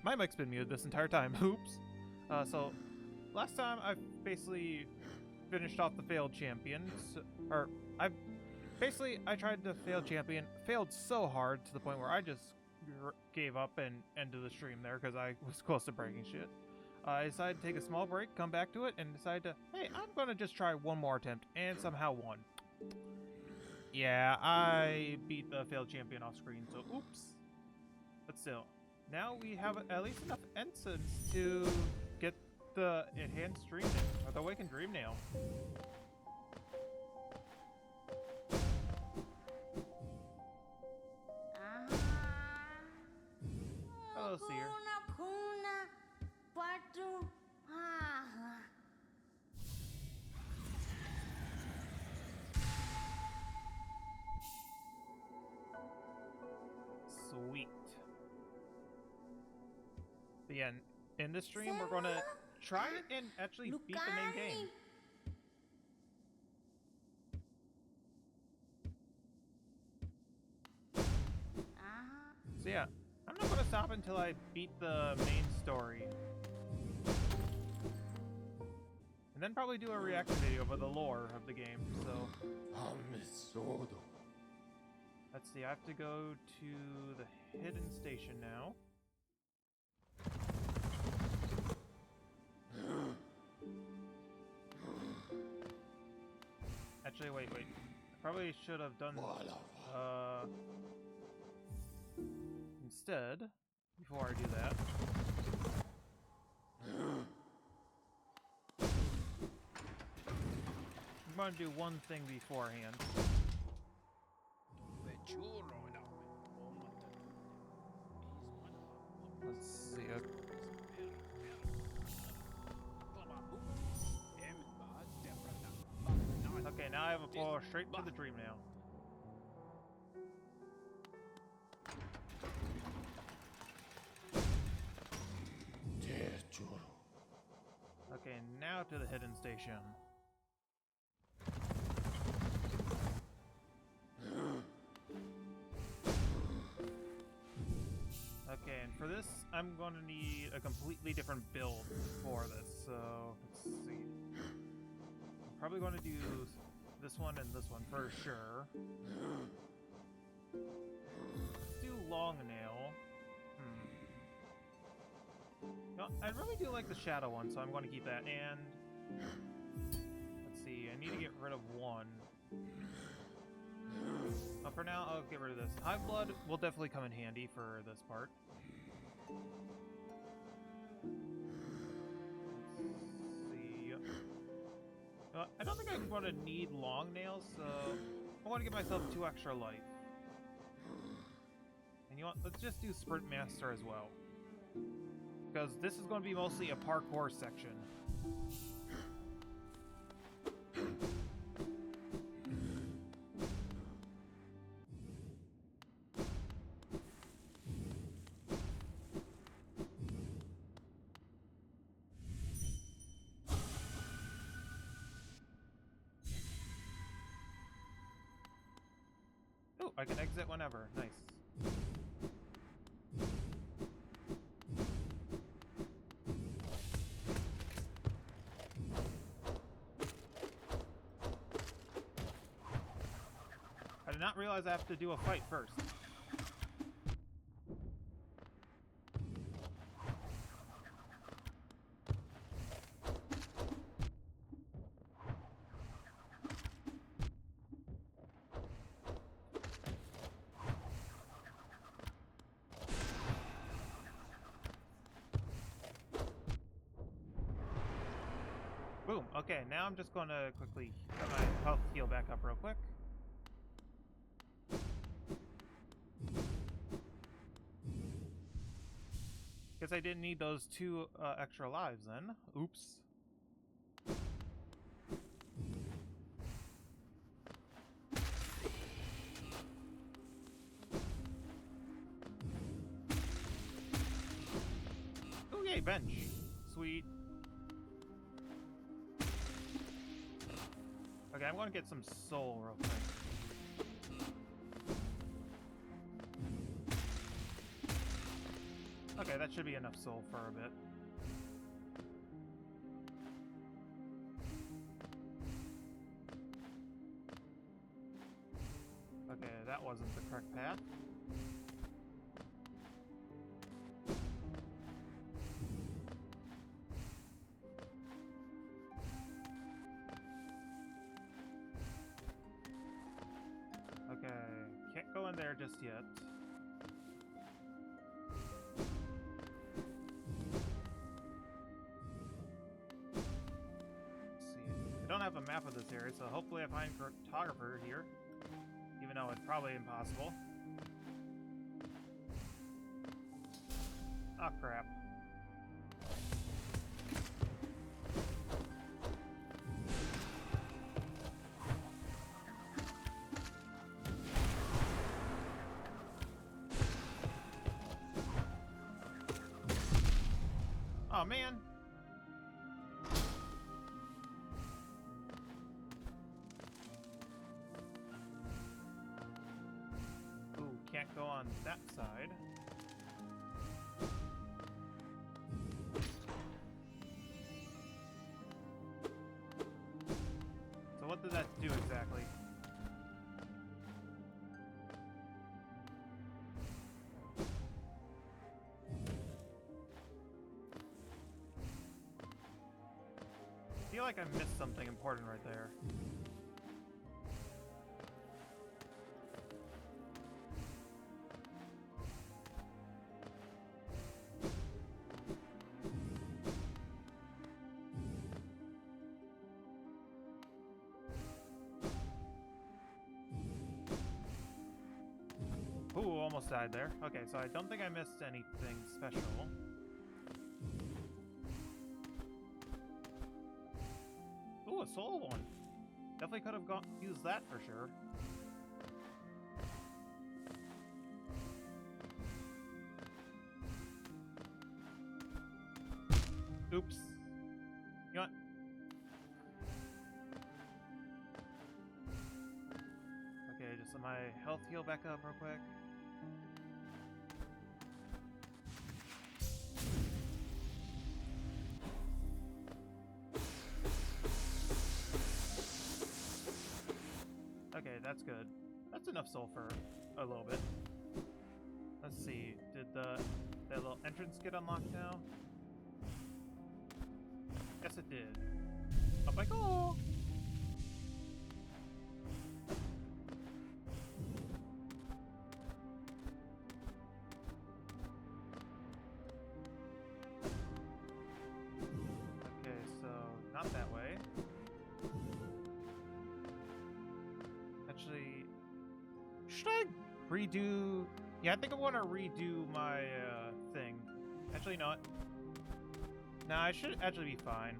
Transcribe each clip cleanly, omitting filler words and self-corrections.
My mic's been muted this entire time. Oops. So, last time I basically finished off the failed champion. I tried the failed champion, failed so hard to the point where I just gave up and ended the stream there because I was close to breaking shit. I decided to take a small break, come back to it, and decided to, hey, I'm gonna just try one more attempt, and somehow won. Yeah, I beat the failed champion off screen, so oops. But still, now we have at least enough ensigns to get the enhanced dream nail, or the awakened dream nail. Hello, Seer. Sweet. But yeah, in this stream, we're gonna try and actually beat the main game. So yeah, I'm not gonna stop until I beat the main story. And then probably do a reaction video of the lore of the game, so... Let's see, I have to go to the hidden station now. Actually, wait. I probably should have done... Instead, before I do that... I'm going to do one thing beforehand. Let's see. Okay, now I have a pull straight to the dream nail. Okay, now to the hidden station. Okay, and for this, I'm going to need a completely different build for this, so let's see. I'm probably going to do this one and this one for sure. Let's do long nail. No, I really do like the shadow one, so I'm going to keep that. And let's see, I need to get rid of one. For now, I'll get rid of this. Hive Blood will definitely come in handy for this part. Let's see. I don't think I'm going to need long nails, so I want to give myself 2 extra life. And you know what? Let's just do Sprint Master as well. Because this is going to be mostly a parkour section. Oh, I can exit whenever. Nice. I did not realize I have to do a fight first. Boom. Okay, now I'm just going to quickly get my health heal back up real quick. Guess I didn't need those 2 extra lives then. Oops. Oh yay, bench. Sweet. Okay, I'm going to get some soul real quick. Okay, Okay, that should be enough soul for a bit. Okay, that wasn't the correct path. Okay, can't go in there just yet. I don't have a map of this area, so hopefully I find cartographer here, even though it's probably impossible. Oh crap. Oh man. Can't go on that side. So what does that do exactly? I feel like I missed something important right there. Ooh, almost died there. Okay, so I don't think I missed anything special. Ooh, a soul one. Definitely could have used that for sure. Oops. You know what? Okay, just let my health heal back up real quick. Okay, that's good. That's enough soul for a little bit. Let's see. Did that little entrance get unlocked now? Yes, it did. Up I go! Okay, so not that way. Actually, should I redo? Yeah, I think I want to redo my thing. Actually, you know what? Nah, I should actually be fine.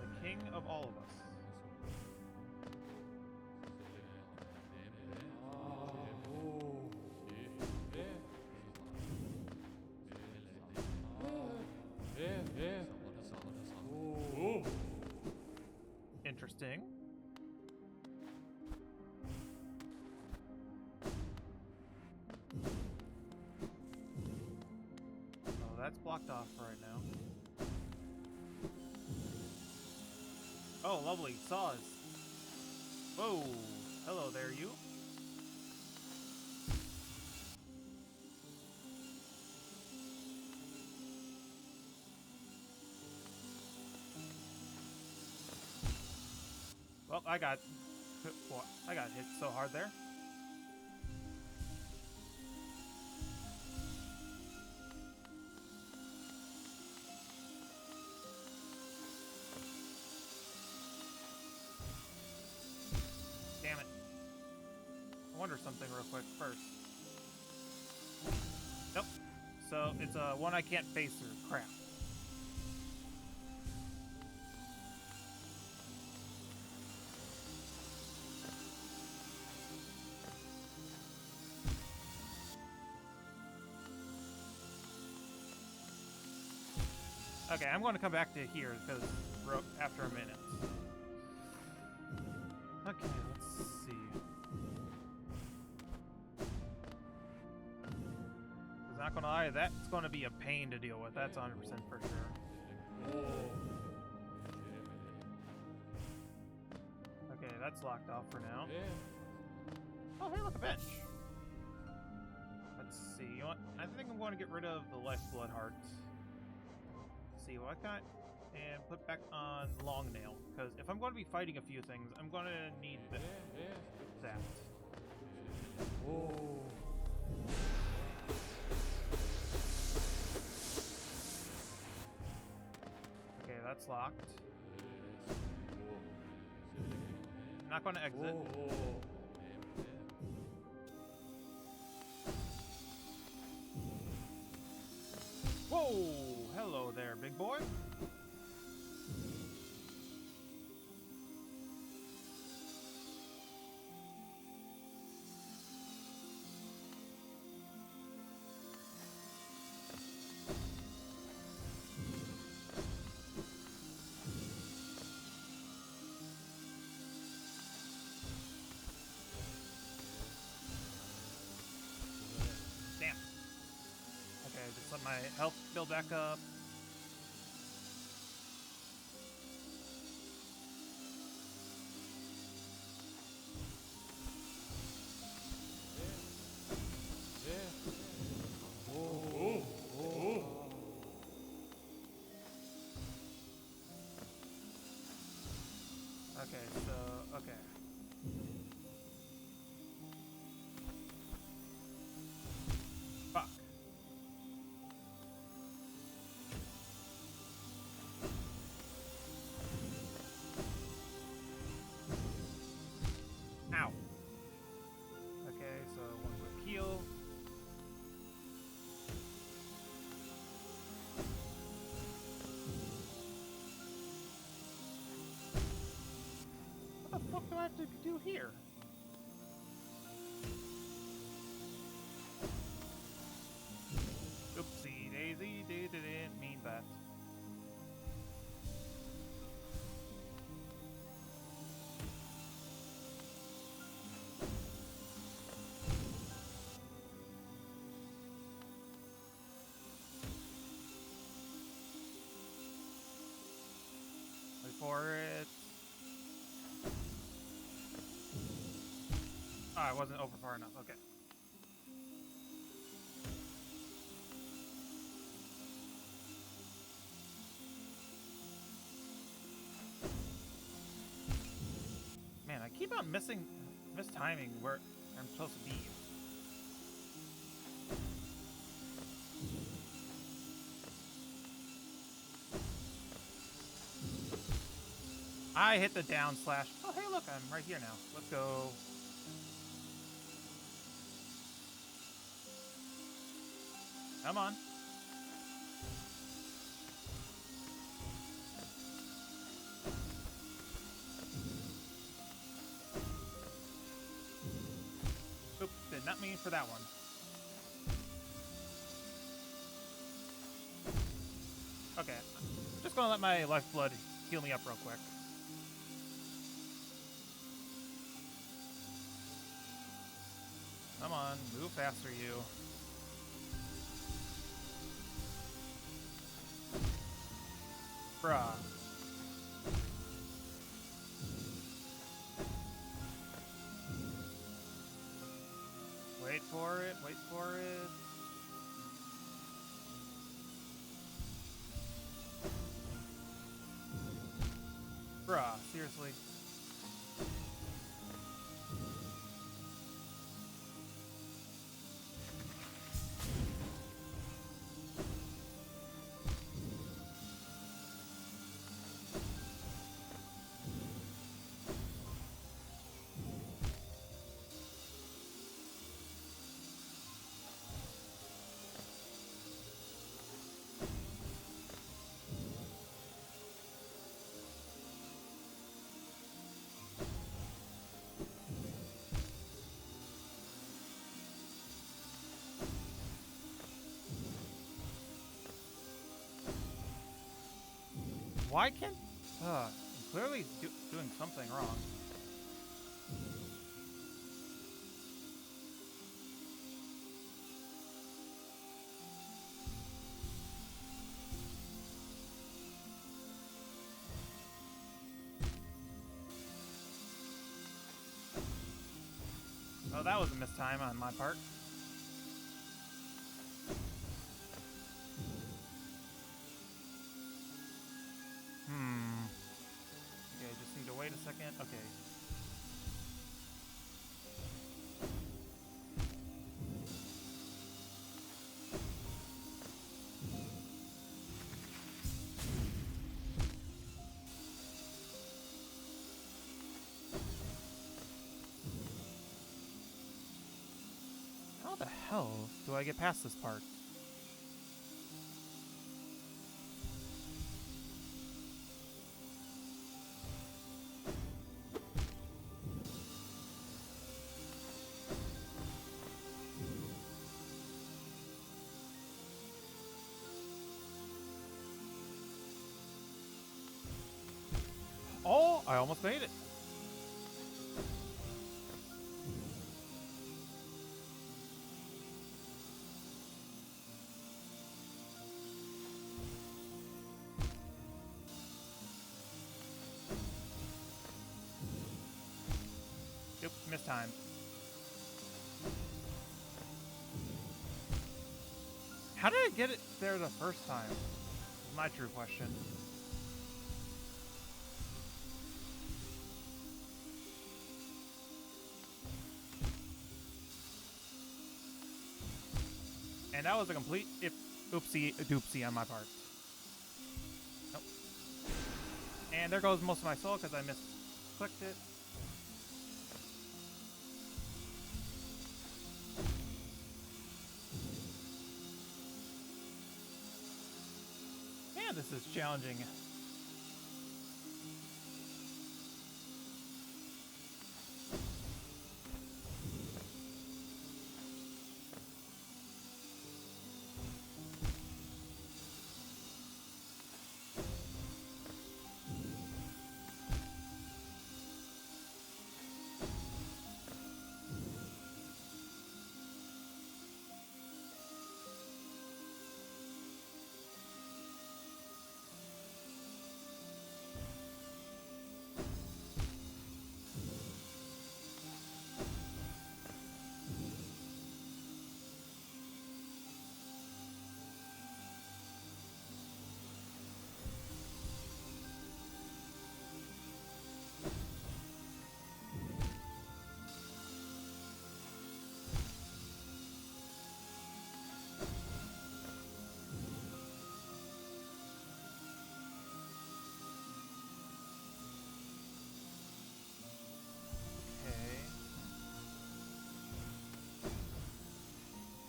The king of all of us. Interesting. Oh, that's blocked off right now. Oh, lovely. Saws. Whoa. Hello there, you. Well, I got hit so hard there. Damn it. I wonder something real quick first. Nope. So it's one I can't face through. Crap. Okay, I'm going to come back to here because after a minute. Okay, let's see. I'm not gonna lie, that's gonna be a pain to deal with. That's 100% for sure. Okay, that's locked off for now. Oh, hey, look, a bench. Let's see. You know what? I think I'm going to get rid of the lifeblood hearts. Let's see what I got, and put back on long nail. Because if I'm going to be fighting a few things, I'm going to need that. Whoa. Okay, that's locked. Not going to exit. Whoa! Hello there, big boy. Damn. Okay, just let my health build back up. Okay, so, okay. Fuck. Ow. Okay, so one quick heal. What the fuck do I have to do here? Oopsie daisy, didn't mean that. Wait for it. Ah, I wasn't over far enough. Okay. Man, I keep on mistiming where I'm supposed to be. I hit the down slash. Oh, hey, look, I'm right here now. Let's go. Come on. Oops, did not mean for that one. Okay, just gonna let my lifeblood heal me up real quick. Come on, move faster, you. Bruh. Wait for it, wait for it. Bruh, seriously. Why can't... I'm clearly doing something wrong. Oh, that was a missed time on my part. Okay, just need to wait a second. Okay. How the hell do I get past this part? Oh, I almost made it. Yep, missed time. How did I get it there the first time? Is my true question. And that was a complete oopsie doopsie on my part. Nope. And there goes most of my soul because I misclicked it. Man, this is challenging.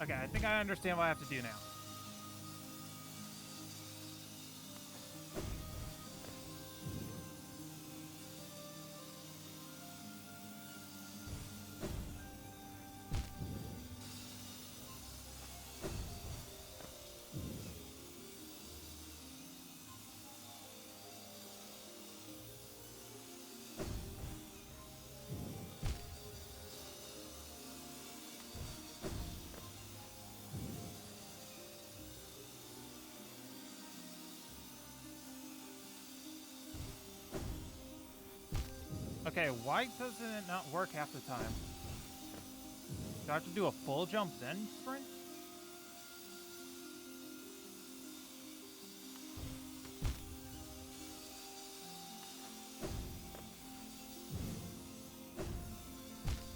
Okay, I think I understand what I have to do now. Okay, why doesn't it not work half the time? Do I have to do a full jump then sprint?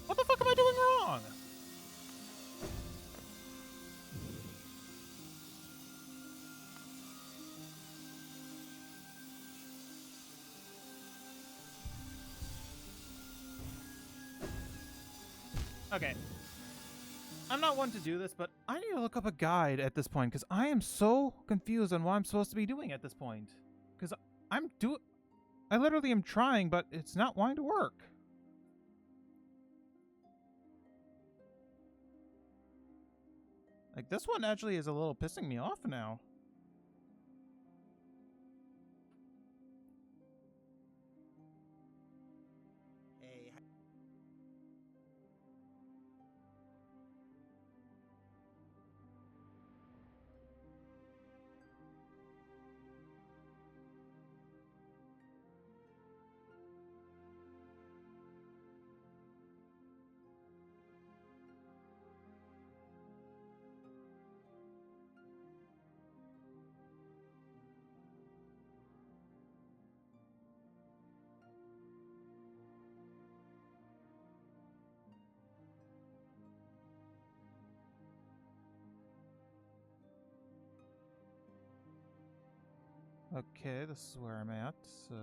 What the fuck am I doing wrong? Okay. I'm not one to do this, but I need to look up a guide at this point because I am so confused on what I'm supposed to be doing at this point. Because I literally am trying, but it's not wanting to work. Like, this one actually is a little pissing me off now. Okay, this is where I'm at, so...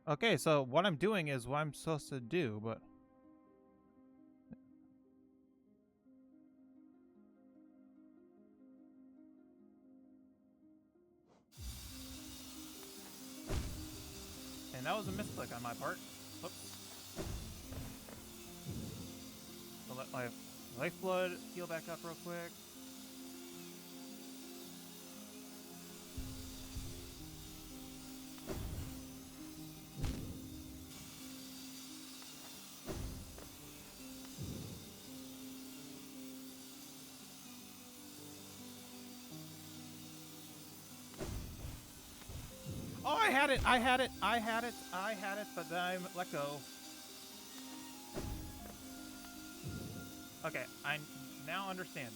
Okay, so what I'm doing is what I'm supposed to do, but... And that was a misclick on my part. Whoops. So let my lifeblood heal back up real quick. Oh, I had it! I had it! I had it! I had it, but then I let go. Okay, I now understand it.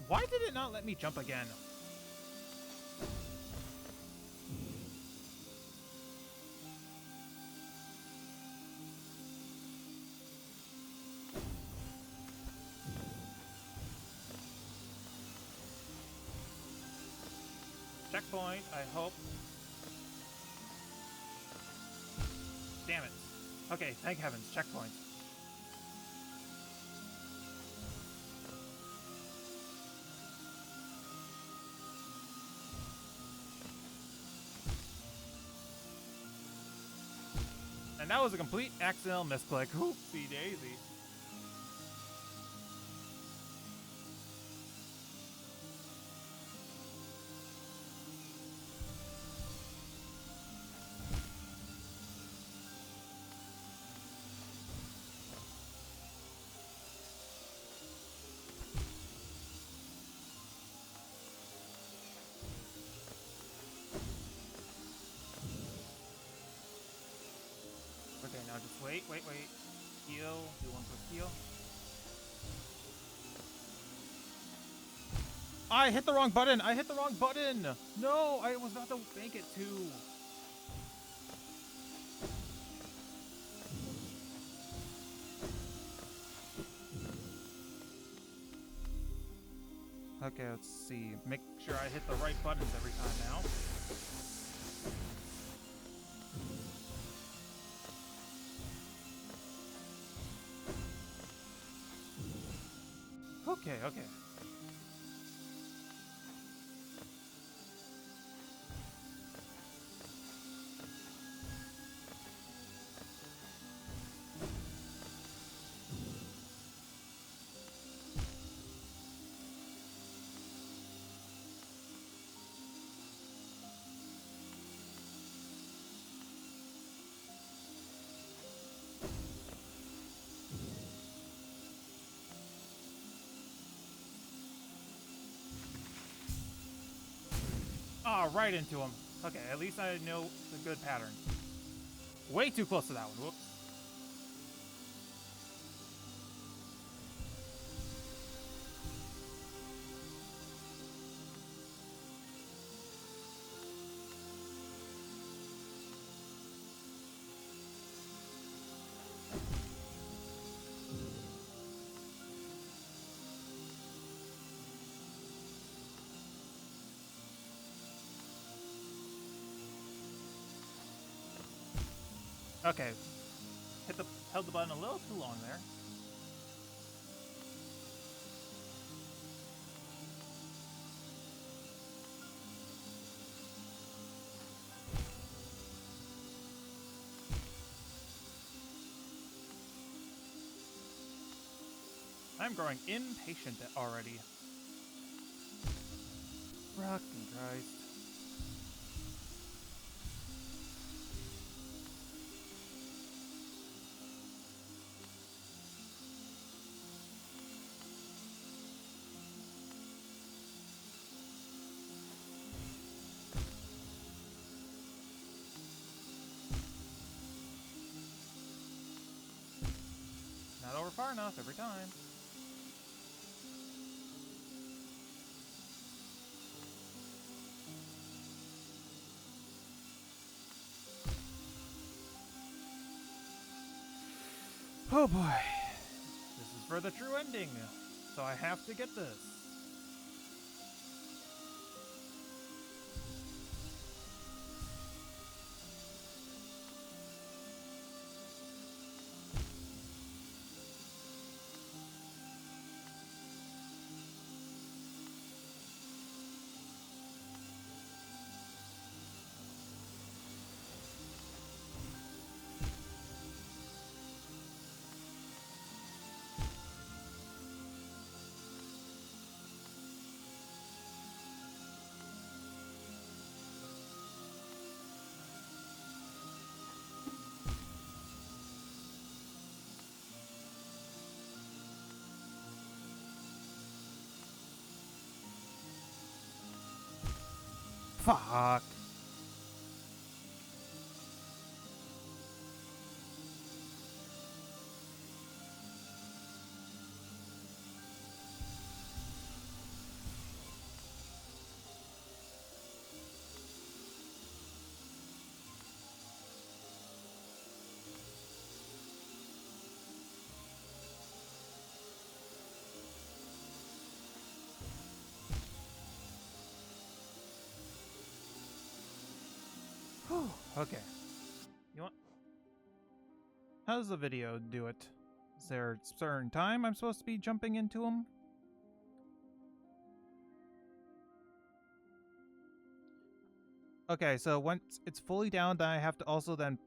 Why did it not let me jump again? Checkpoint, I hope. Damn it. Okay, thank heavens, checkpoint. And that was a complete accidental misclick. Oopsie daisy. Okay, now just wait. Heal. Do one quick heal. I hit the wrong button! I hit the wrong button! No, I was about to bank it too. Okay, let's see. Make sure I hit the right buttons every time now. Okay. Ah, right into him. Okay, at least I know the good pattern. Way too close to that one. Whoops. Okay. Held the button a little too long there. I'm growing impatient already. Fucking Christ. Not over far enough every time. Oh boy. This is for the true ending. So I have to get this. Fuck. Whew. Okay. You want? How does the video do it? Is there a certain time I'm supposed to be jumping into them? Okay, so once it's fully down, then I have to also then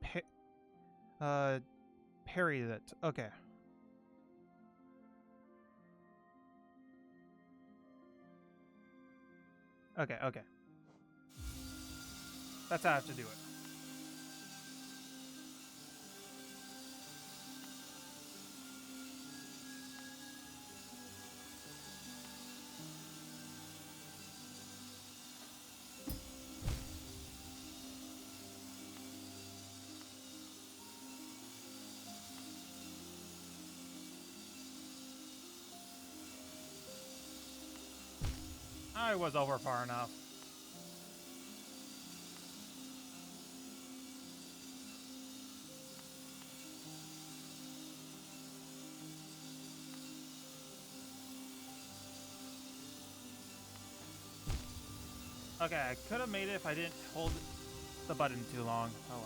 parry it. Okay. Okay, okay. That's how I have to do it. I was over far enough. Okay, I could have made it if I didn't hold the button too long. Oh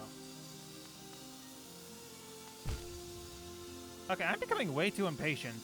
well. Okay, I'm becoming way too impatient.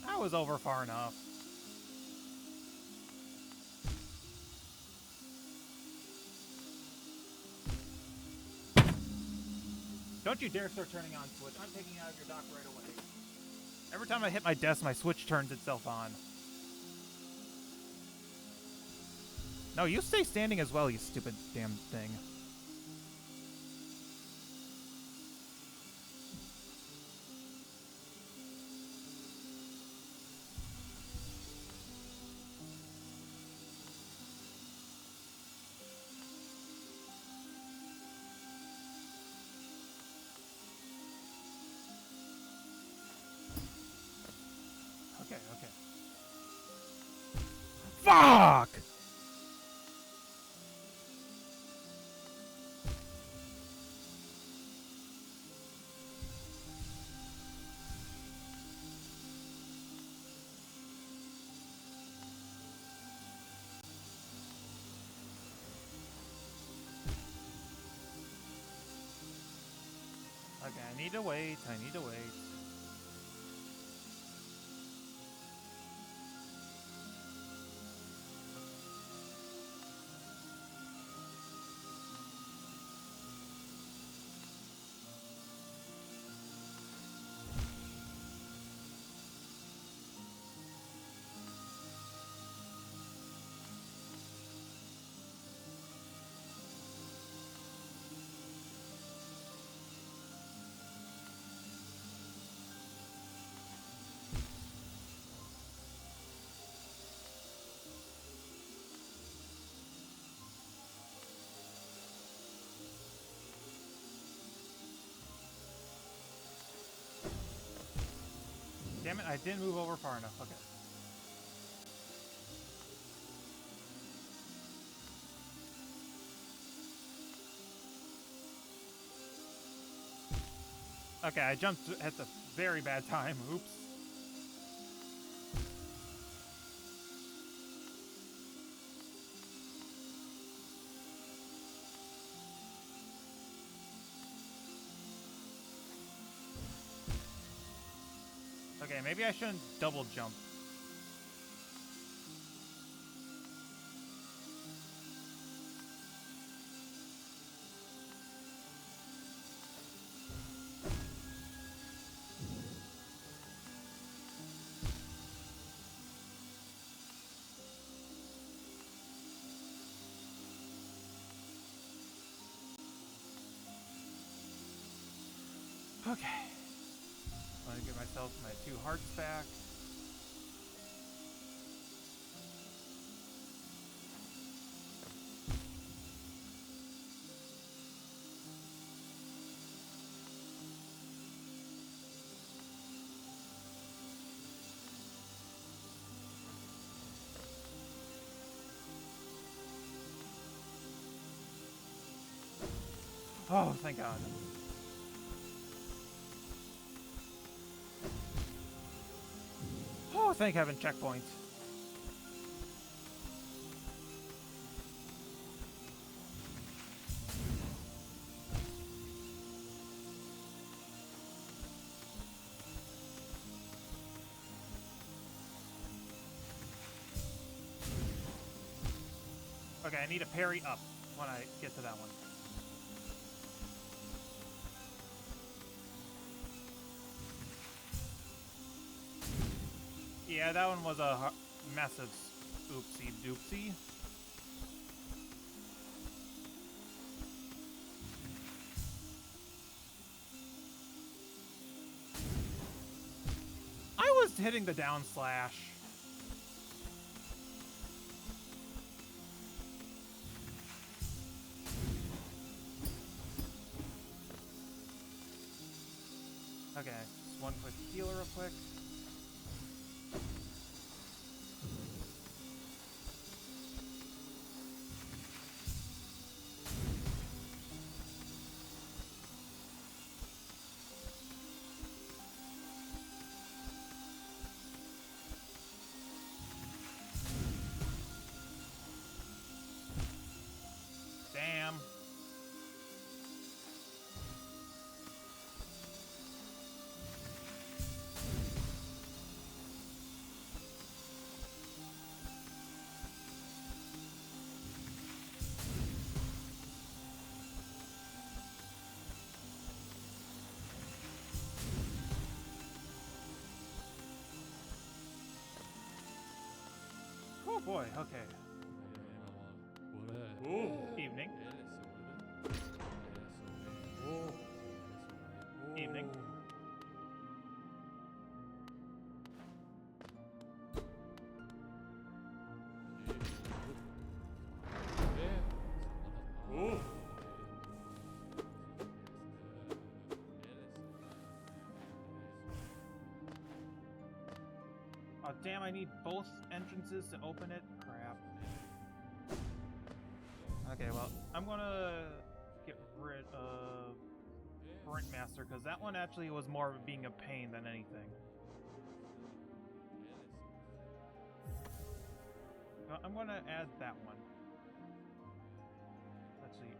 I was over far enough. Don't you dare start turning on Switch. I'm taking it out of your dock right away. Every time I hit my desk, my Switch turns itself on. No, you stay standing as well, you stupid damn thing. Okay, okay. Fuck! Okay, I need to wait. I need to wait. I didn't move over far enough. Okay. Okay, I jumped at the very bad time. Oops. Okay, maybe I shouldn't double jump. Okay. I'm gonna get myself my 2 hearts back. Oh, thank God. Oh, thank heaven, checkpoint. Okay, I need a parry up when I get to that one. Yeah, that one was a massive oopsie doopsie. I was hitting the down slash. Okay, just one quick healer real quick. Damn. Oh boy, okay. Evening. Evening. Oh damn, I need both entrances to open it? Crap. Okay, well, I'm gonna get rid of Sprint Master, because that one actually was more of being a pain than anything. I'm gonna add that one.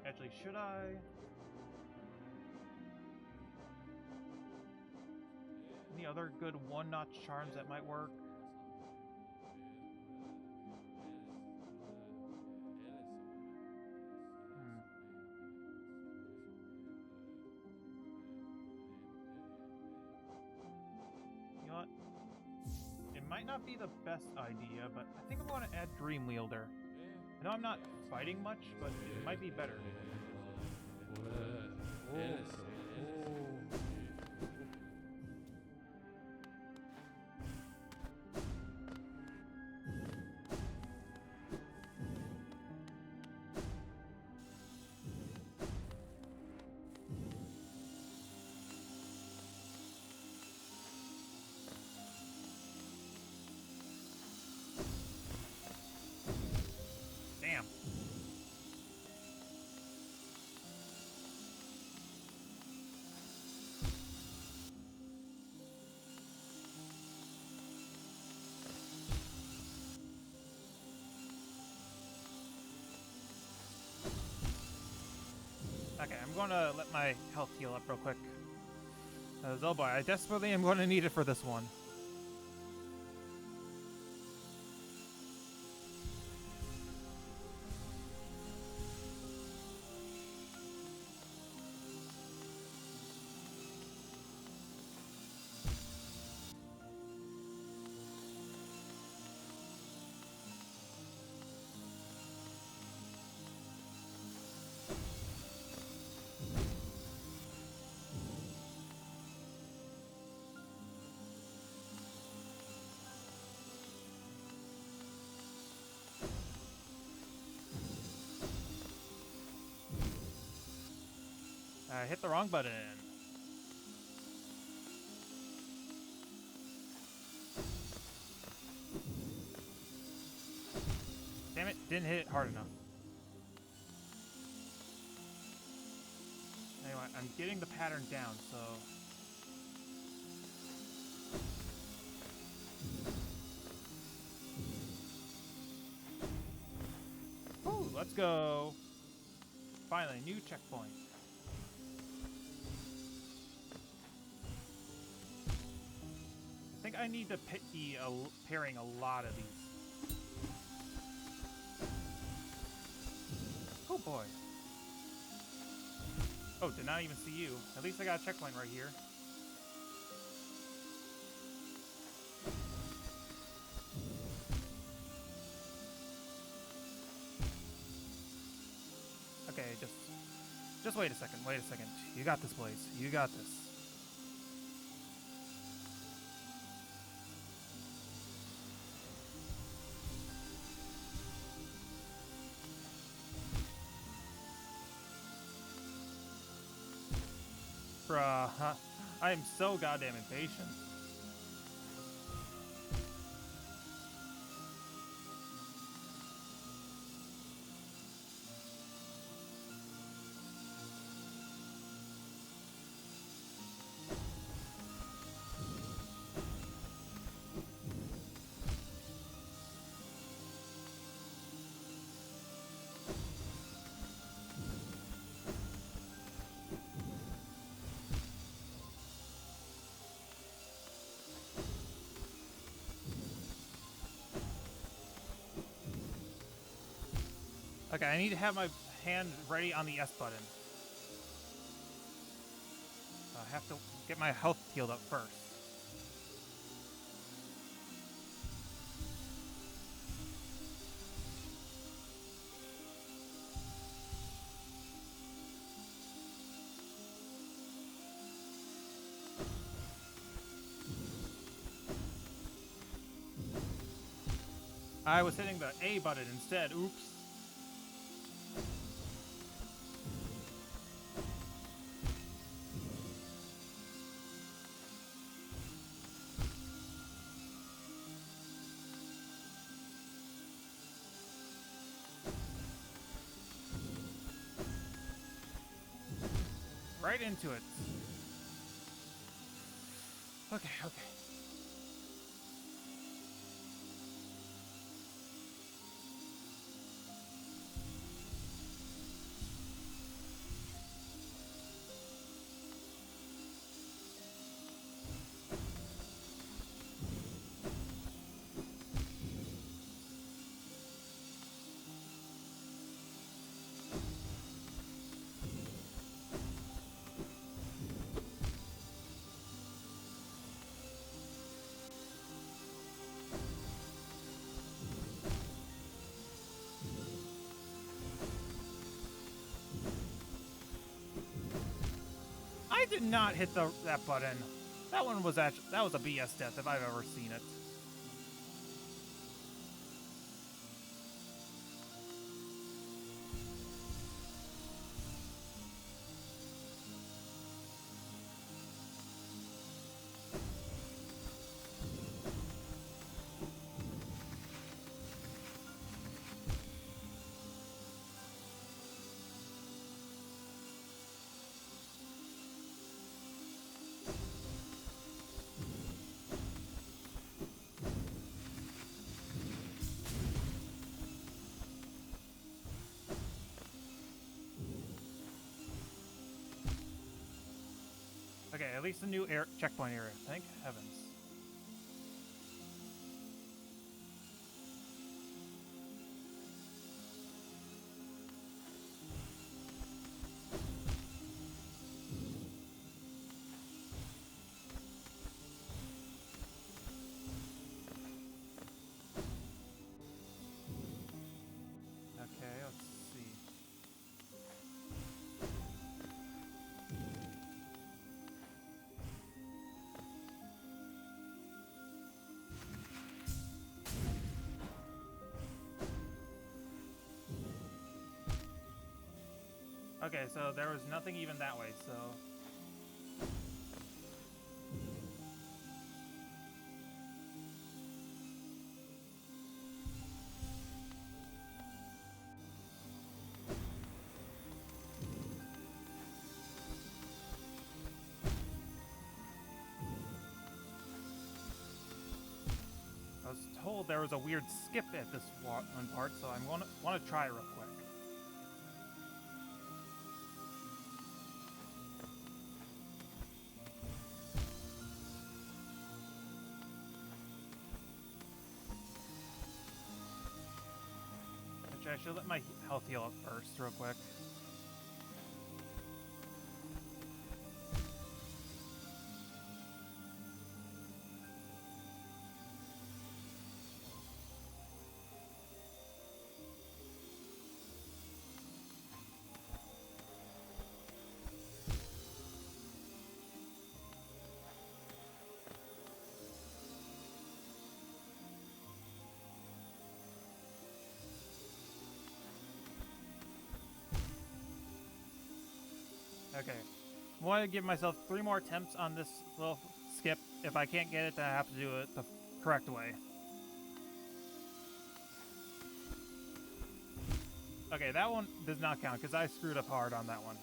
Actually, should I? Any other good one-notch charms that might work? You know what? It might not be the best idea, but I think I'm going to add Dream Wielder. I know I'm not fighting much, but it might be better. Okay, I'm going to let my health heal up real quick. Oh boy, I desperately am going to need it for this one. I hit the wrong button. Damn it, didn't hit it hard enough. Anyway, I'm getting the pattern down, so... Ooh, let's go. Finally, new checkpoint. I think I need to be pairing a lot of these. Oh boy. Oh, did not even see you. At least I got a checkpoint right here. Okay, just wait a second, wait a second. You got this, Blaze. You got this. Bruh, I am so goddamn impatient. Okay, I need to have my hand ready on the S button. I have to get my health healed up first. I was hitting the A button instead. Oops. Right into it. Okay, okay. I did not hit that button. That one was actually, that was a BS death if I've ever seen it. Okay, at least a new checkpoint area. Thank heavens. Okay, let's see. Okay, so there was nothing even that way, so... I was told there was a weird skip at this one part, so I want to try real quick. Actually, I should let my health heal up first real quick. Okay. I want to give myself 3 more attempts on this little skip. If I can't get it, then I have to do it the correct way. Okay, that one does not count because I screwed up hard on that one.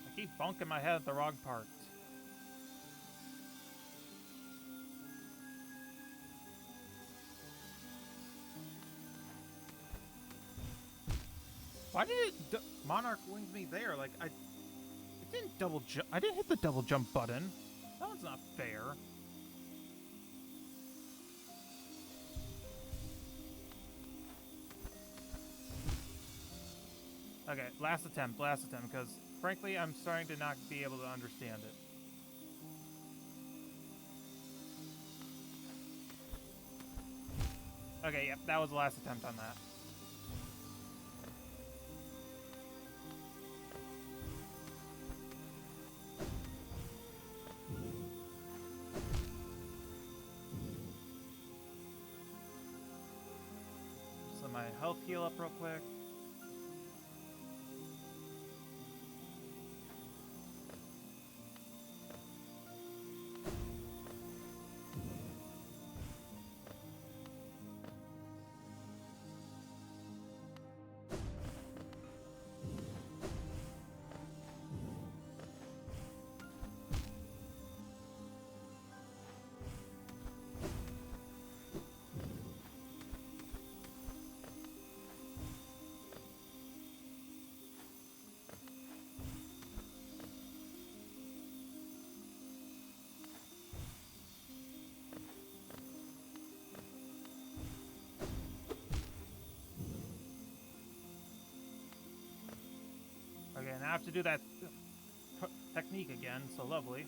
I keep bonking my head at the wrong part. Why did it Monarch winged me there? Like it didn't double jump. I didn't hit the double jump button. That one's not fair. Okay, last attempt, because frankly, I'm starting to not be able to understand it. Okay, yep, that was the last attempt on that. Just let my health heal up real quick. Okay, now I have to do that technique again, so lovely.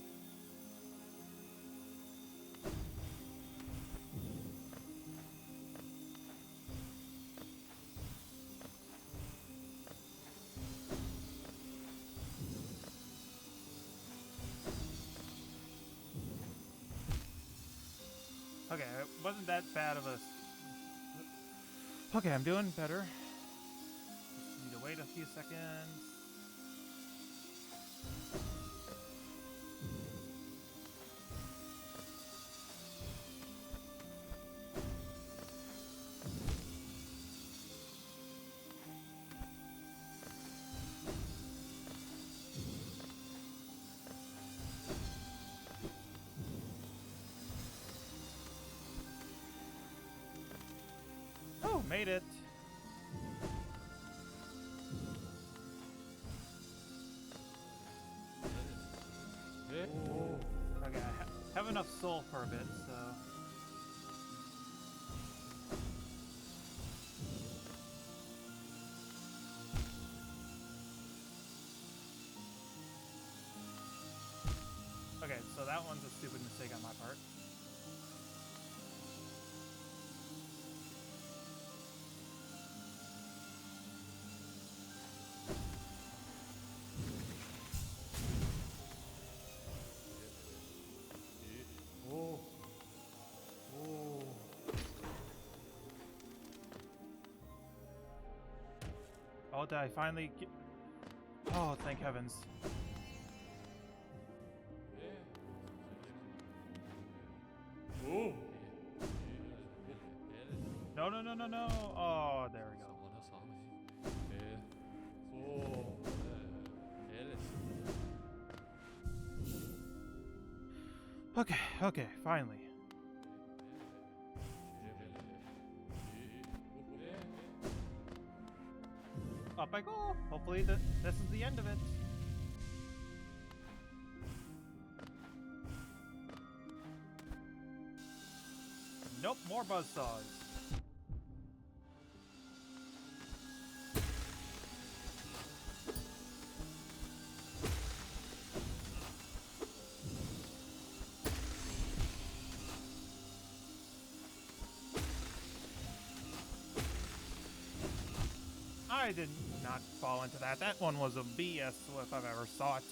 Okay, it wasn't that bad of a... Okay, I'm doing better. Just need to wait a few seconds. made it. Ooh. Okay, I have enough soul for a bit, so. Okay, so that one's a stupid mistake on my part. Oh, did I finally get... Oh, thank heavens. No, no, no, no, no. Oh, there we go. Okay, okay, finally. Up I go. Hopefully this is the end of it. Nope, more buzzsaws. I did not fall into that. That one was a BS if I've ever saw it.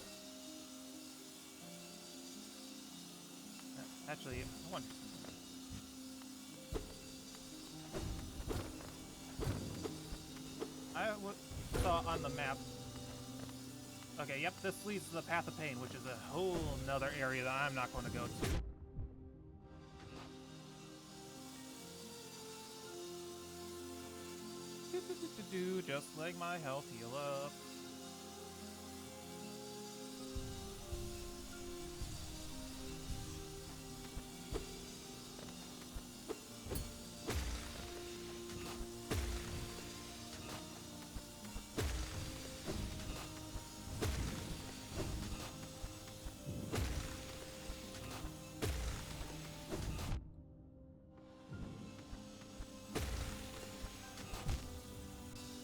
Actually, I wonder. I saw on the map. Okay, yep, this leads to the Path of Pain, which is a whole nother area that I'm not going to go to. Just like my health heal up.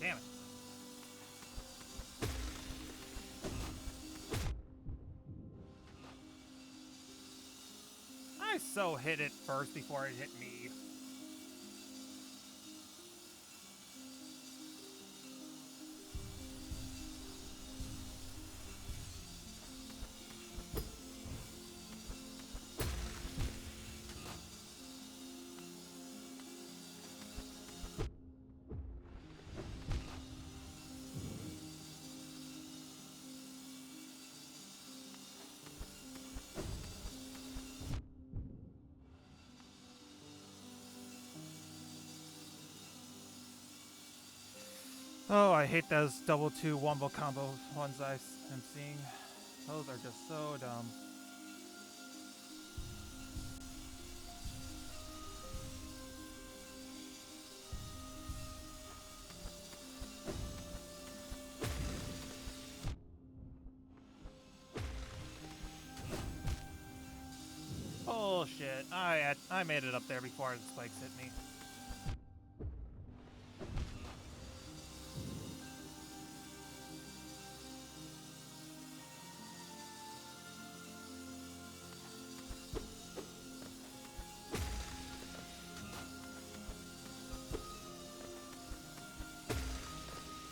Damn it. I so hit it first before it hit me. Oh, I hate those double 2 wombo combo ones I am seeing. Those are just so dumb. Bullshit. I made it up there before the spikes hit me.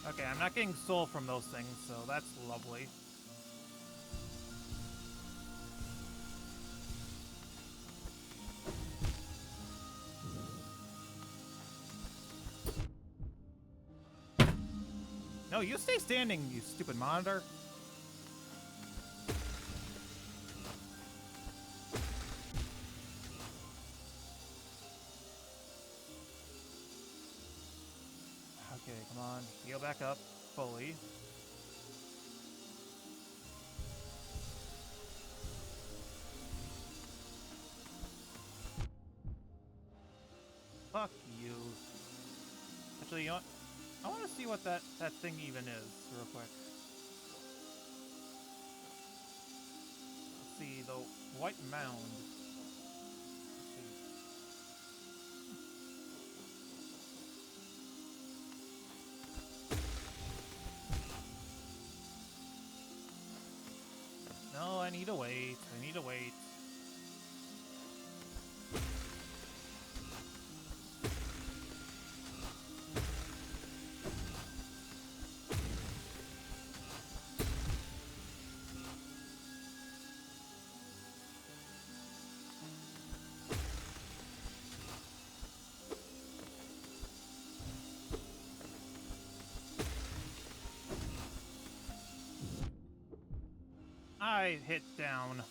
Okay, I'm not getting soul from those things, so that's lovely. No, you stay standing, you stupid monitor. Okay, come on. Heal back up fully. Fuck you. Actually, you know what? I want to see what that thing even is, real quick. Let's see, the white mound. Let's see. No, I need to wait. I need to wait. I hit down.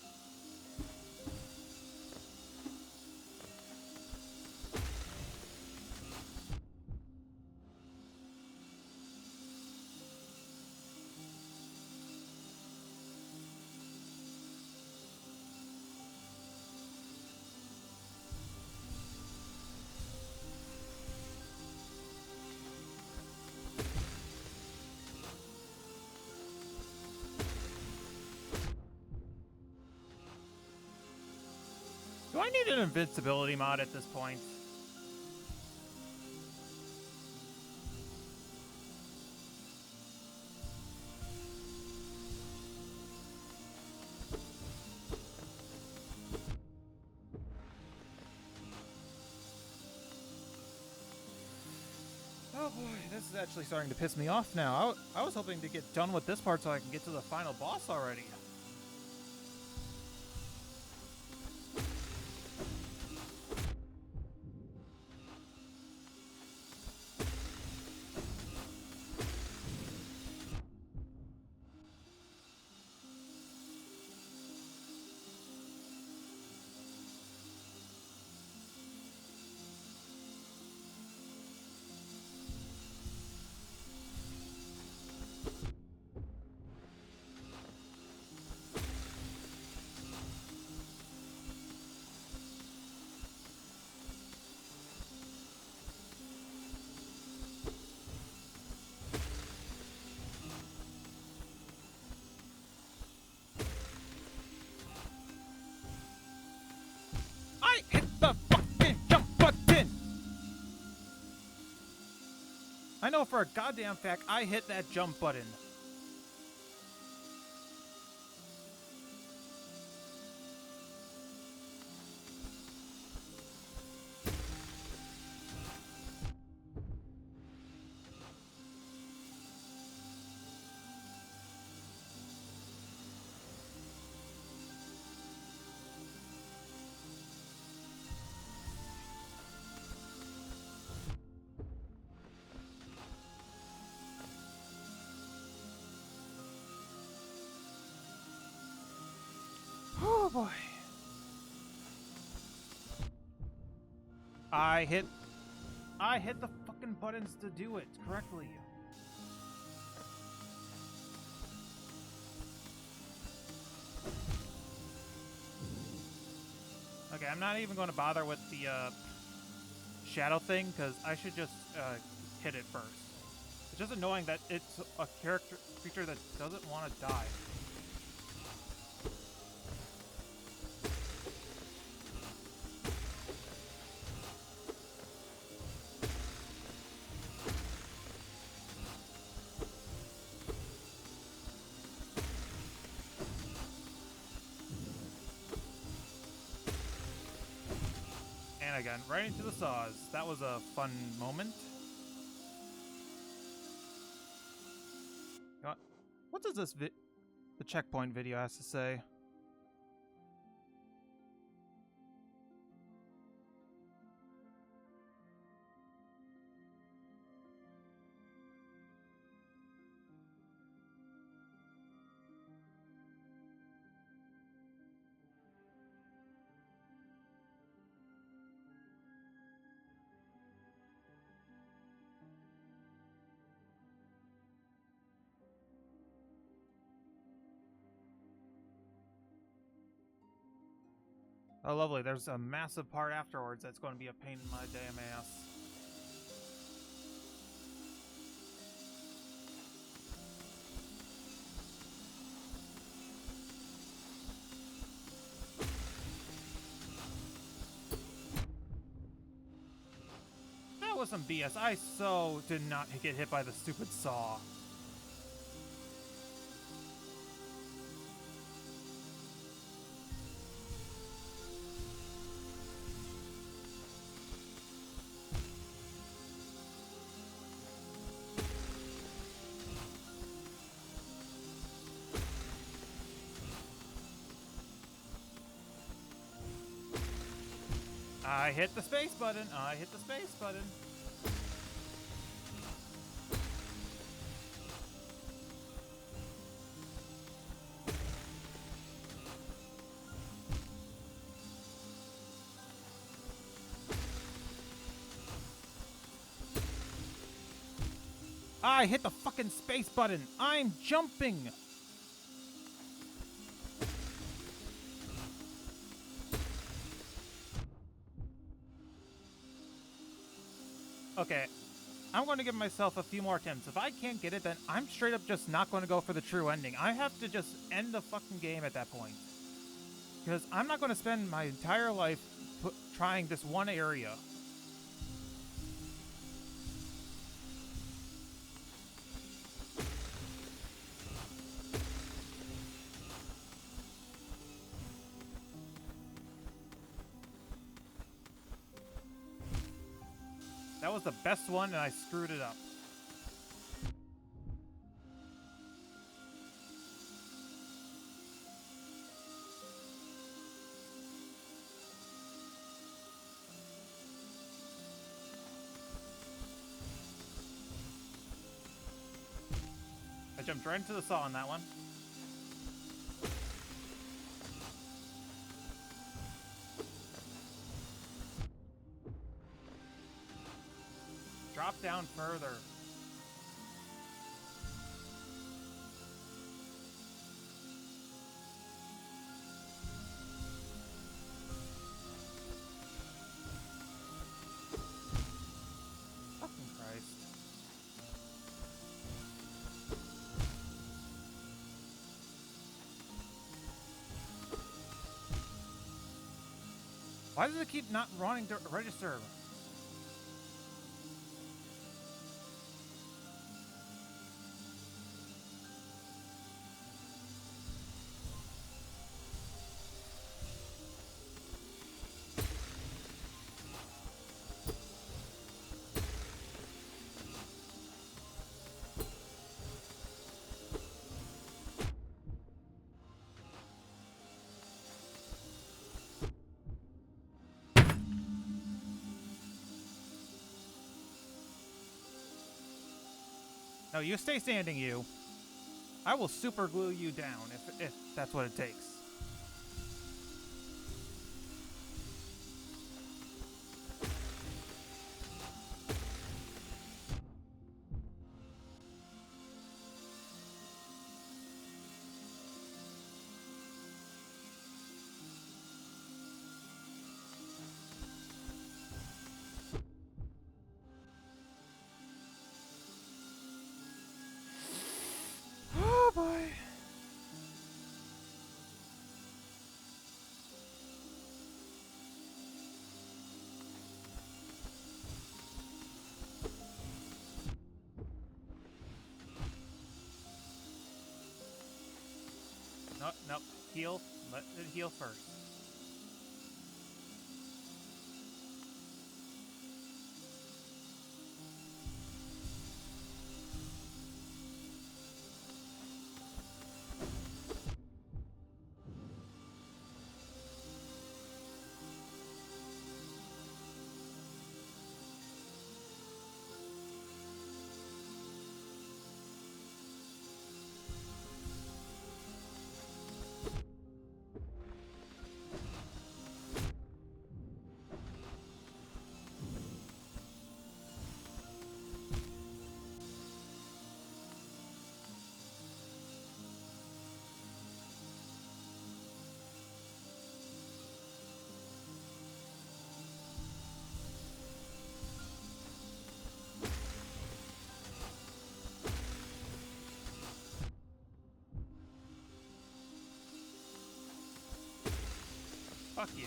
Do I need an invincibility mod at this point? Oh boy, this is actually starting to piss me off now. I was hoping to get done with this part so I can get to the final boss already. I hit the fucking jump button! I know for a goddamn fact I hit that jump button. Oh boy. I hit the fucking buttons to do it correctly. Okay, I'm not even going to bother with the shadow thing because I should just hit it first. It's just annoying that it's a creature that doesn't want to die. And again, right into the saws. That was a fun moment. What does this the checkpoint video has to say? Oh, lovely. There's a massive part afterwards that's going to be a pain in my damn ass. some BS. I so did not get hit by the stupid saw. I hit the space button. I hit the space button. I hit the fucking space button. I'm jumping. Okay, I'm going to give myself a few more attempts. If I can't get it, then I'm straight up just not going to go for the true ending. I have to just end the fucking game at that point. Because I'm not going to spend my entire life trying this one area. That was the best one, and I screwed it up. I jumped right into the saw on that one. Drop down further. Fucking Christ. Why does it keep not wanting to register? No, you stay standing, you. I will super glue you down if that's what it takes. Oh boy. No, no. Heal. Let it heal first. Fuck you.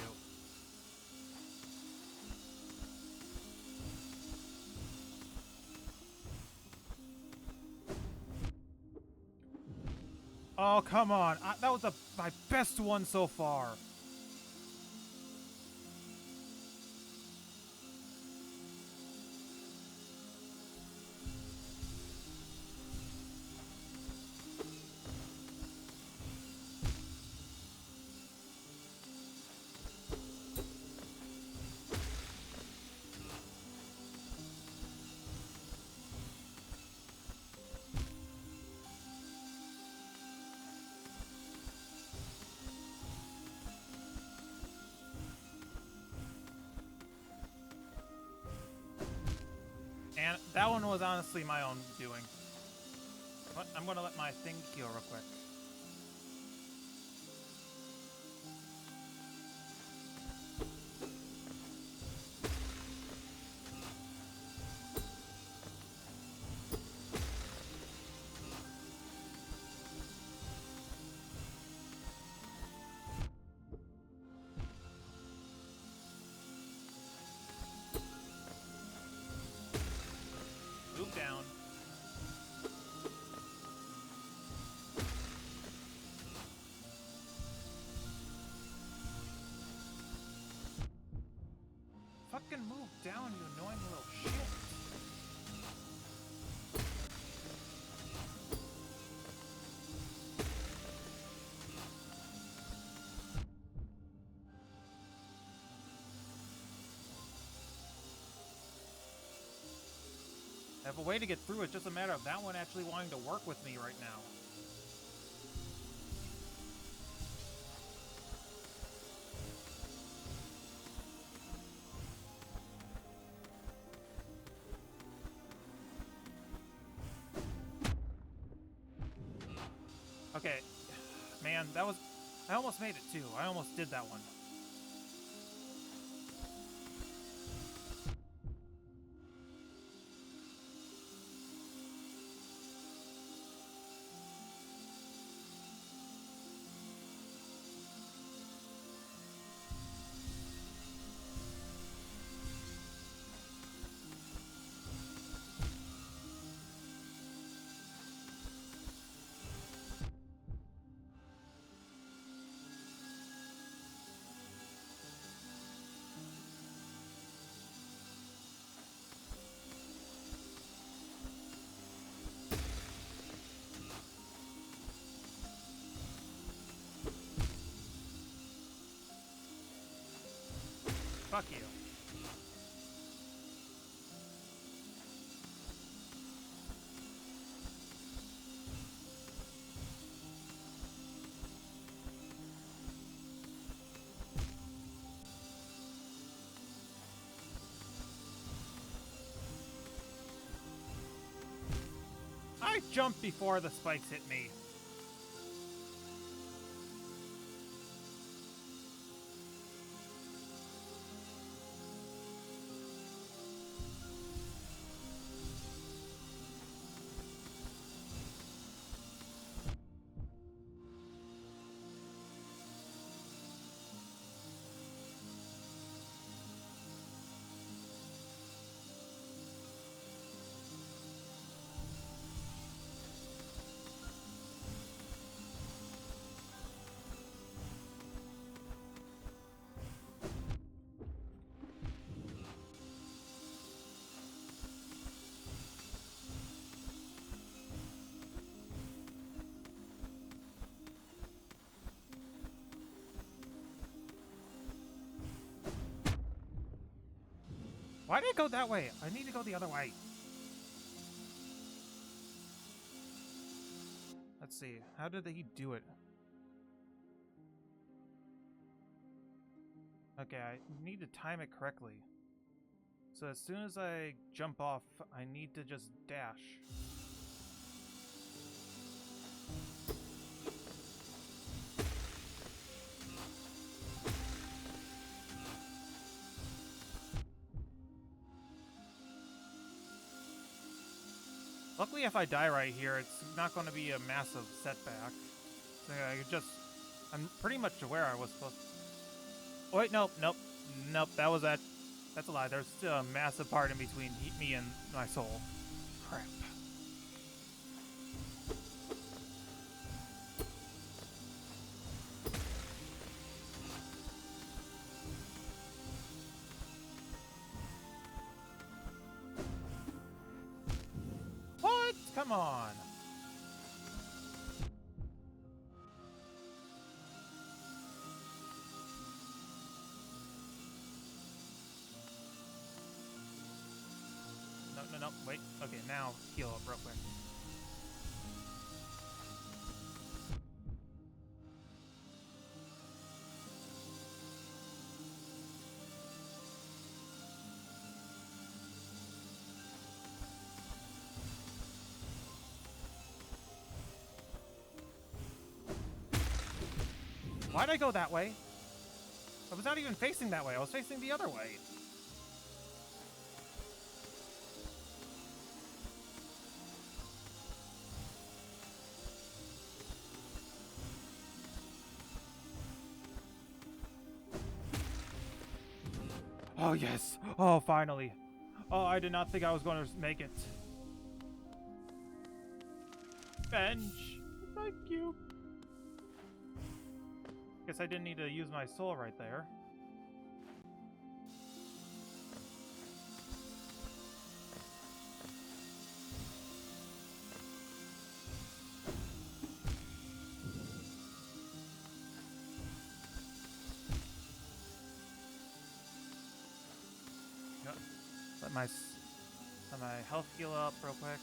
Oh, come on. That was my best one so far. And that one was honestly my own doing. But I'm gonna let my thing heal real quick. Move down. Fucking move down, you annoying little shit. I have a way to get through. It's just a matter of that one actually wanting to work with me right now. Okay, man, that was... I almost made it too. I almost did that one. Fuck you. I jumped before the spikes hit me. Why did it go that way? I need to go the other way. Let's see. How did he do it? Okay, I need to time it correctly. So as soon as I jump off, I need to just dash. Luckily, if I die right here, it's not going to be a massive setback. So I'm pretty much aware I was supposed to... Oh, wait, nope. That's a lie. There's still a massive part in between me and my soul. Crap. come on. No, wait. Okay, now heal up real quick. Why'd I go that way? I was not even facing that way. I was facing the other way. Oh, yes. Oh, finally. Oh, I did not think I was going to make it. Bench. Thank you. Guess I didn't need to use my soul right there. Let my health heal up real quick.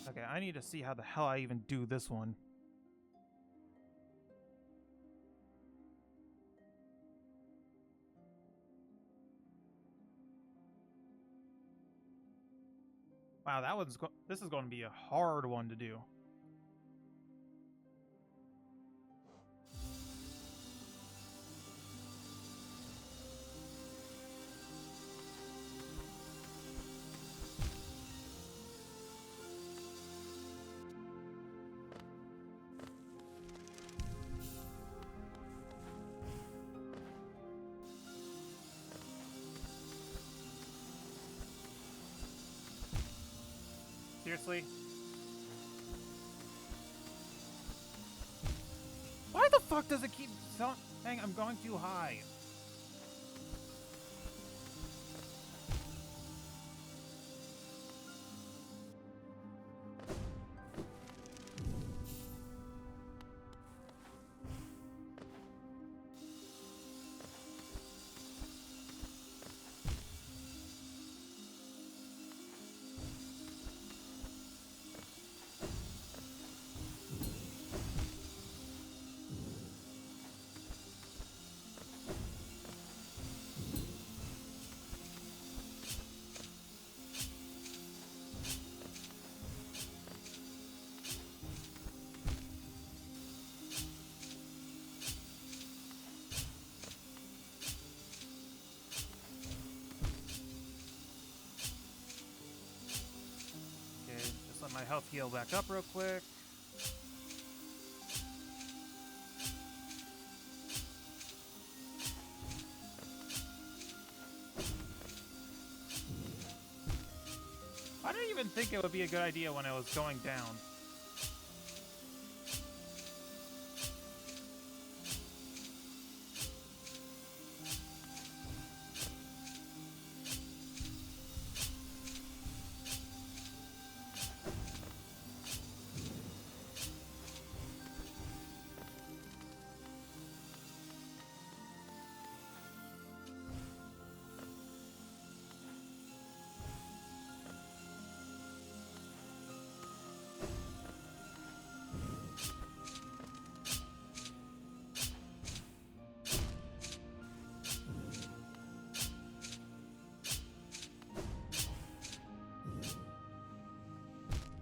Okay, I need to see how the hell I even do this one. Wow, this is going to be a hard one to do. Seriously? Why the fuck does it keep saying I'm going too high? My health heal back up real quick. I didn't even think it would be a good idea when I was going down.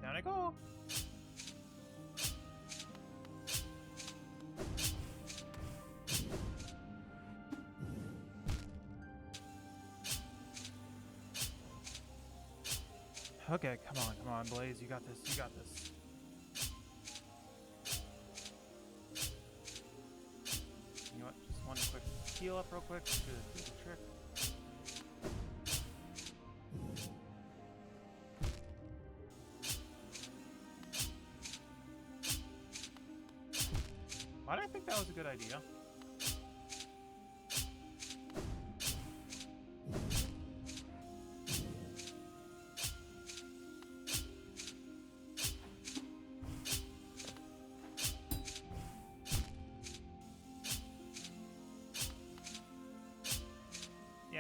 Down I go. Okay, come on, Blaze. You got this, you got this. You know what? Just one quick heal up real quick to do the trick. Why did I think that was a good idea?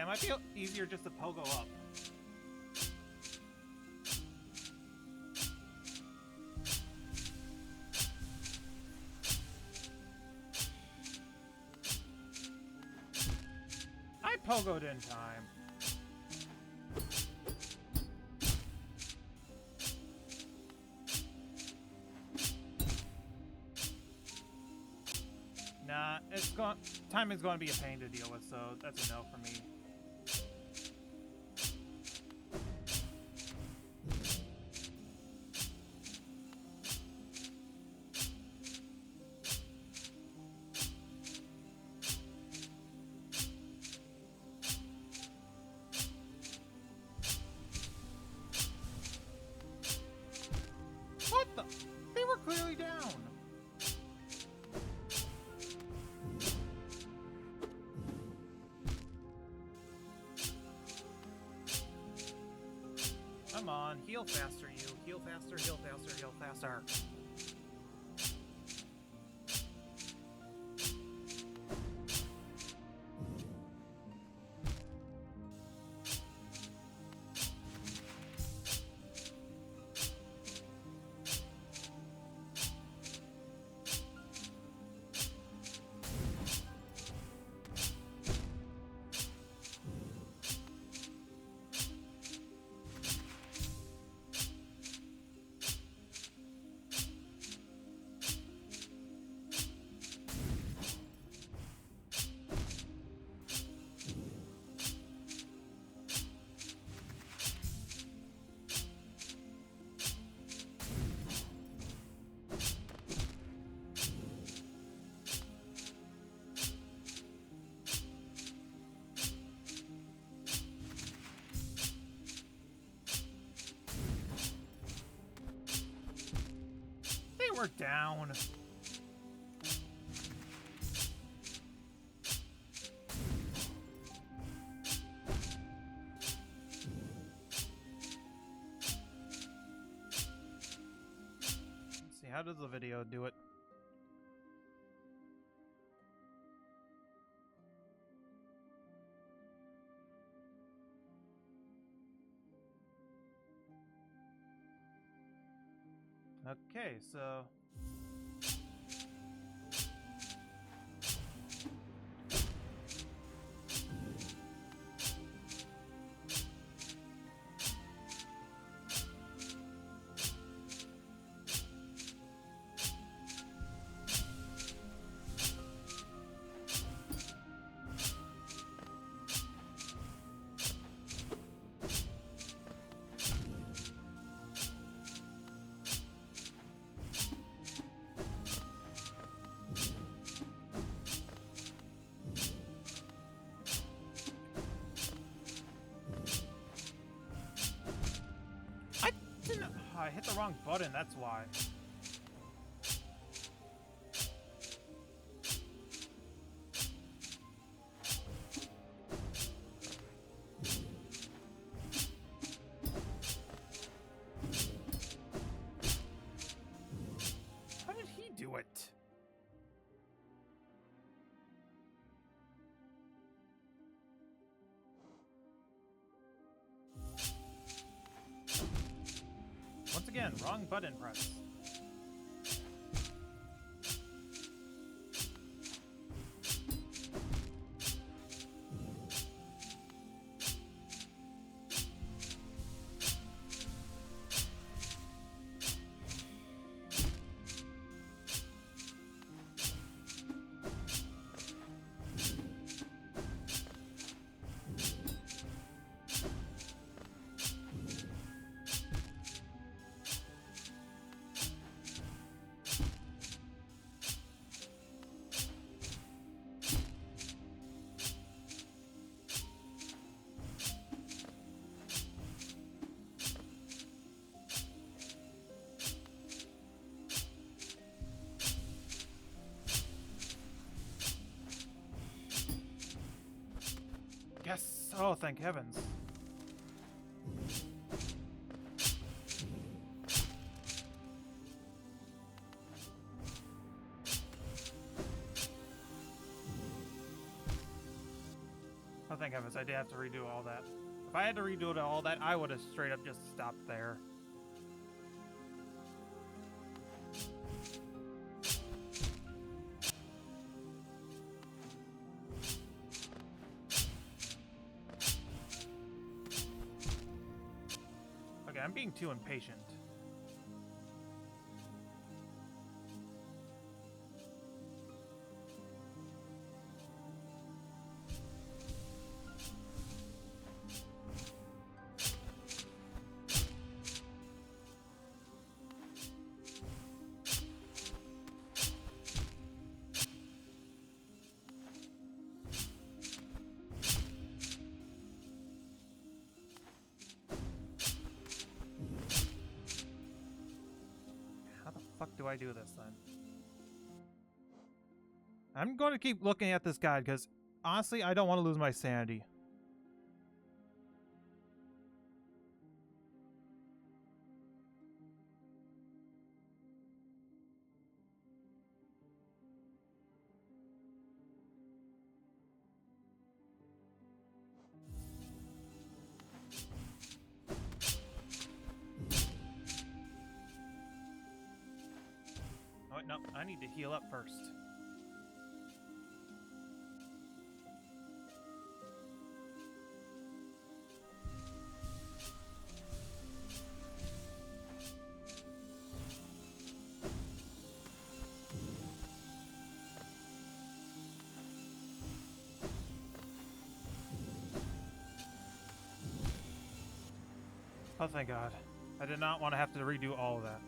it might be easier just to pogo up. I pogoed in time. Nah, time is going to be a pain to deal with, so that's a no for me. What the? They were clearly down. Come on, heal faster, you. Heal faster, heal faster, heal faster. We're down. Let's see, how does the video do it? Okay, so I hit the wrong button, that's why. How did he do it? Once again, wrong button press. Yes! Oh, thank heavens. Oh, thank heavens, I did have to redo all that. If I had to redo all that, I would have straight up just stopped there. Okay, I'm being too impatient. Fuck do I do this then? I'm going to keep looking at this guide because honestly, I don't want to lose my sanity. Oh, no, I need to heal up first. Oh, thank God. I did not want to have to redo all of that.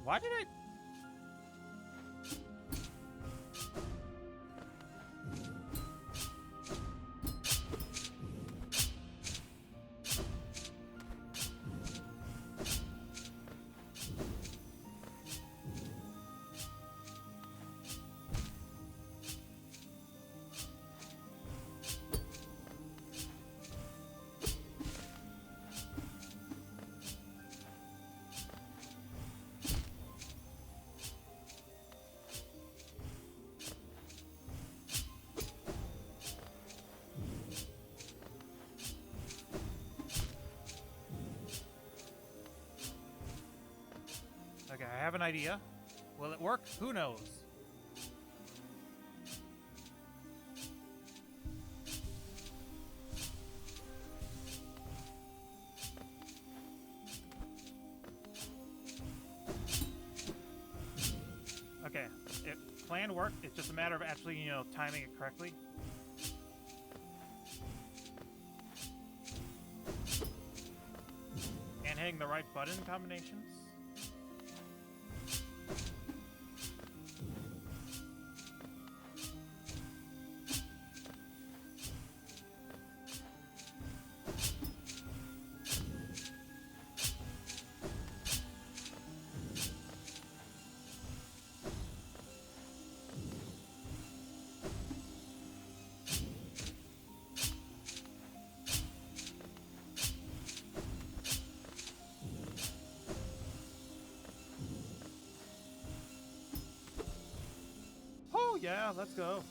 Why did I... Okay, I have an idea. Will it work? Who knows? Okay, plan worked. It's just a matter of actually, timing it correctly. And hitting the right button combinations. Oh yeah, let's go.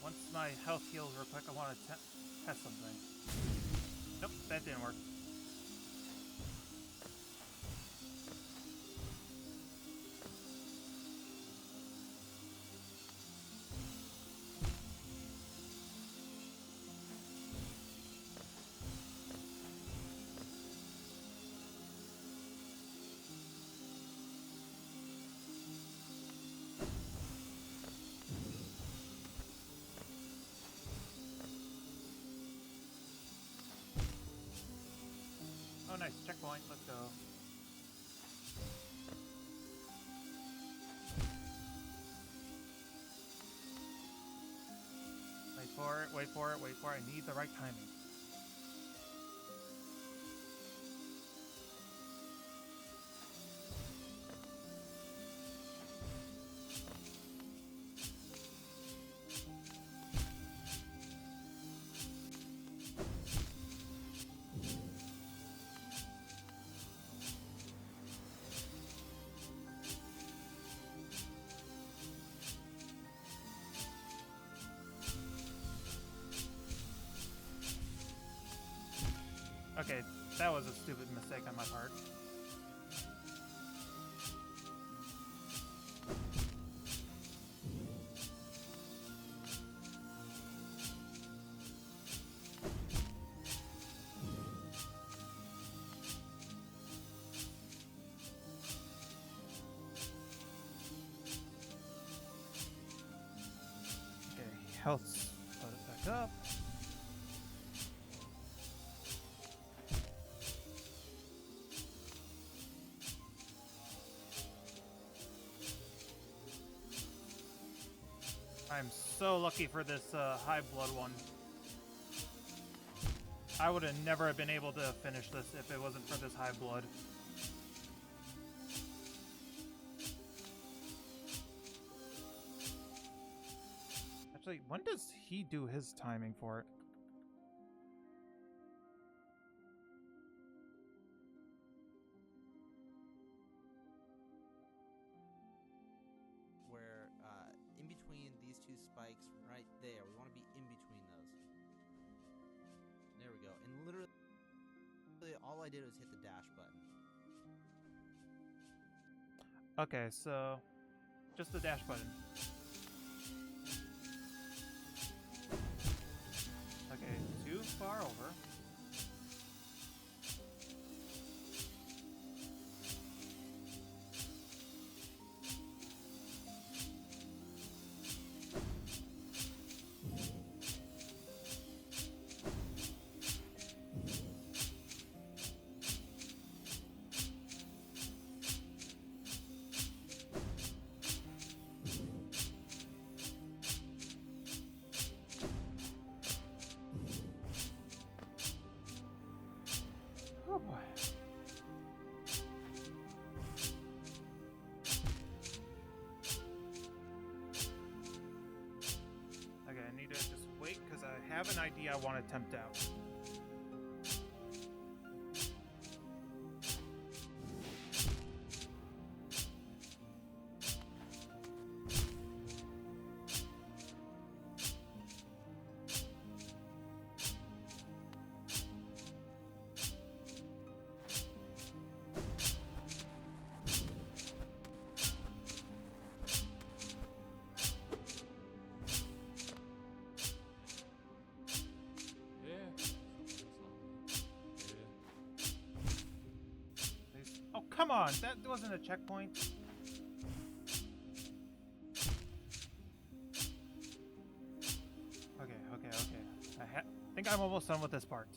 Once my health heals real quick, I want to test something. Nope, that didn't work. nice checkpoint. Let's go. Wait for it, wait for it, wait for it. I need the right timing. Okay, that was a stupid mistake on my part. Okay, health, put it back up. I'm so lucky for this high blood one. I would have never been able to finish this if it wasn't for this high blood. Actually, when does he do his timing for it? Where in between these two spikes right there, we want to be in between those. There we go. And literally all I did was hit the dash button. Okay, so just the dash button. Okay, too far over. Oh boy. Okay, I need to just wait because I have an idea I want to attempt out. Oh, come on! That wasn't a checkpoint. Okay. I think I'm almost done with this part.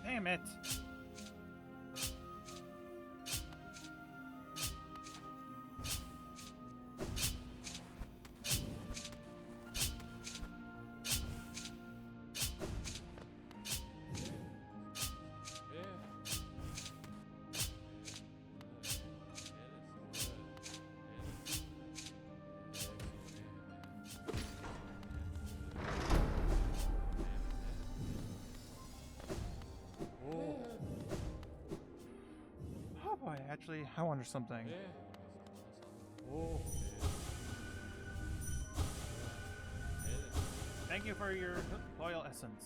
Damn it! Actually, I wonder something. Thank you for your loyal essence.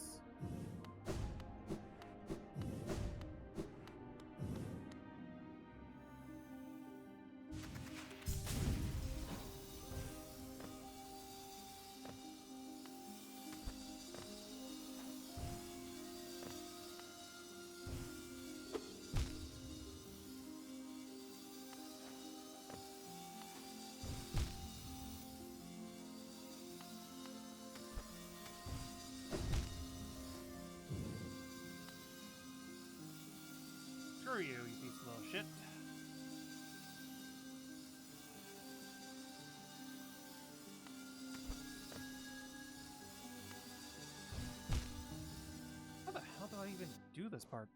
Screw you, you piece of little shit. How the hell do I even do this part?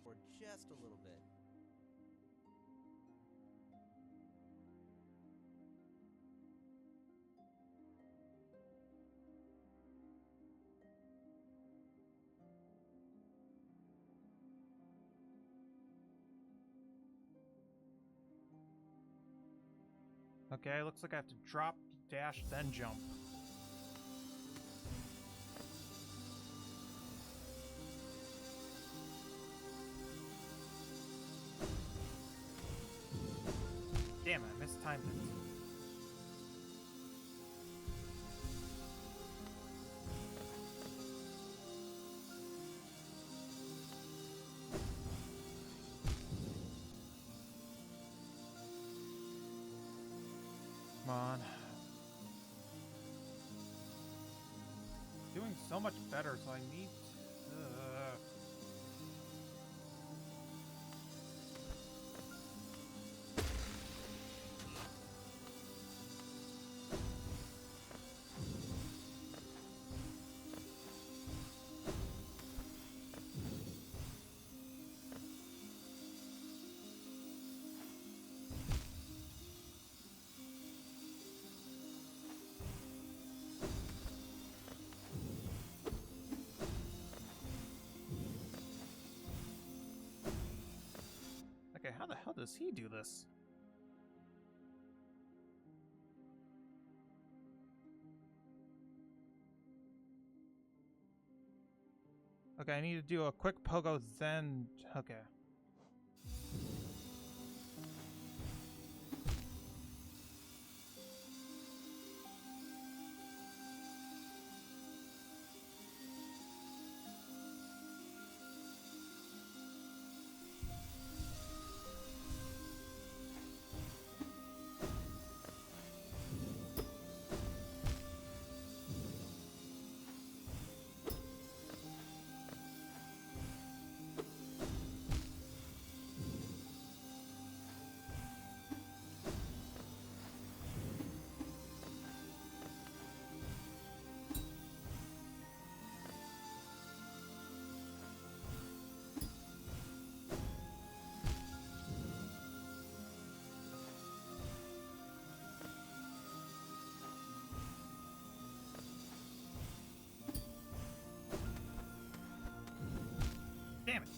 For just a little bit. Okay, looks like I have to drop, dash, then jump. Damn it, I mistimed it. Come on. Doing so much better, so I need... Okay, how the hell does he do this? Okay, I need to do a quick pogo zen. Okay. Damn it.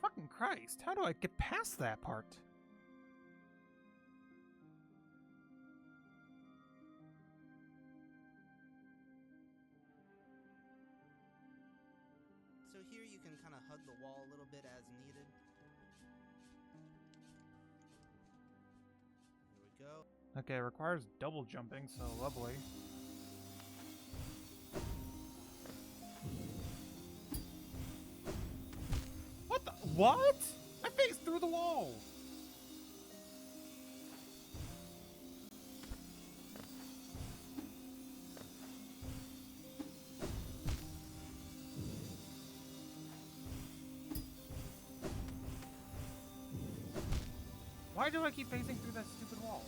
Fucking Christ, how do I get past that part? So here you can kind of hug the wall a little bit as needed. go. Okay, requires double jumping, so lovely. What the? What? I faced through the wall! Why do I keep facing through that stupid wall?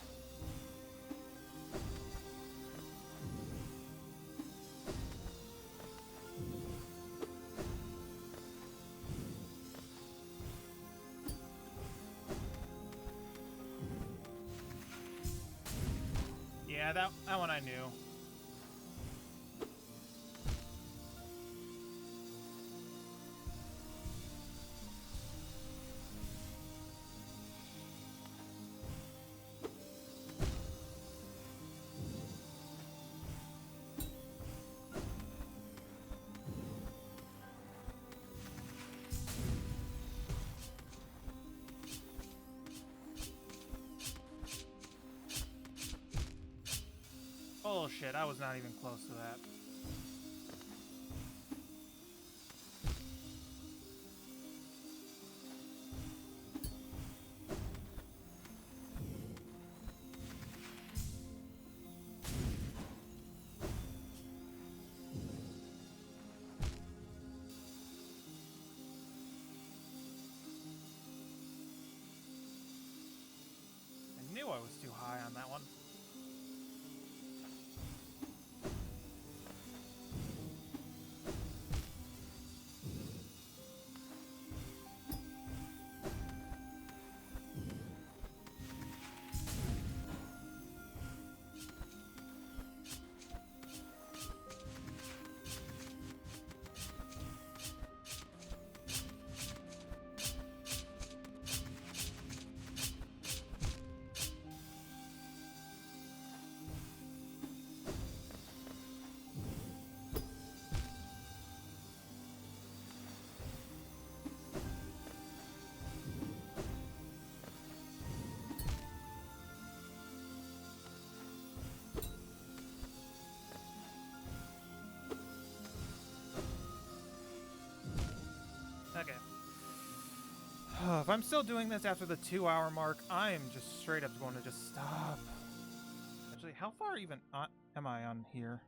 Yeah, that one I knew. Bullshit, I was not even close to that. I knew I was too high on that one. Okay. If I'm still doing this after the 2-hour mark, I'm just straight up going to just stop. Actually, how far even am I on here?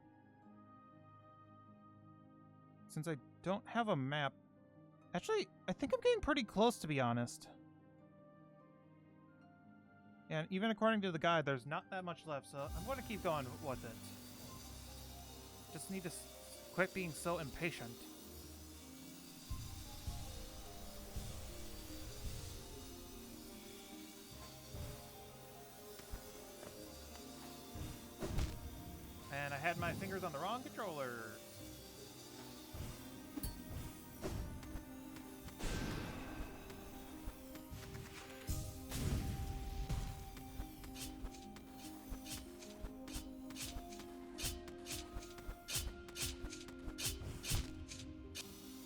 Since I don't have a map. Actually, I think I'm getting pretty close, to be honest. And even according to the guide, there's not that much left, so I'm going to keep going with it. Just need to quit being so impatient. And I had my fingers on the wrong controller.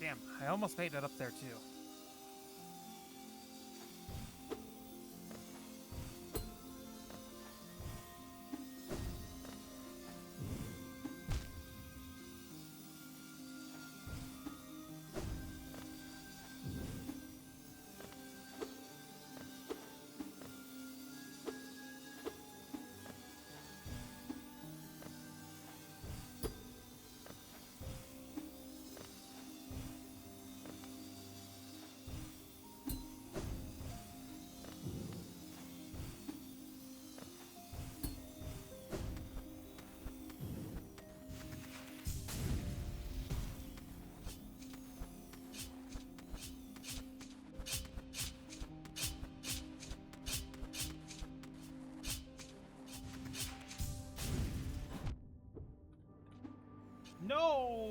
Damn, I almost made it up there too. No!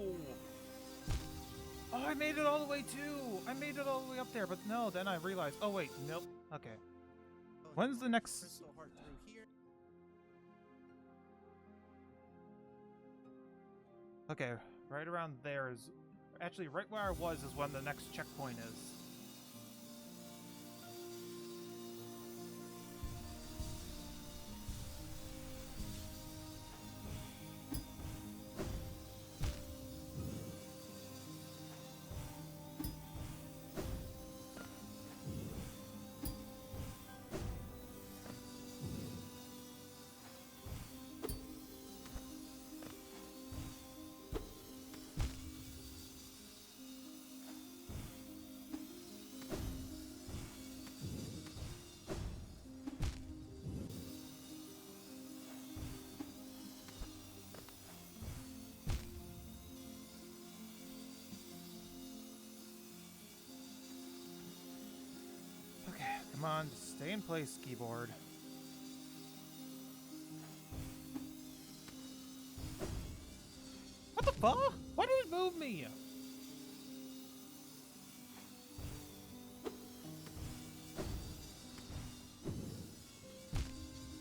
Oh, I made it all the way too! I made it all the way up there, but no, then I realized, oh wait, nope. Okay. When's the next... Crystal heart through here. Okay, right around there is... Actually, right where I was is when the next checkpoint is. Come on, stay in place, keyboard. What the fuck? Why did it move me?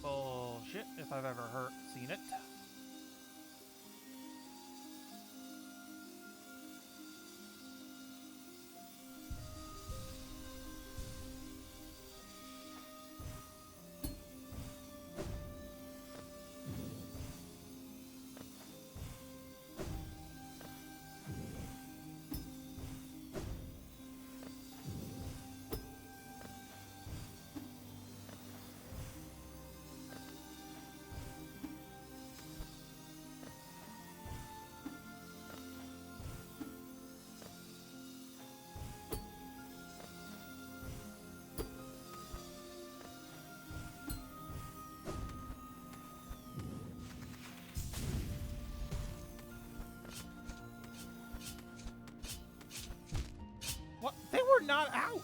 Bullshit, if I've ever seen it. What? They were not out!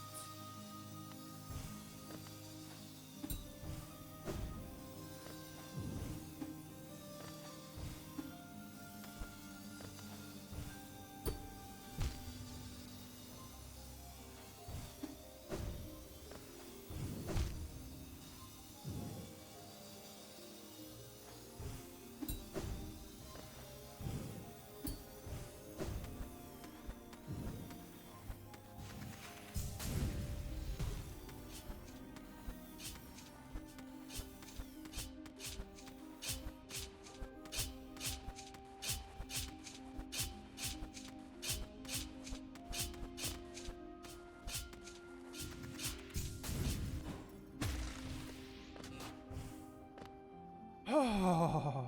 Oh.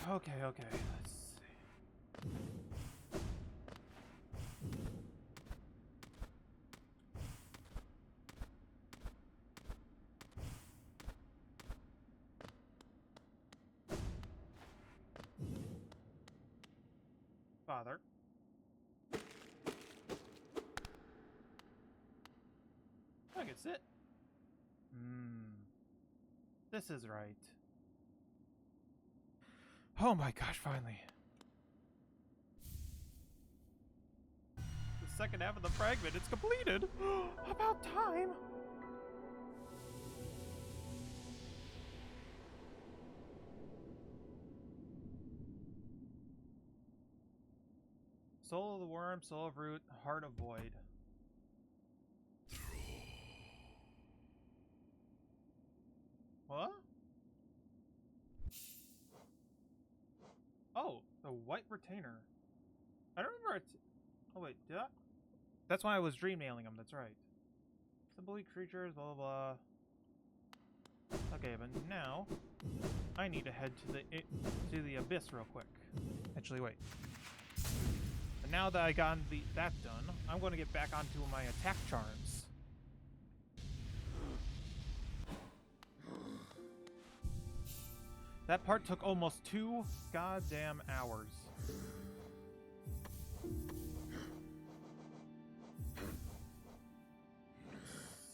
Okay, let's see. Father. I can sit. This is right. Oh my gosh, finally. The second half of the fragment, it's completed! About time! Soul of the Worm, Soul of Root, Heart of Void. What? Oh, the White Retainer. I don't remember it. Oh wait, did I? That's why I was dream nailing them, that's right. Simple creatures, blah blah blah. Okay, but now I need to head to the abyss real quick. Actually, wait. But now that I got that done, I'm going to get back onto my attack charms. That part took almost 2 goddamn hours. Let's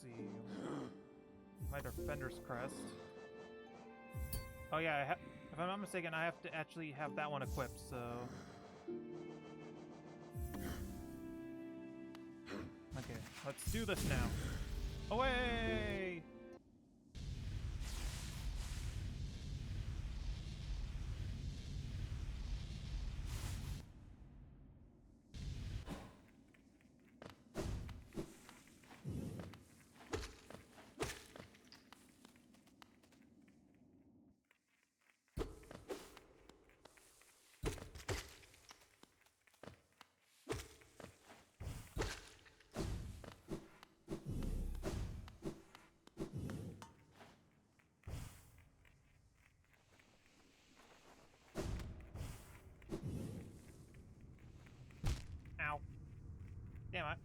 see. My Defender's Crest. Oh yeah, if I'm not mistaken, I have to actually have that one equipped, so... Okay, let's do this now. Away! Damn it.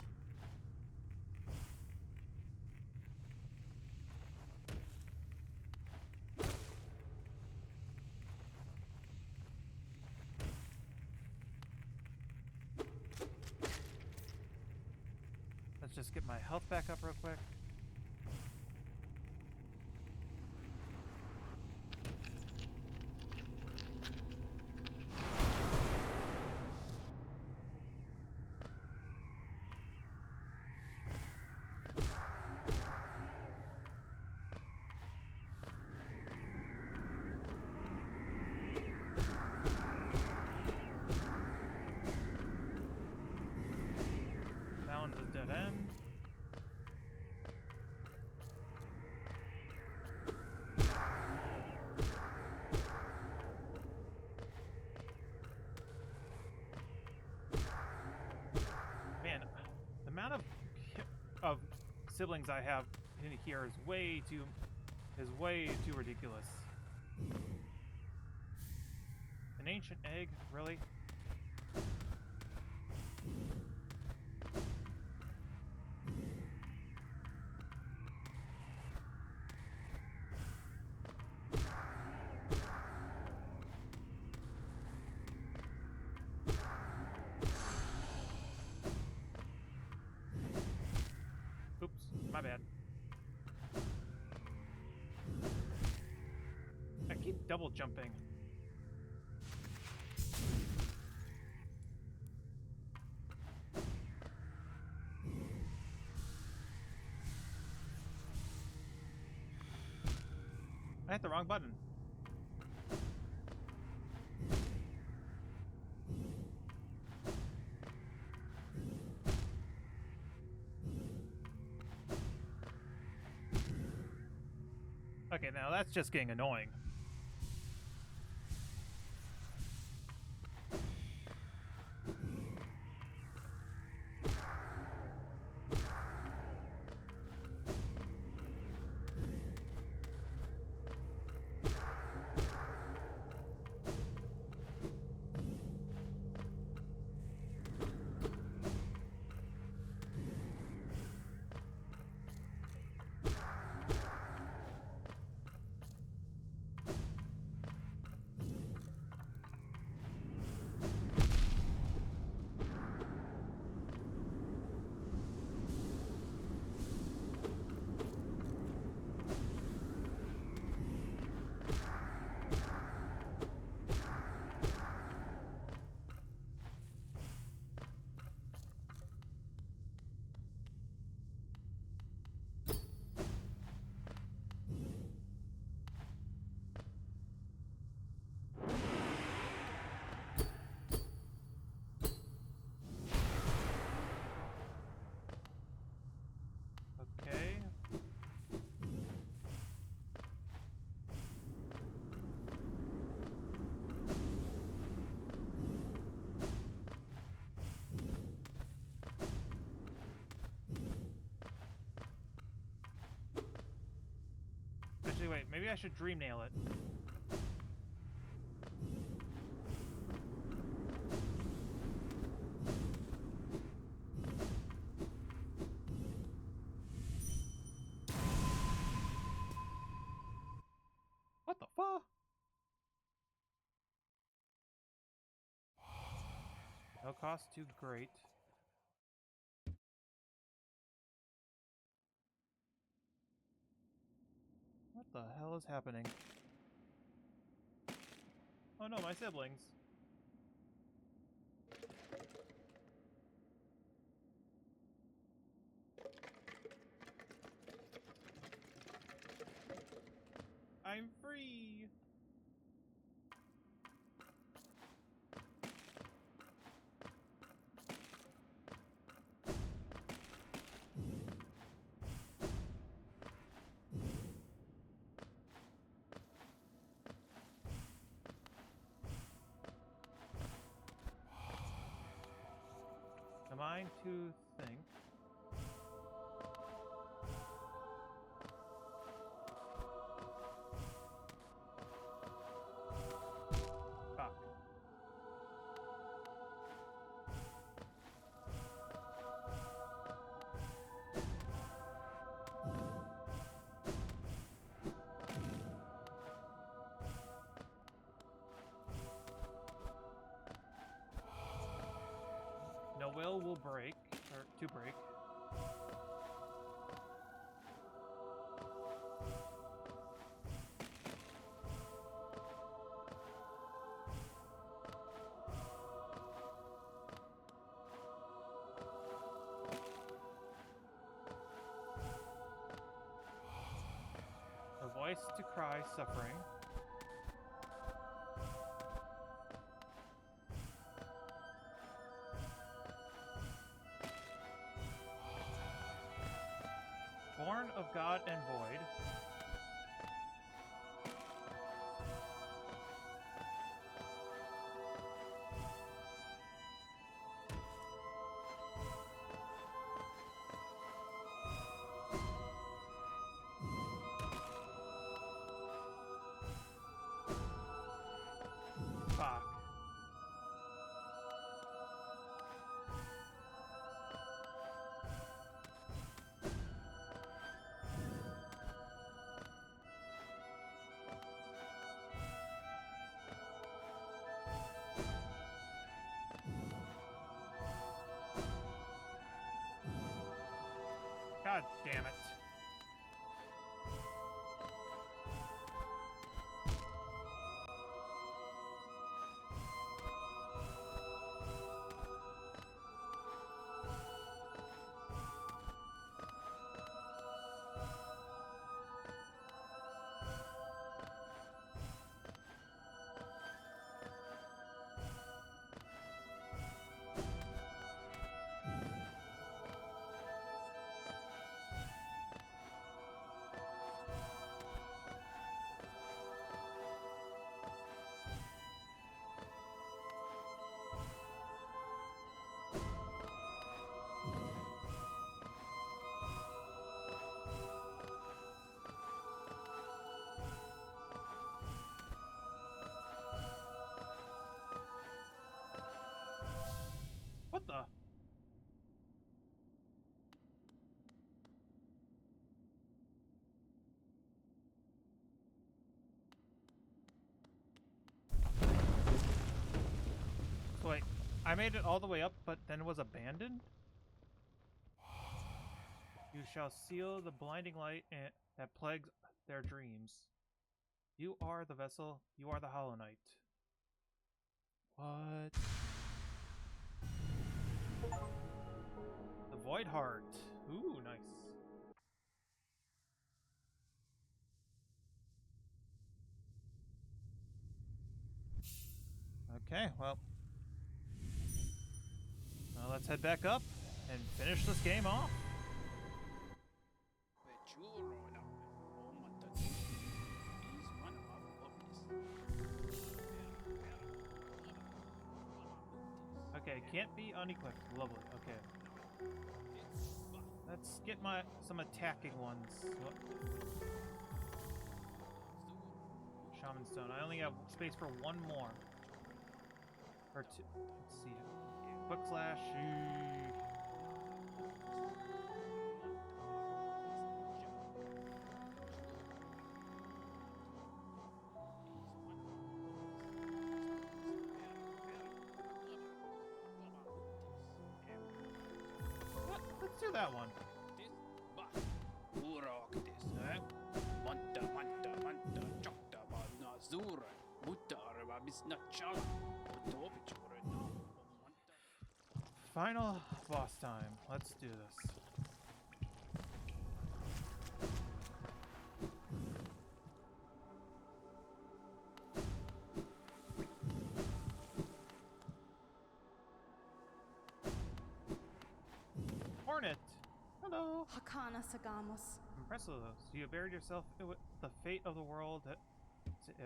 Let's just get my health back up real quick. Down to the dead end. Man, the amount of siblings I have in here is way too ridiculous. An ancient egg, really? Oops, my bad. I keep double jumping. I hit the wrong button. Okay, now that's just getting annoying. Okay. Actually, wait, maybe I should dream nail it. What the fuck? No cost too great. What the hell is happening? Oh no, my siblings. I'm free! Am I to think? Fuck. Voice to cry suffering. Born of God and Void. Fuck. God damn it. What the? So wait, I made it all the way up, but then was abandoned? You shall seal the blinding light that plagues their dreams. You are the vessel, you are the Hollow Knight. What? The Void Heart. Ooh, nice. Okay, well. Let's head back up and finish this game off. Okay, can't be unequipped. Lovely. Okay. Let's get some attacking ones. Shaman Stone. I only have space for one more. Or two. Let's see. Quick Slash. Let's do that one. Final boss time. Let's do this. Hornet! Hello! Hakana Sagamos. Impressive. So you have buried yourself with the fate of the world at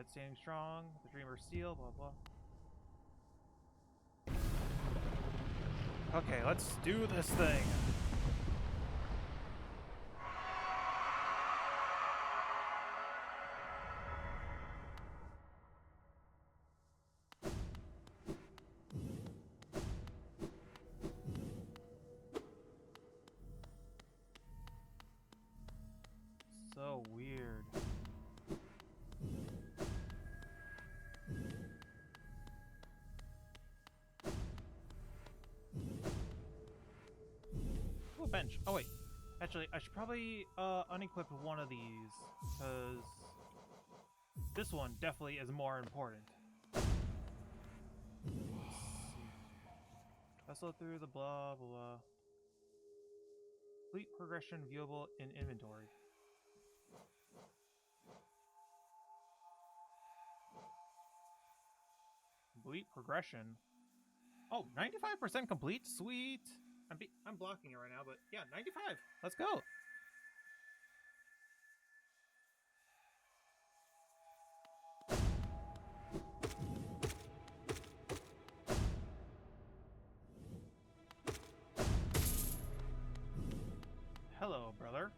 standing strong, the dreamer seal, blah blah. Okay, let's do this thing. So weird. Ooh, a bench. Oh wait. Actually, I should probably unequip one of these, because this one definitely is more important. Let's see. Hustle through the blah blah blah. Fleet progression viewable in inventory. Complete progression. Oh, 95% complete? Sweet. I'm blocking it right now, but yeah, 95. Let's go. Hello, brother.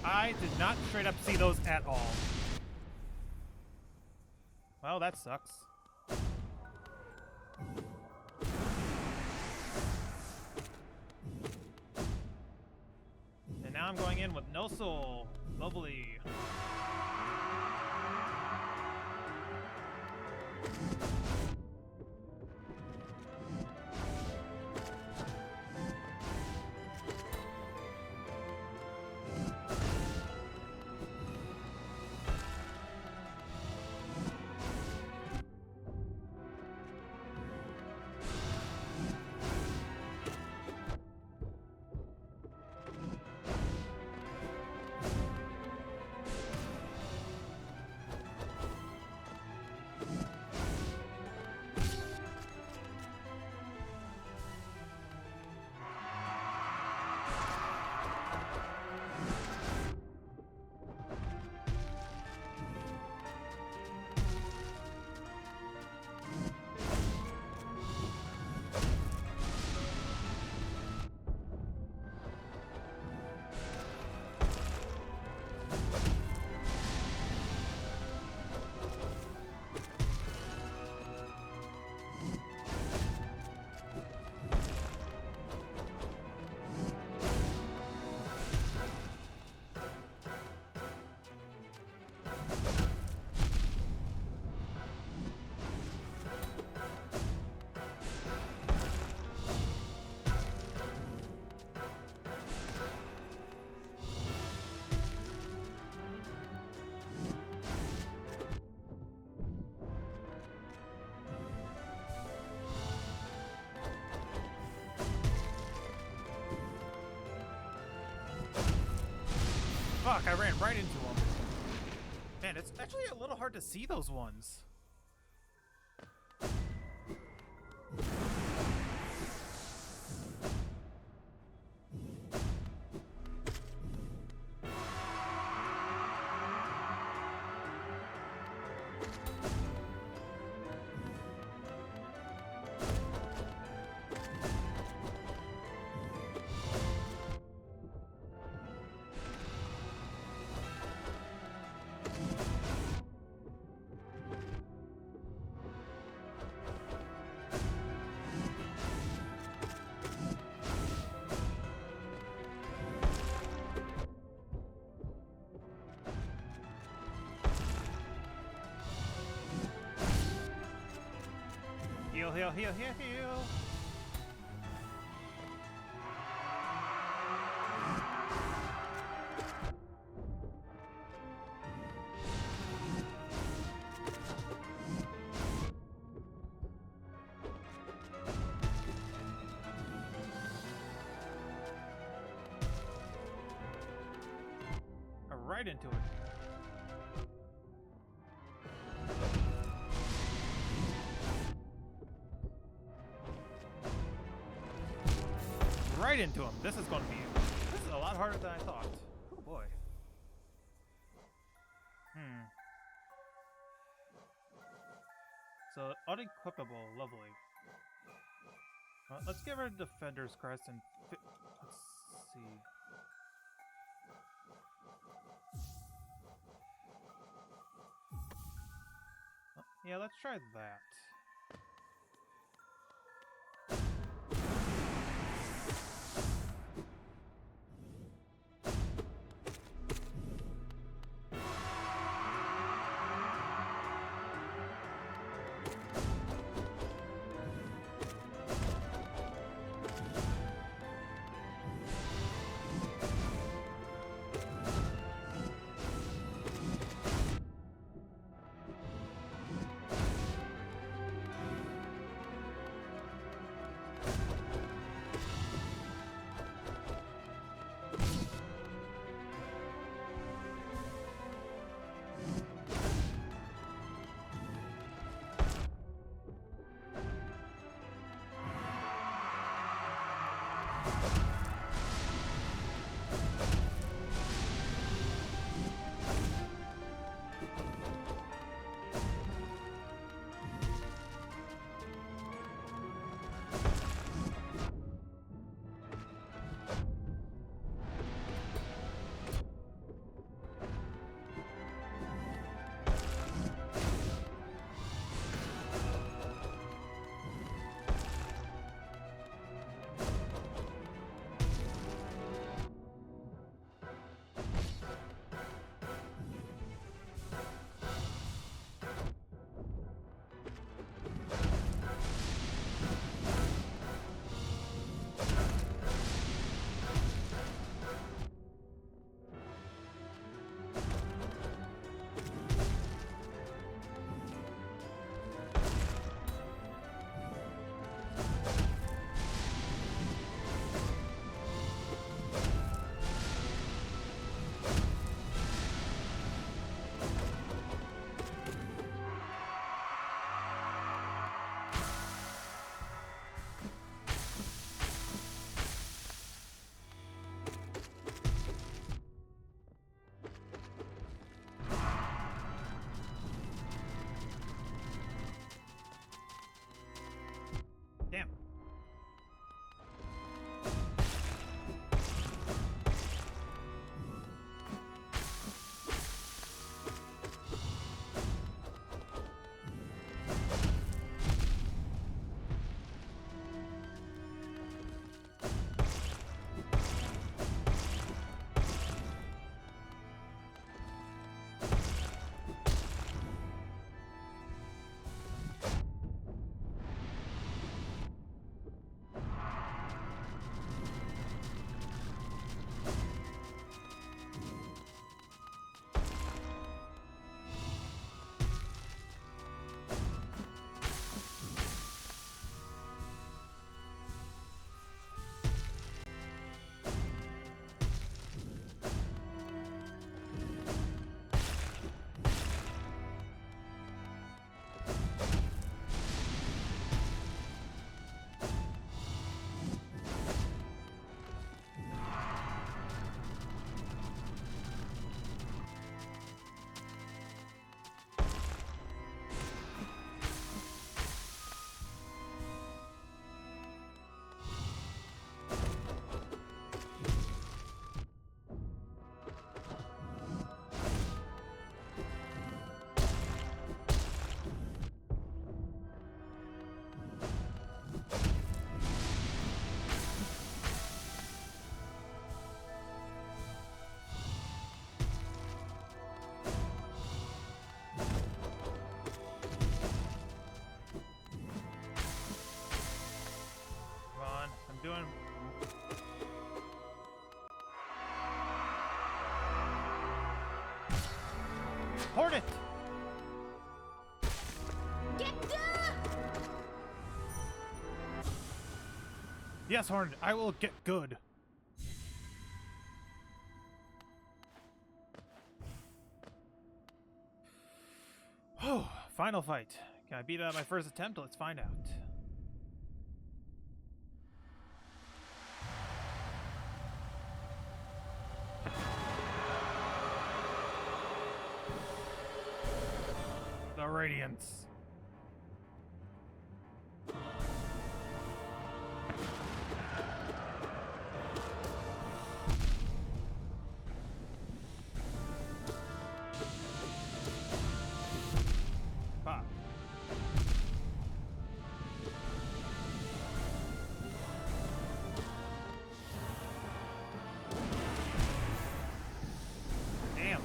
I did not straight up see those at all. Well, that sucks. And now I'm going in with no soul. Lovely. Fuck, I ran right into them. Man, it's actually a little hard to see those ones. Heal, heal, heal, heal, heal. right into it. Right into him. This is going to be... This is a lot harder than I thought. Oh boy. So, unequipable, lovely. Let's get rid of Defender's Crest and... Let's see... Yeah, let's try that. Damn. Doing Hornet! Get good! Yes, Hornet, I will get good. Oh, final fight. Can I beat it on my first attempt? Let's find out. The Radiance. Pop. Damn.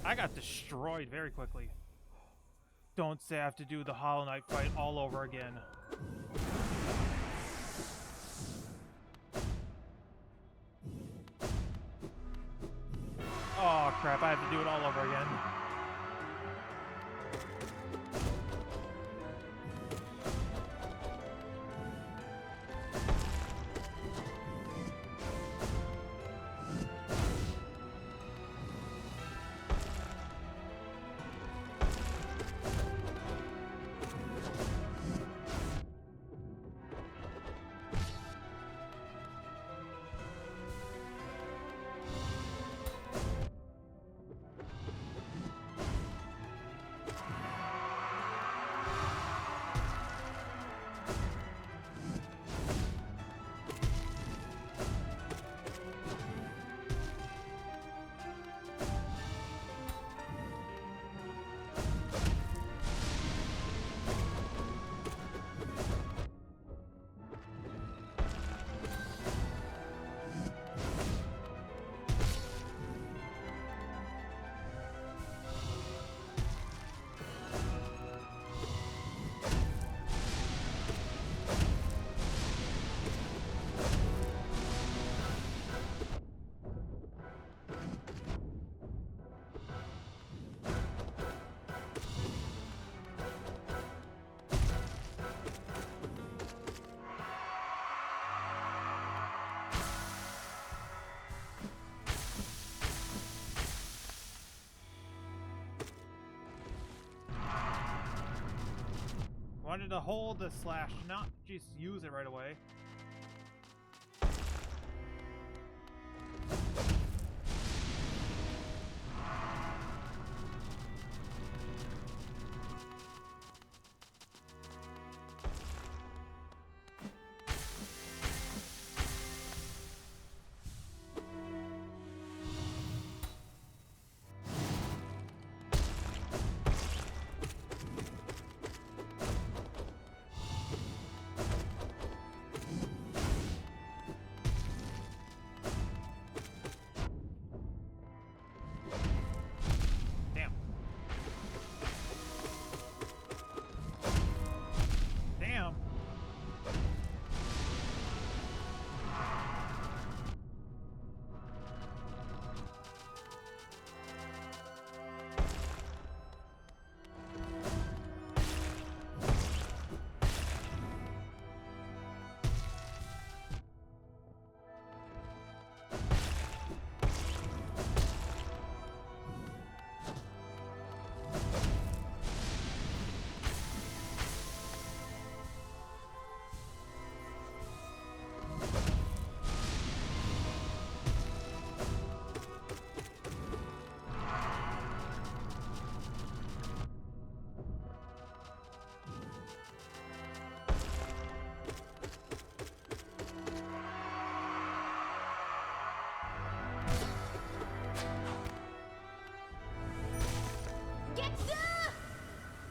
I got destroyed very quickly. Don't say I have to do the Hollow Knight fight all over again. Oh crap, I have to do it all over again. Wanted to hold the slash, not just use it right away.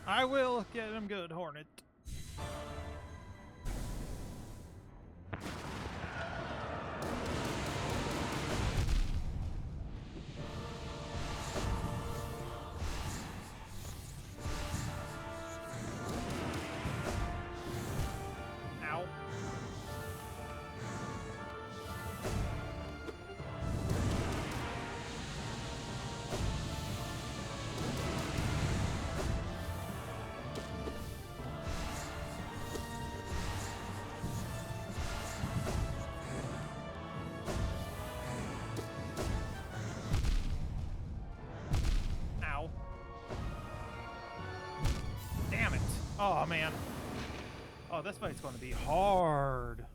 I will get him good, Hornet. Ow. Oh man. Oh, this fight's going to be hard.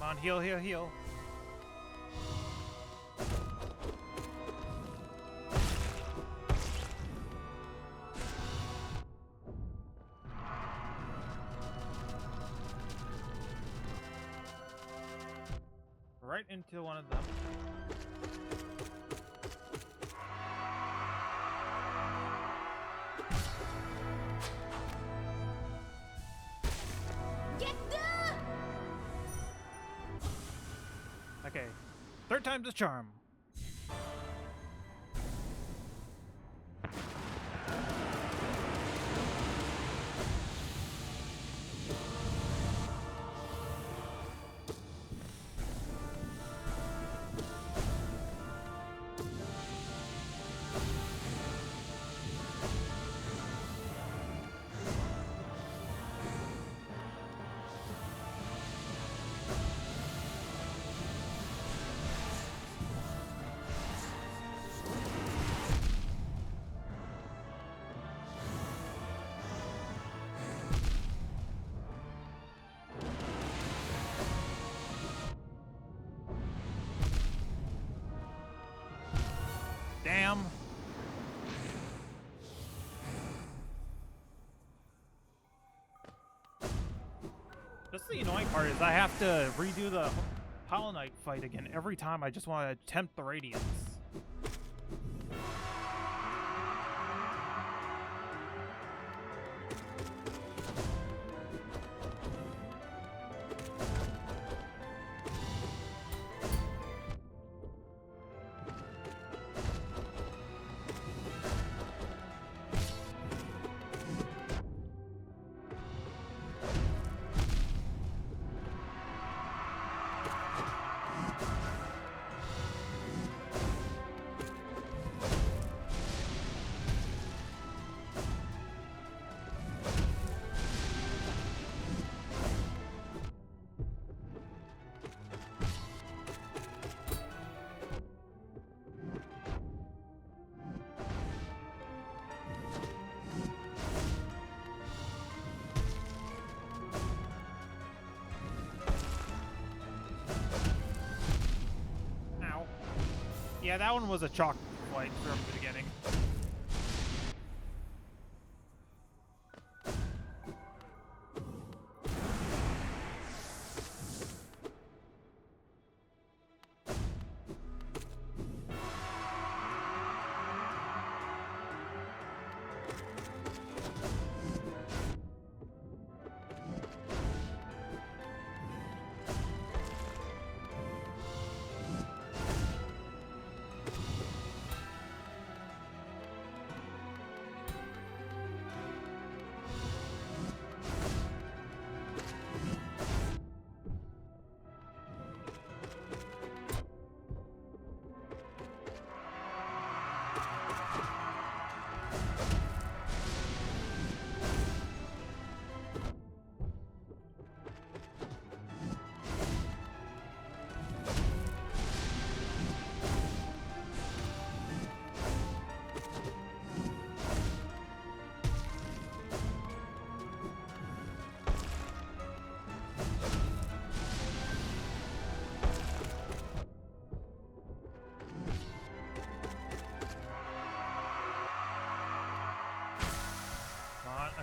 Come on, heal, heal, heal. Right into one of them. Okay, third time's the charm. Damn. Just the annoying part is I have to redo the Hollow Knight fight again every time I just want to attempt the Radiance. Yeah, that one was a chalk fight from the beginning.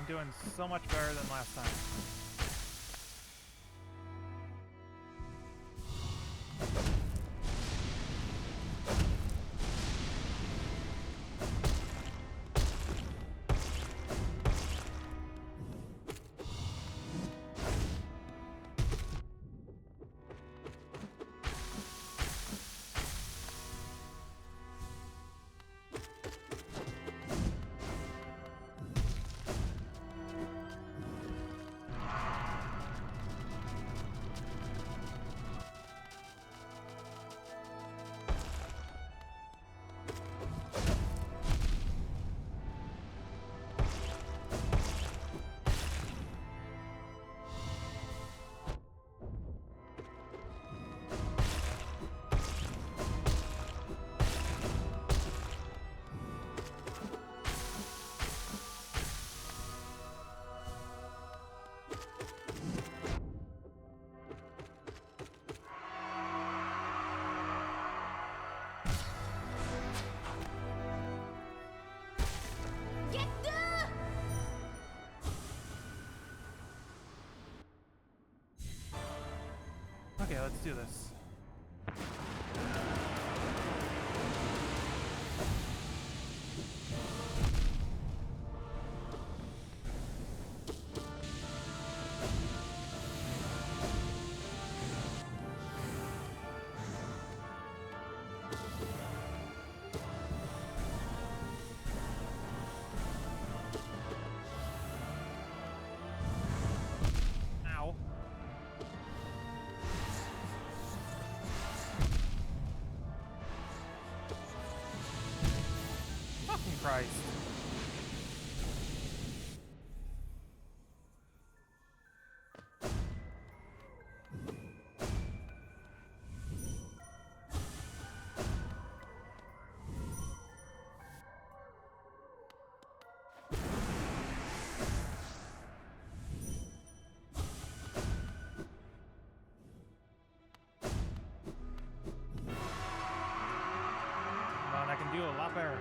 I'm doing so much better than last time. Okay, let's do this. Ow. Fucking Christ. Come on, I can do a lot better.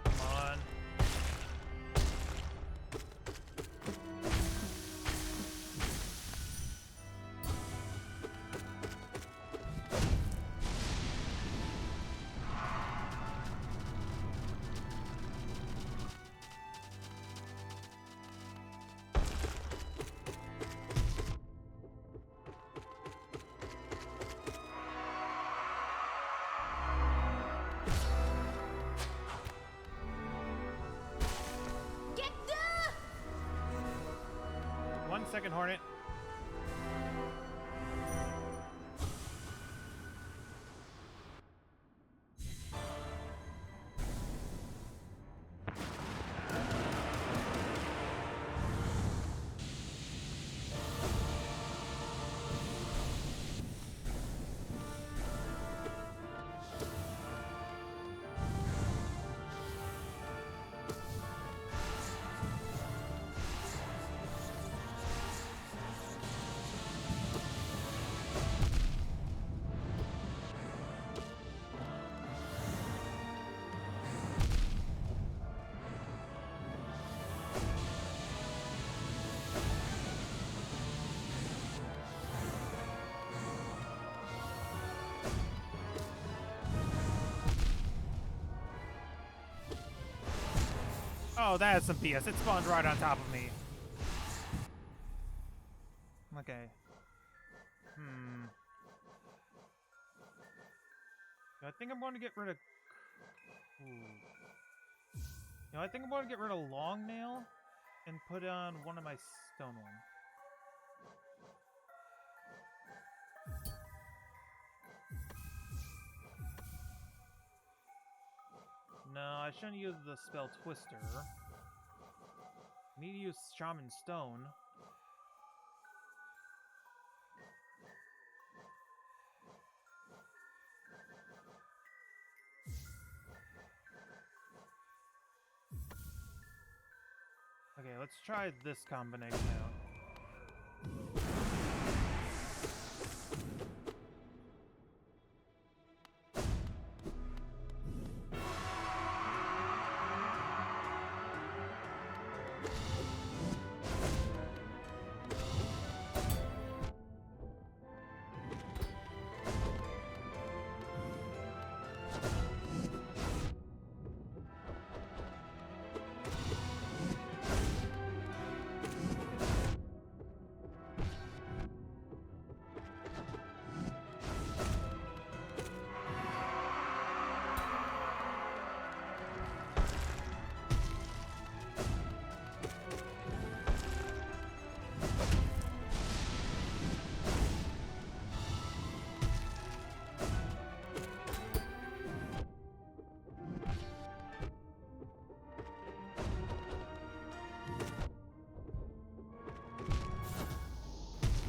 Come on. Get the 1 second, Hornet. Oh, that is some BS. It spawned right on top of me. Okay. I think I'm going to get rid of... I think I'm going to get rid of Long Nail and put on one of my stone ones. No, I shouldn't use the spell Twister. I need to use Shaman Stone. Okay, let's try this combination out.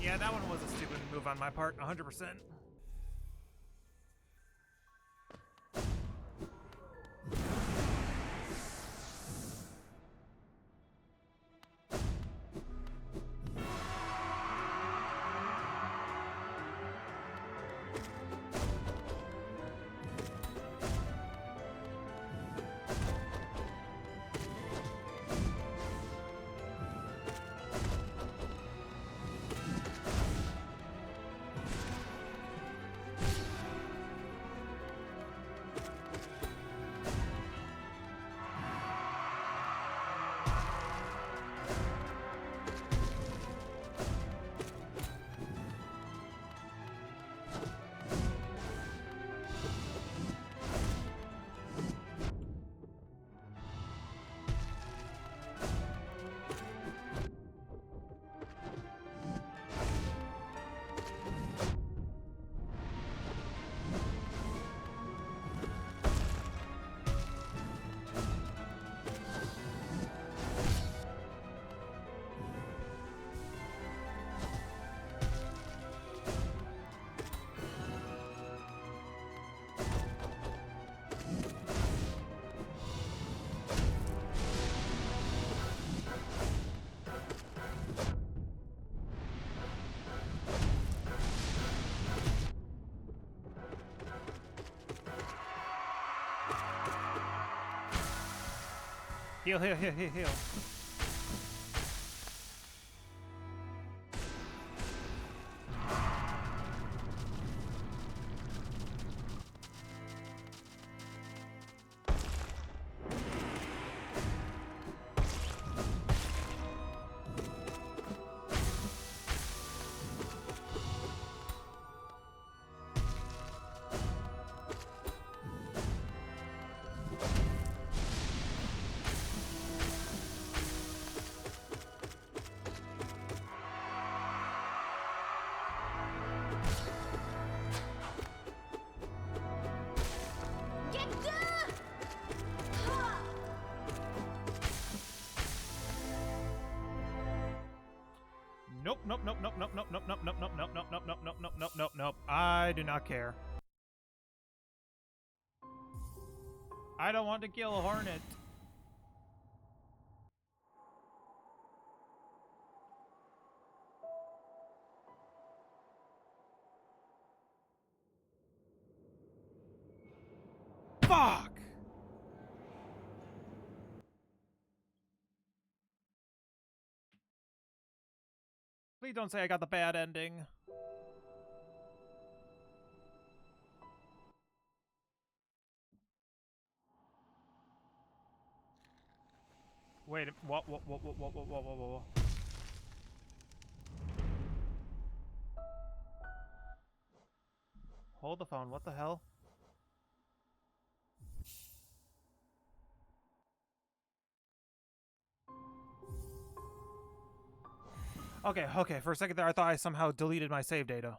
Yeah, that one was a stupid move on my part, 100%. Heal, heal, heal, heal, heal. Get the! Ha! Nope, nope, nope, nope, nope, nope, nope, nope, nope, nope, nope, nope, nope, nope, nope, nope, nope, nope, nope. I do not care. I don't want to kill a hornet. Fuck! Please don't say I got the bad ending. Wait, what? Hold the phone, what the hell? Okay, for a second there I thought I somehow deleted my save data.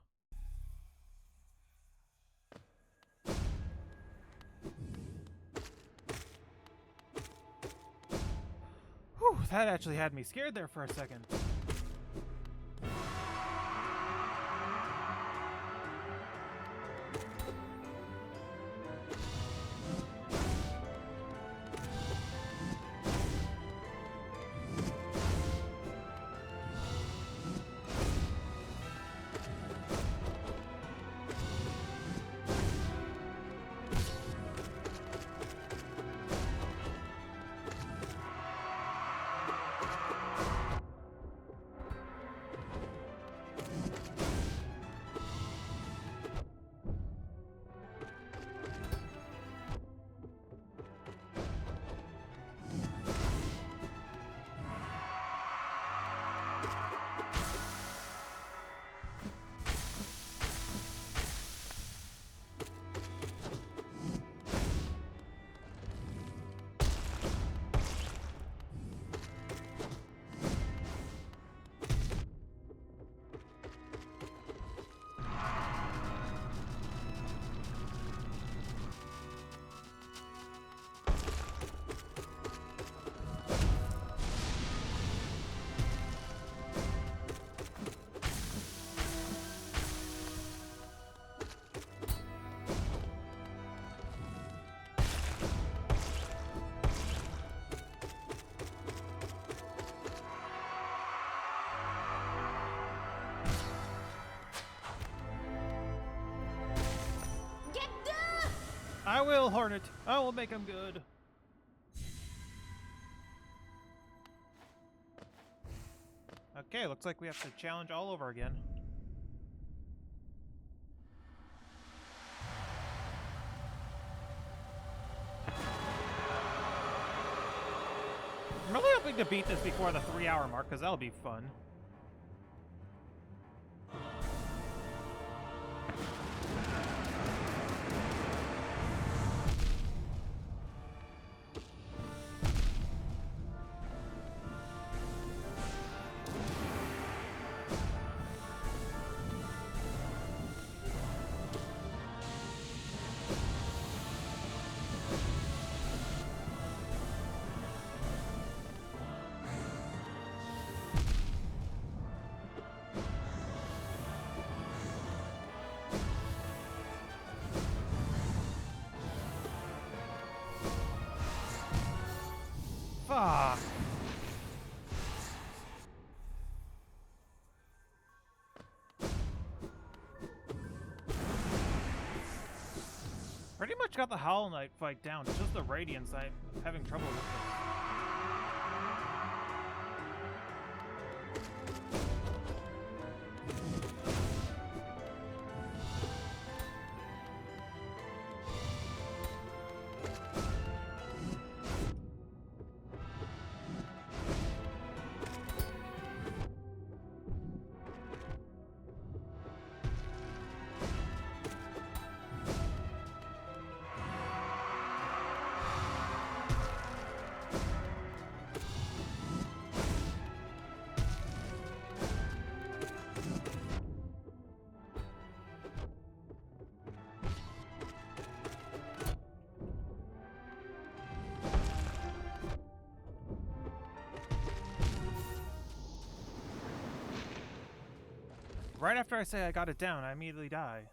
Whew, that actually had me scared there for a second. Get good! I will, Hornet. I will make him good. Okay, looks like we have to challenge all over again. I'm really hoping to beat this before the 3-hour mark, because that'll be fun. Fuck. Pretty much got the Hollow Knight fight down. It's just the Radiance I'm having trouble with. Right after I say I got it down, I immediately die.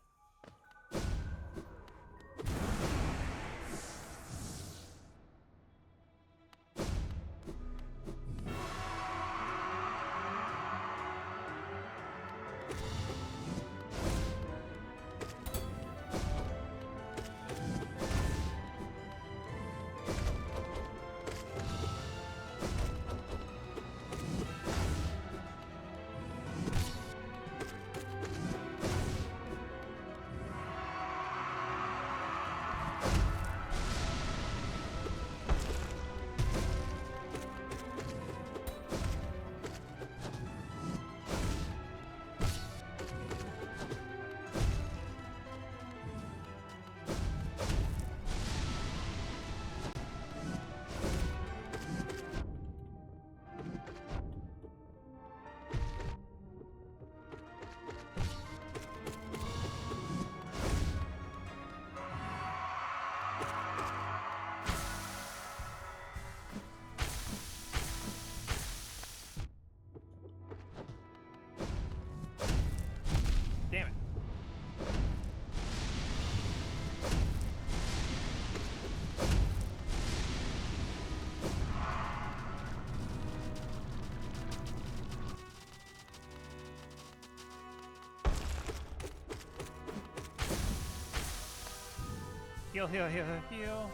Heal, heal, heal, heal.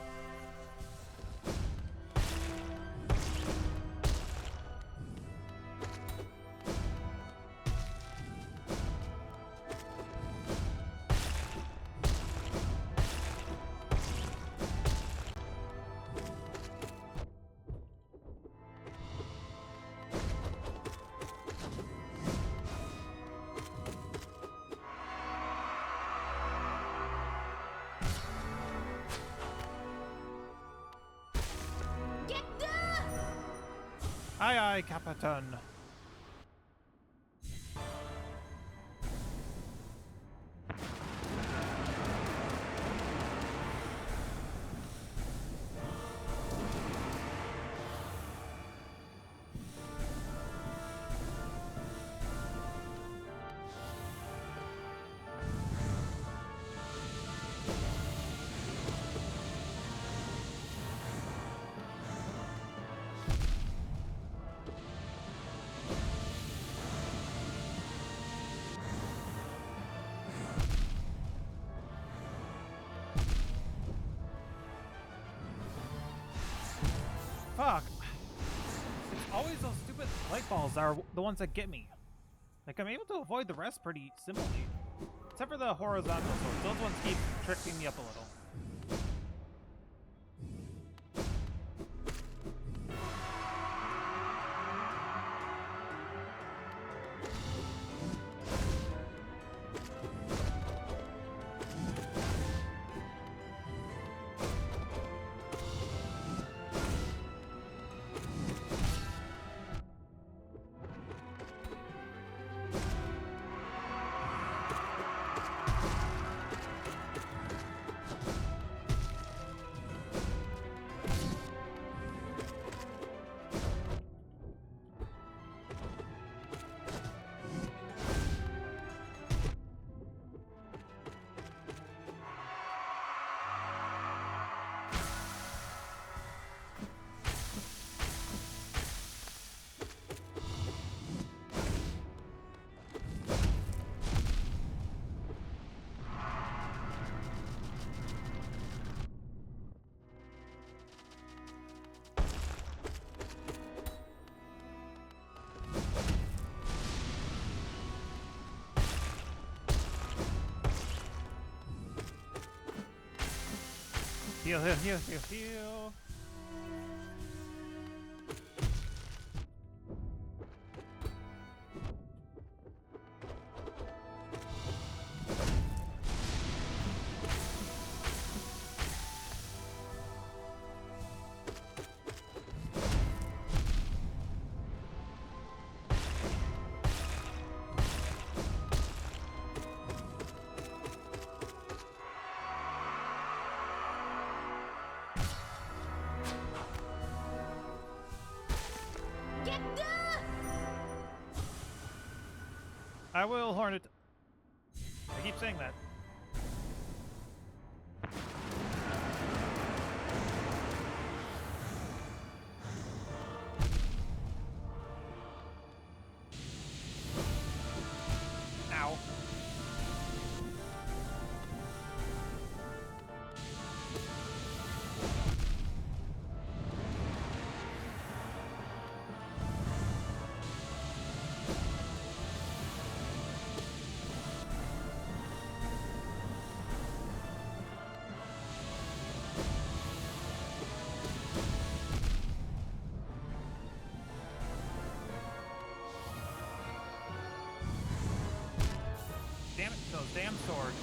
Get the! Aye, aye, Capitan. Fuck. It's always those stupid light balls that are the ones that get me. Like, I'm able to avoid the rest pretty simply. Except for the horizontal swords. Those ones keep tricking me up a little. Heal, heal, heal, heal, heal. Get the! I will Hornet. I keep saying that. Ow. Damn it, those damn swords.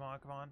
on, come on.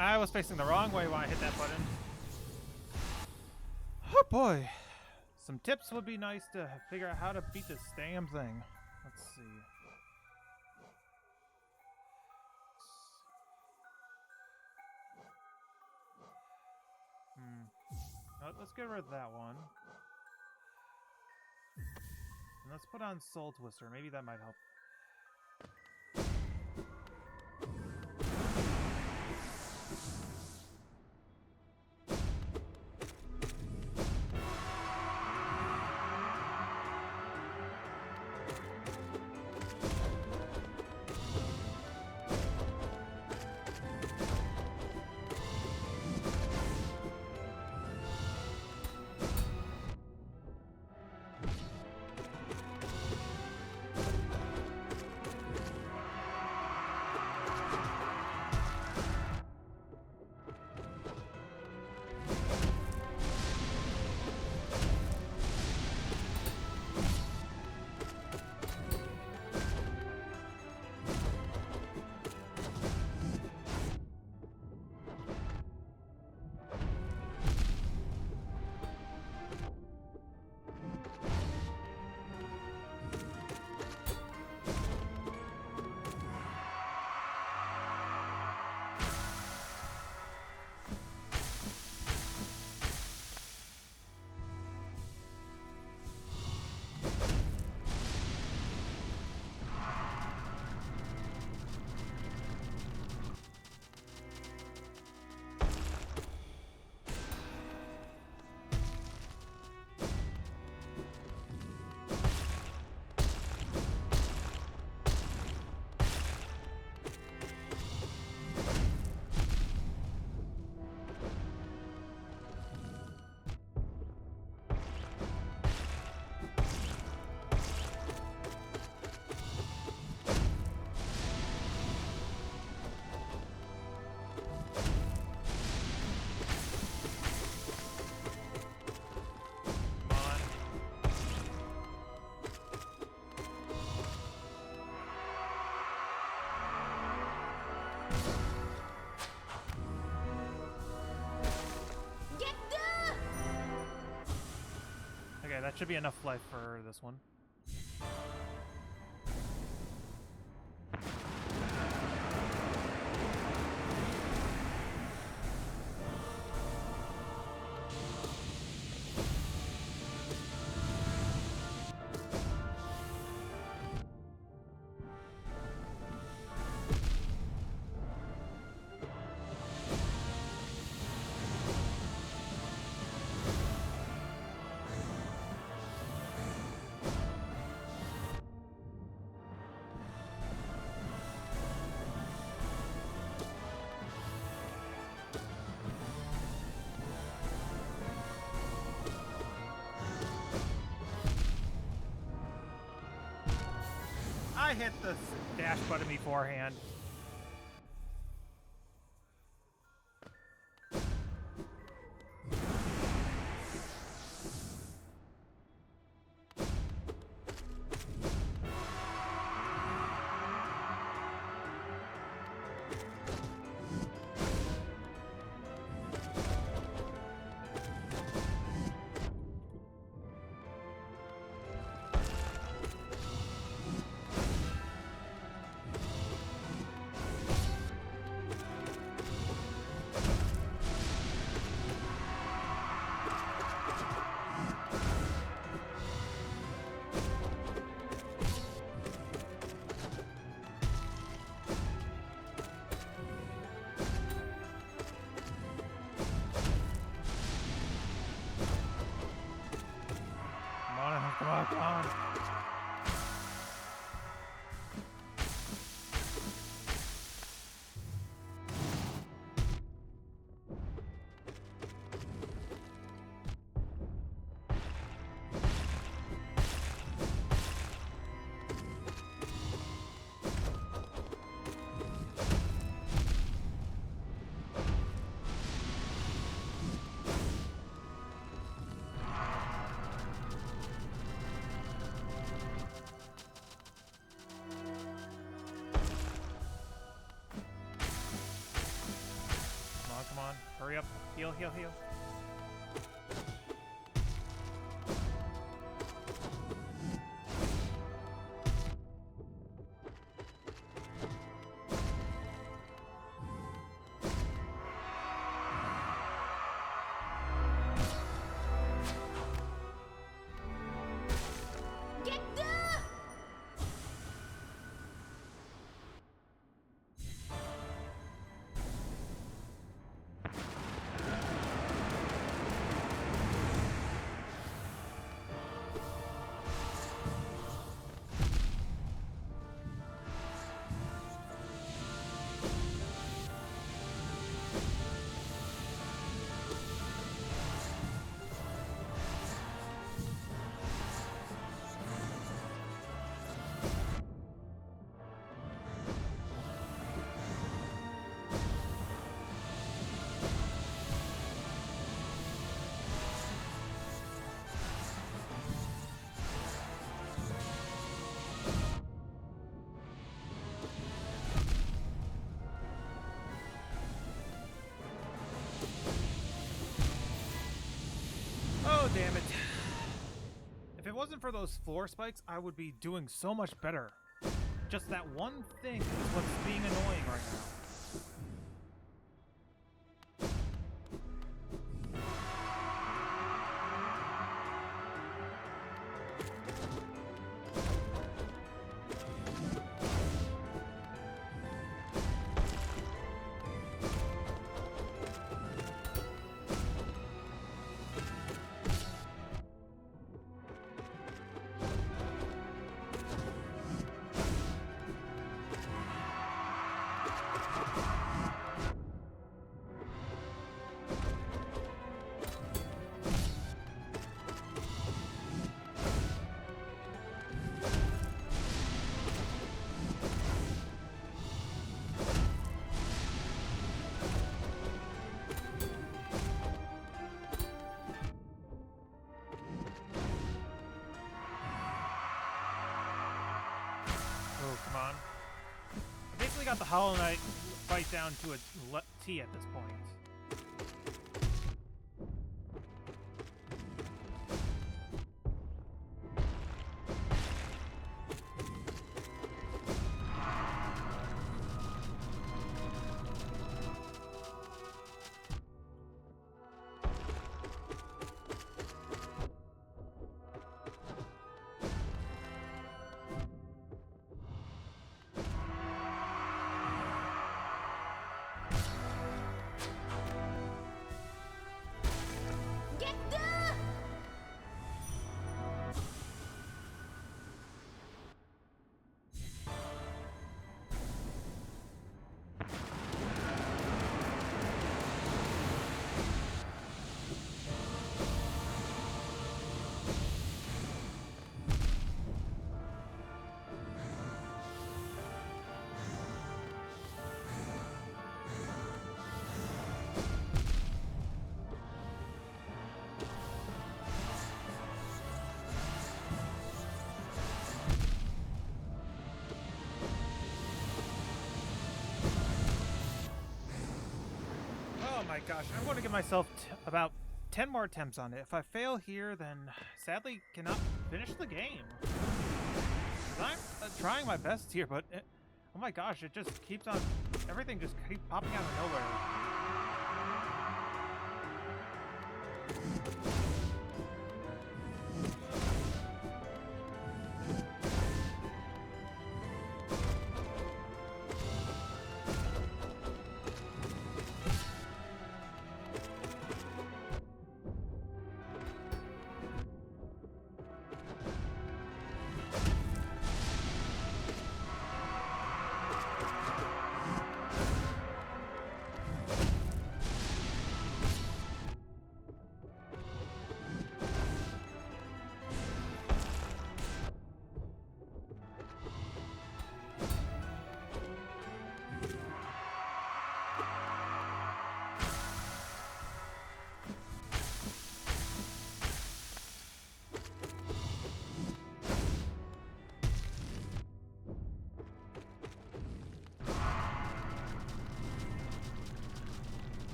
I was facing the wrong way when I hit that button. Oh boy. Some tips would be nice to figure out how to beat this damn thing. Let's see. Let's get rid of that one. And let's put on Soul Twister. Maybe that might help. Okay, that should be enough life for this one. I hit the dash button beforehand. Heal, heal, heal. Get the! Oh, damn it. If it wasn't for those floor spikes, I would be doing so much better. Just that one thing is what's being annoying right now. Oh, come on. I basically got the Hollow Knight fight down to a T at this point. Get the! Oh my gosh, I'm going to give myself about 10 more attempts on it. If I fail here, then sadly cannot finish the game. 'Cause I'm trying my best here, but oh my gosh, it just keeps on, everything just keeps popping out of nowhere.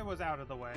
was out of the way.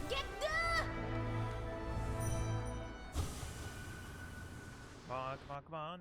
Get the! Come on, come on, come on.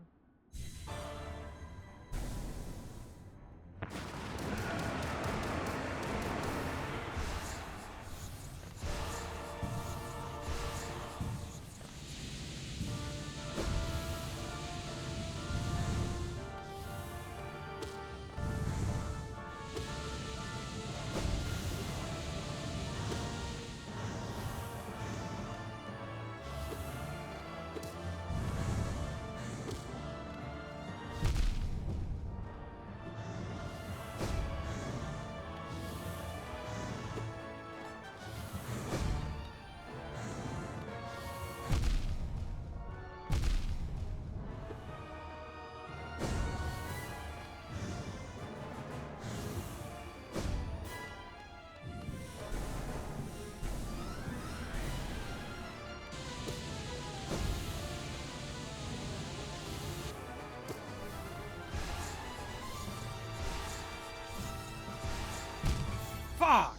Fuck!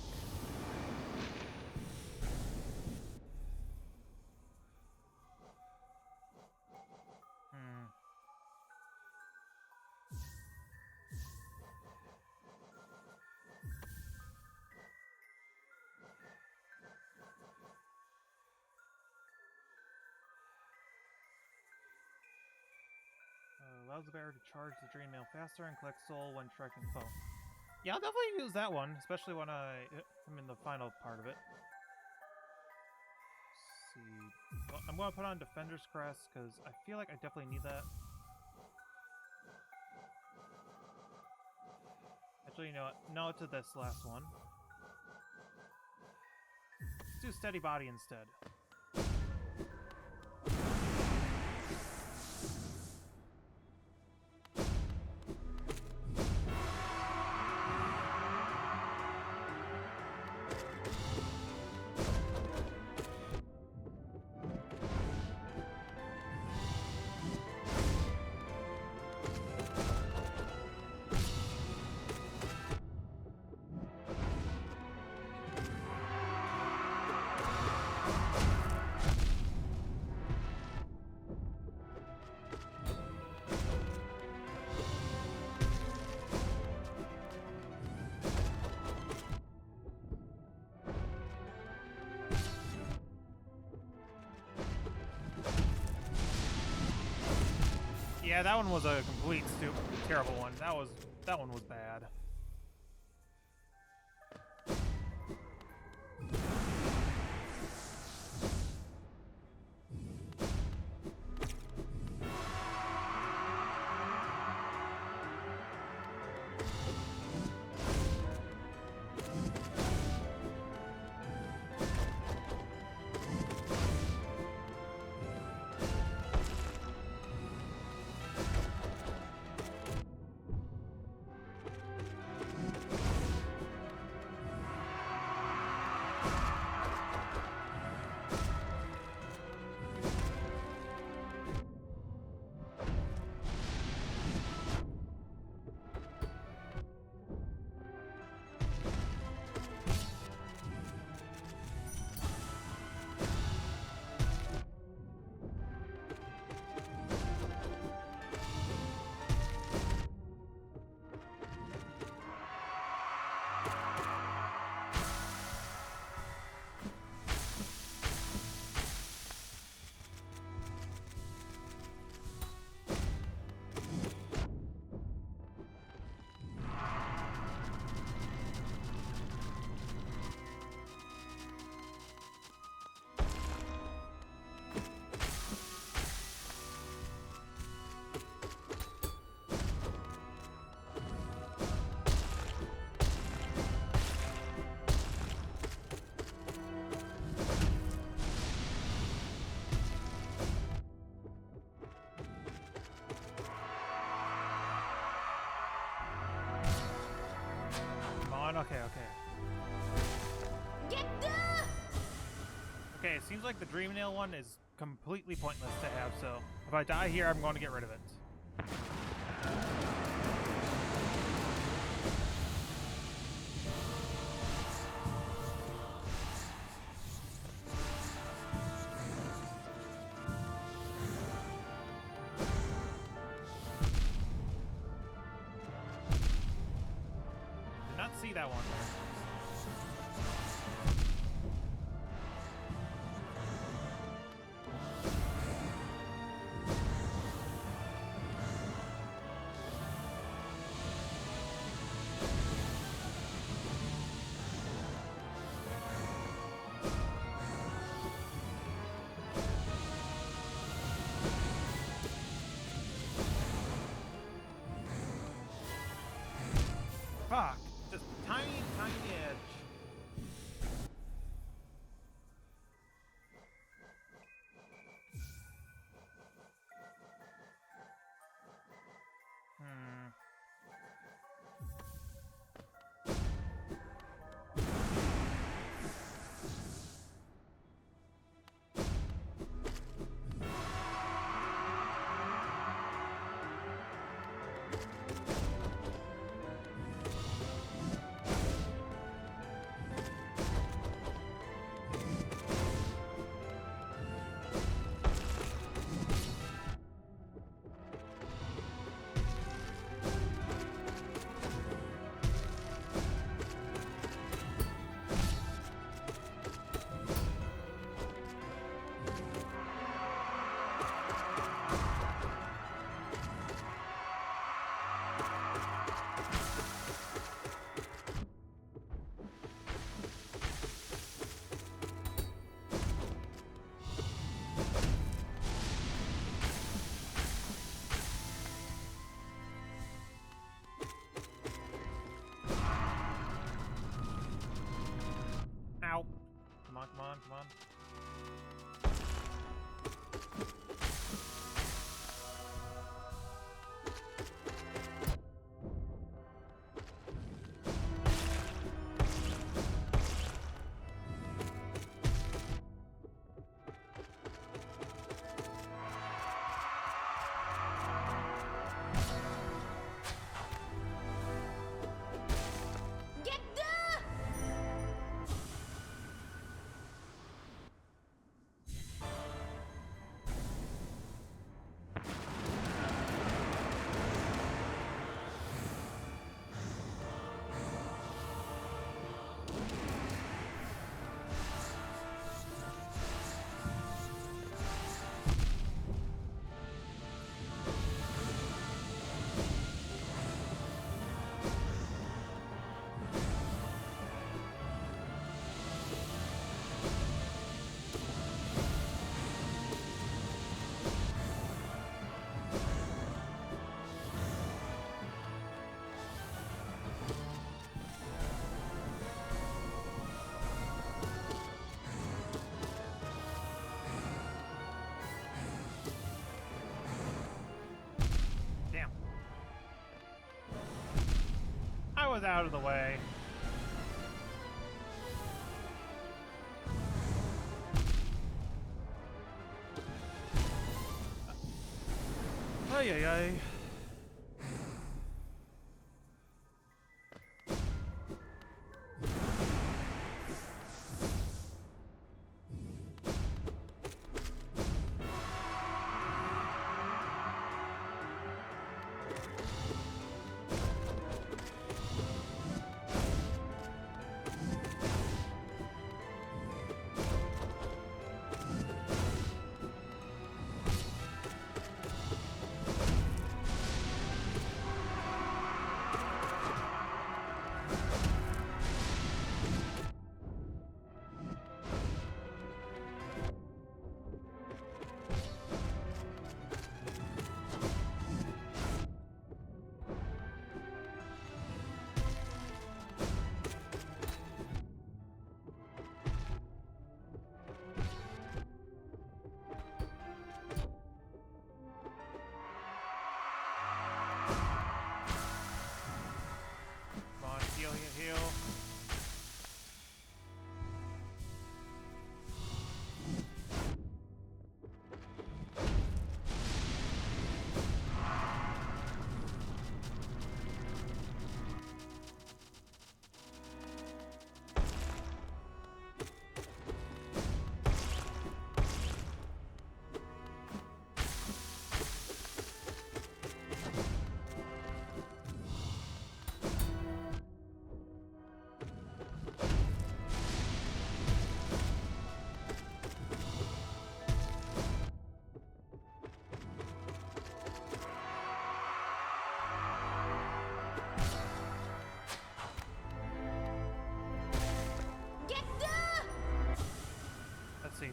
Hmm. Allows the bearer to charge the drain mail faster and collect soul when striking foe. Yeah, I'll definitely use that one, especially when I'm in the final part of it. Let's see. Well, I'm going to put on Defender's Crest because I feel like I definitely need that. Actually, you know what? No to this last one. Let's do Steady Body instead. Yeah, that one was a complete terrible one. That one was bad. on. Okay, okay. Get the! Okay, it seems like the Dream Nail one is completely pointless to have, so if I die here, I'm going to get rid of it. Did not see that one there. Fuck! Just tiny, tiny edge. Hmm. Ow. Come on, come on, come on. Get the! Damn. I was out of the way. Ay, ay, ay.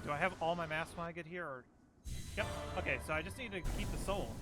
Do I have all my masks when I get here, or? Yep. Okay, so I just need to keep the soul.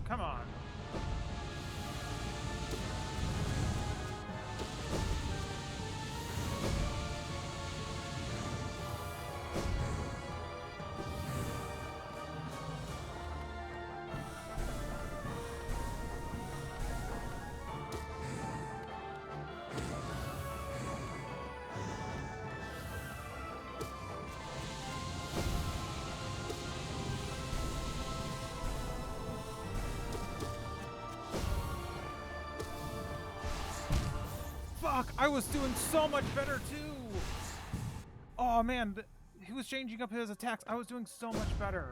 Come on. Fuck, I was doing so much better too. Oh man, he was changing up his attacks. I was doing so much better.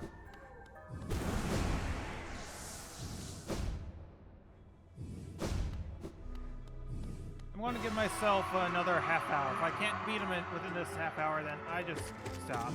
I'm going to give myself another half hour. If I can't beat him within this half hour, then I just stop.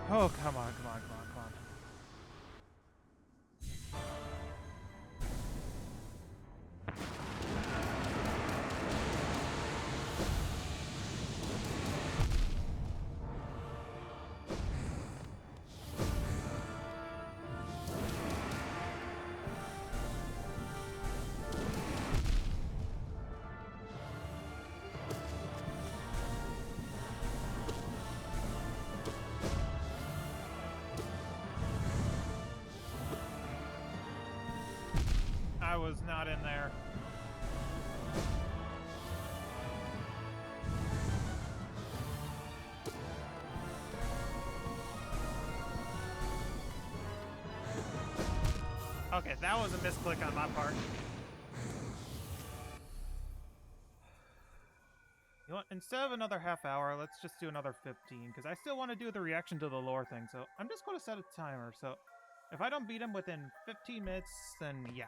Oh, come on, come on, come on, come on. I was not in there. Okay, that was a misclick on my part. You know what? Instead of another half hour, let's just do another 15, because I still want to do the reaction to the lore thing, so I'm just going to set a timer. So if I don't beat him within 15 minutes, then yeah.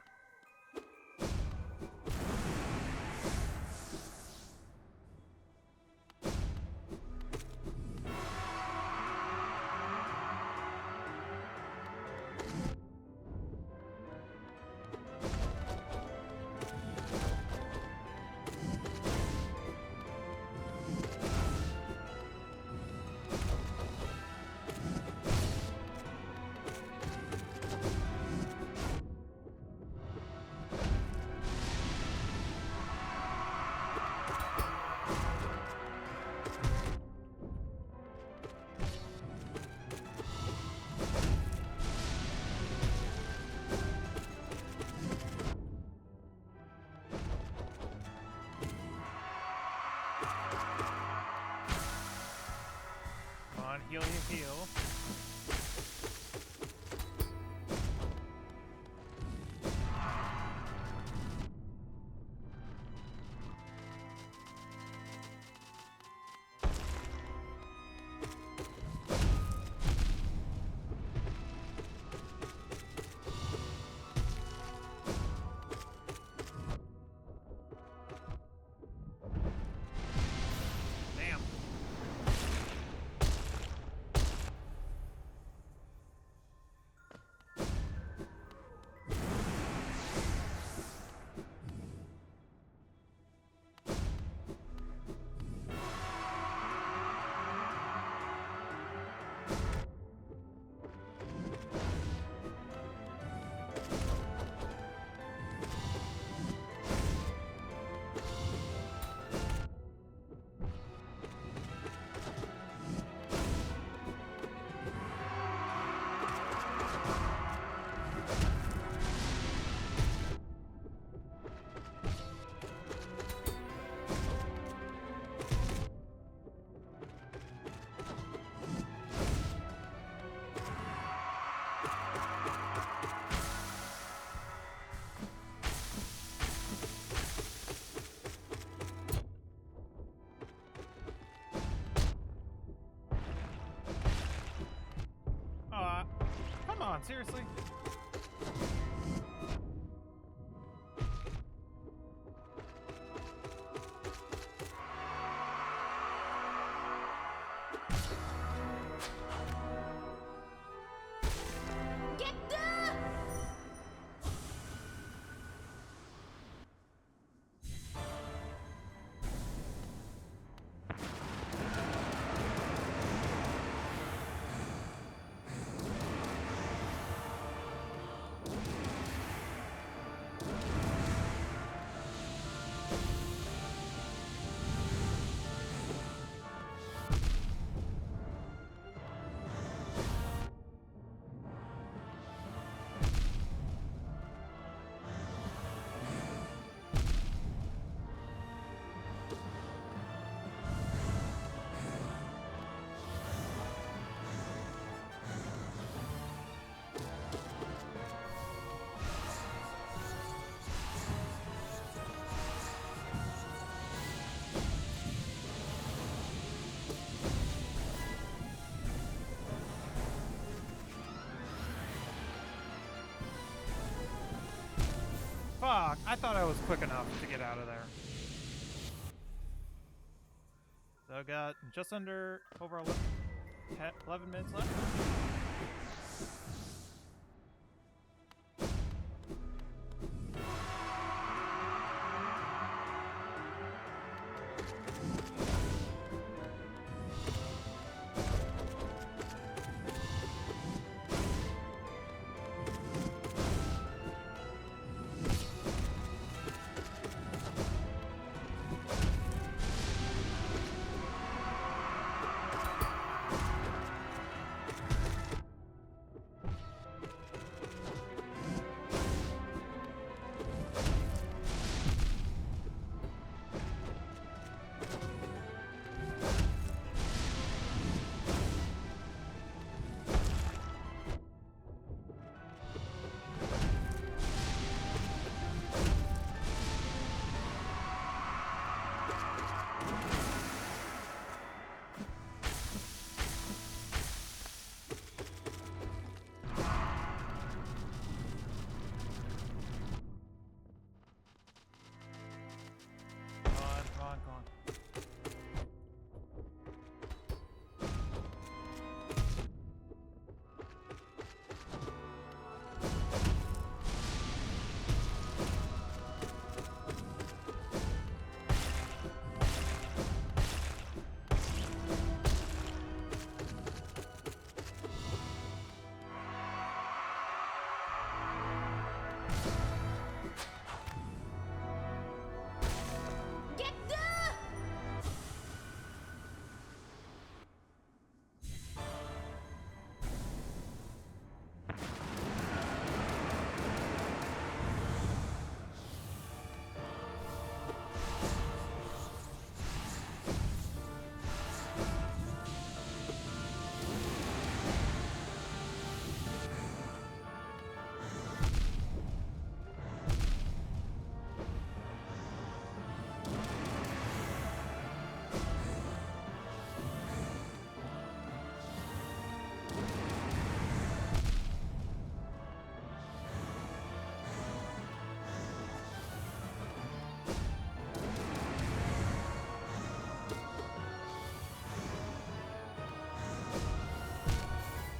Heal, heal, heal. Damn. Come on, seriously? Get the! Fuck, I thought I was quick enough to get out of there. So I got just under over 11. 11 minutes left. Come on, come on. Get the!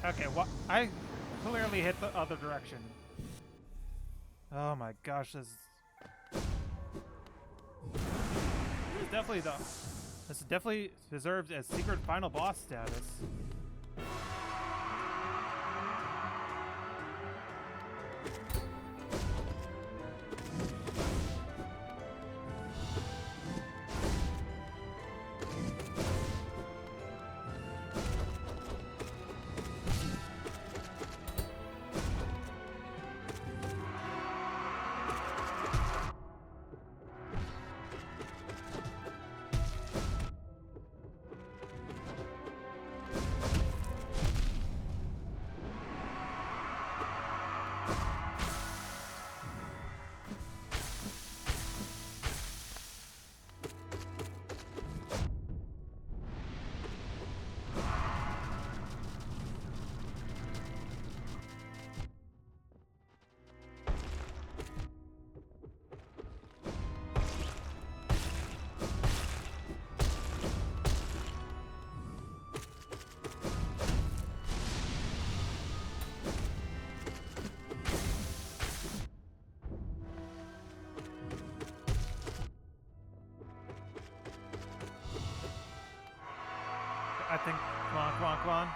Okay, what? I clearly hit the other direction. Oh my gosh, this is definitely the. This definitely deserves a secret final boss status. I think. Come on, come on, come on.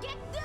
Get the!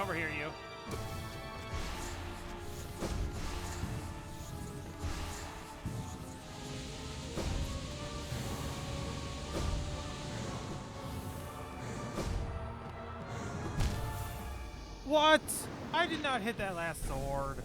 over here, you. What? I did not hit that last sword.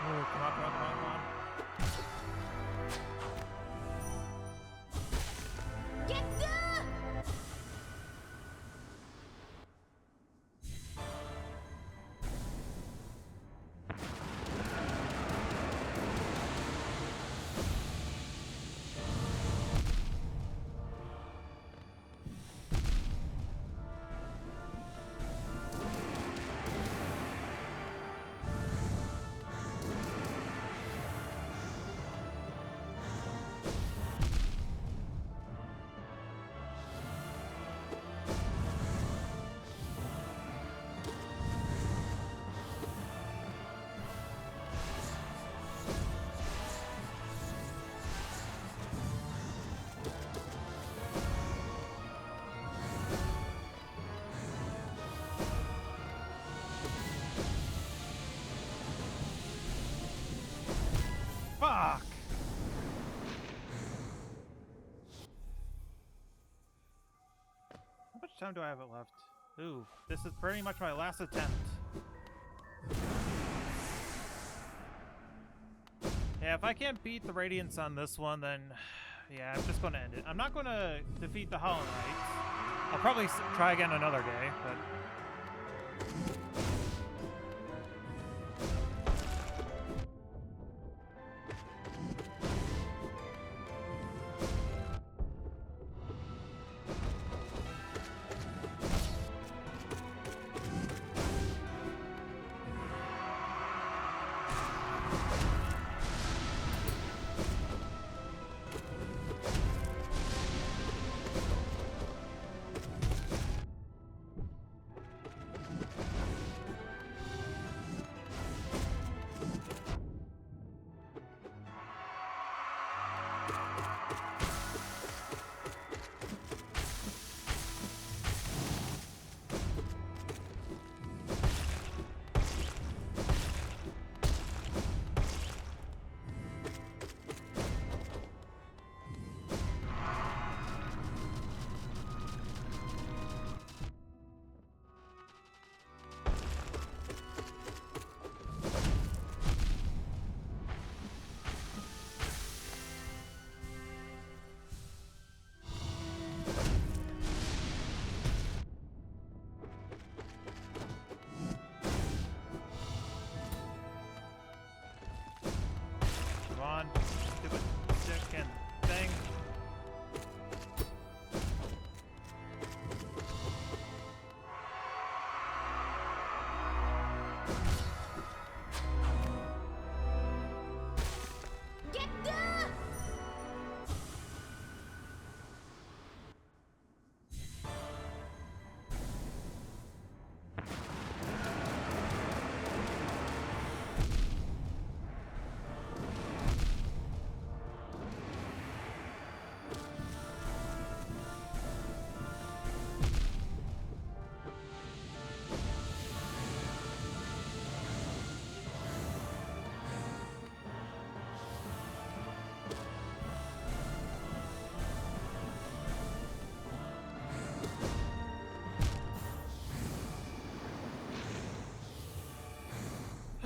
Oh, come on, come on, come on, come on. Get the! Fuck! How much time do I have left? Ooh, this is pretty much my last attempt. Yeah, if I can't beat the Radiance on this one, then yeah, I'm just going to end it. I'm not going to defeat the Hollow Knight. I'll probably try again another day, but...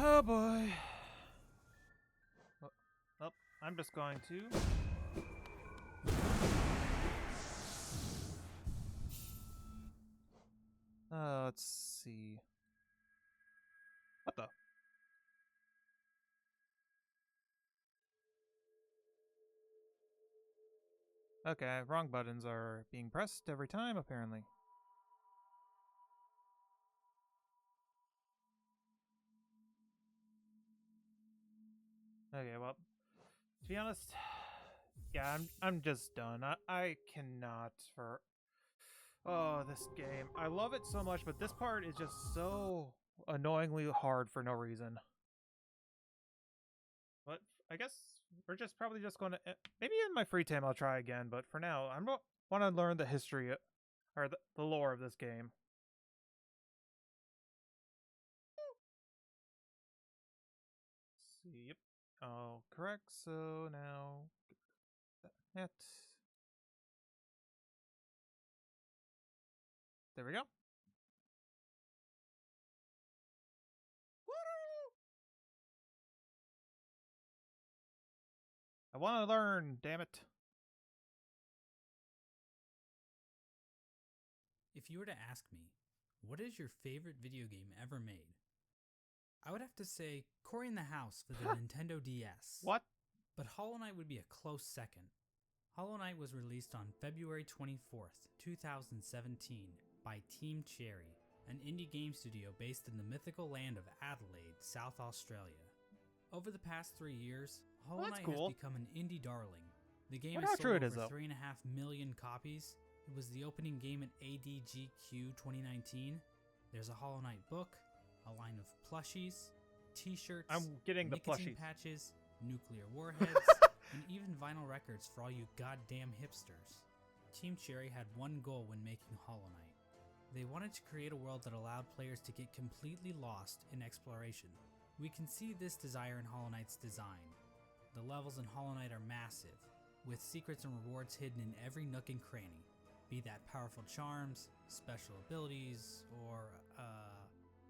Oh boy. Oh, I'm just going to. Let's see. What the? Okay, wrong buttons are being pressed every time, apparently. Okay, well, to be honest, yeah, I'm just done. I cannot for this game. I love it so much, but this part is just so annoyingly hard for no reason. But I guess we're just probably just going to maybe in my free time I'll try again, but for now I want to learn the history or the lore of this game. Let's see, yep. Oh, correct. So now that there we go. I want to learn, damn it. If you were to ask me, what is your favorite video game ever made? I would have to say Cory in the House for the Nintendo DS. What? But Hollow Knight would be a close second. Hollow Knight was released on February 24th, 2017 by Team Cherry, an indie game studio based in the mythical land of Adelaide, South Australia. Over the past 3 years, Hollow Well, Knight that's cool. has become an indie darling. The game Wonder has how true sold it is, over though. 3.5 million copies. It was the opening game at ADGQ 2019. There's a Hollow Knight book, a line of plushies, t-shirts, I'm getting the nicotine plushies. patches, nuclear warheads, and even vinyl records for all you goddamn hipsters. Team Cherry had one goal when making Hollow Knight. They wanted to create a world that allowed players to get completely lost in exploration. We can see this desire in Hollow Knight's design. The levels in Hollow Knight are massive, with secrets and rewards hidden in every nook and cranny, be that powerful charms, special abilities, or,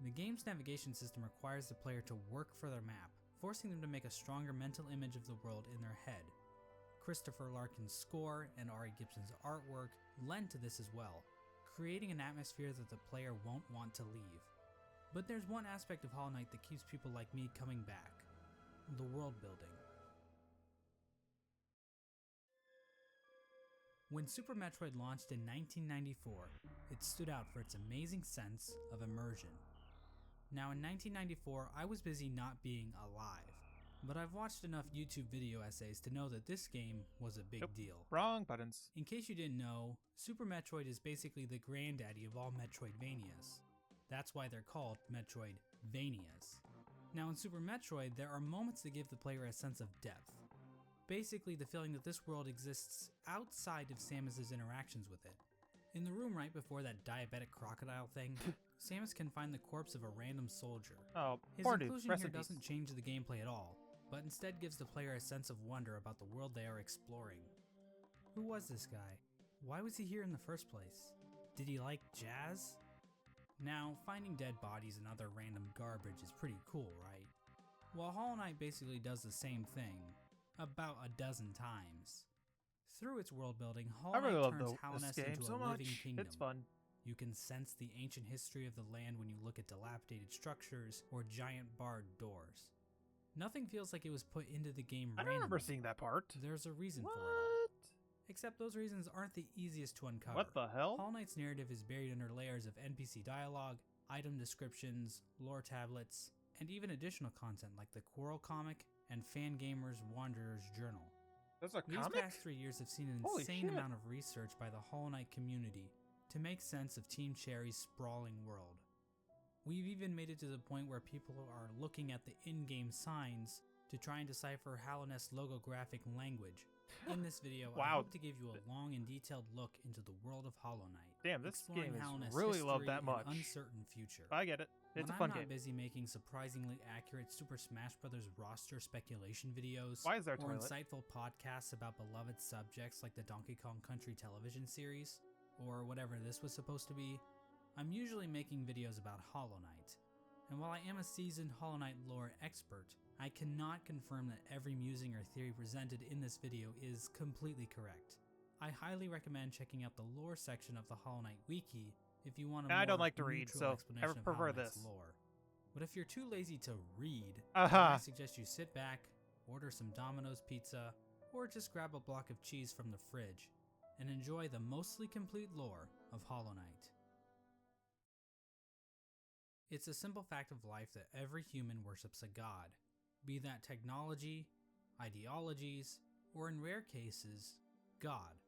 The game's navigation system requires the player to work for their map, forcing them to make a stronger mental image of the world in their head. Christopher Larkin's score and Ari Gibson's artwork lend to this as well, creating an atmosphere that the player won't want to leave. But there's one aspect of Hollow Knight that keeps people like me coming back: the world building. When Super Metroid launched in 1994, it stood out for its amazing sense of immersion. Now in 1994, I was busy not being alive, but I've watched enough YouTube video essays to know that this game was a big Nope. deal. Wrong buttons. In case you didn't know, Super Metroid is basically the granddaddy of all Metroidvanias. That's why they're called Metroidvanias. Now in Super Metroid, there are moments that give the player a sense of depth. Basically the feeling that this world exists outside of Samus's interactions with it. In the room right before that diabetic crocodile thing, Samus can find the corpse of a random soldier. Oh, His poor dude. inclusion Rest here in peace. doesn't change the gameplay at all, but instead gives the player a sense of wonder about the world they are exploring. Who was this guy? Why was he here in the first place? Did he like jazz? Now, finding dead bodies and other random garbage is pretty cool, right? Well, Hollow Knight basically does the same thing, about a dozen times. Through its world building, I Hollow really Knight love turns this Hallownest game into so a living much. kingdom. It's fun. You can sense the ancient history of the land when you look at dilapidated structures or giant barred doors. Nothing feels like it was put into the game I don't randomly. remember seeing that part. There's a reason What? for it all. Except those reasons aren't the easiest to uncover. What the hell? Hollow Knight's narrative is buried under layers of NPC dialogue, item descriptions, lore tablets, and even additional content like the Quarrel comic and Fangamer's Wanderer's Journal. That's a These comic? past 3 years have seen an Holy insane shit. amount of research by the Hollow Knight community to make sense of Team Cherry's sprawling world. We've even made it to the point where people are looking at the in-game signs to try and decipher Hallownest's logographic language. In this video, I Wow. hope to give you a long and detailed look into the world of Hollow Knight. Damn, this exploring game is Hallownest's really loved history that and much. uncertain future. I get it. It's When a fun I'm not game. busy making surprisingly accurate Super Smash Bros. Roster speculation videos, Why is there a or toilet? insightful podcasts about beloved subjects like the Donkey Kong Country television series, or whatever this was supposed to be, I'm usually making videos about Hollow Knight. and while I am a seasoned Hollow Knight lore expert, I cannot confirm that every musing or theory presented in this video is completely correct. I highly recommend checking out the lore section of the Hollow Knight wiki if you want a I don't more like to read, neutral so I explanation of prefer Hollow Knight's this. lore. But if you're too lazy to read, Uh-huh. I suggest you sit back, order some Domino's pizza, or just grab a block of cheese from the fridge and enjoy the mostly complete lore of Hollow Knight. It's a simple fact of life that every human worships a god, be that technology, ideologies, or in rare cases, God.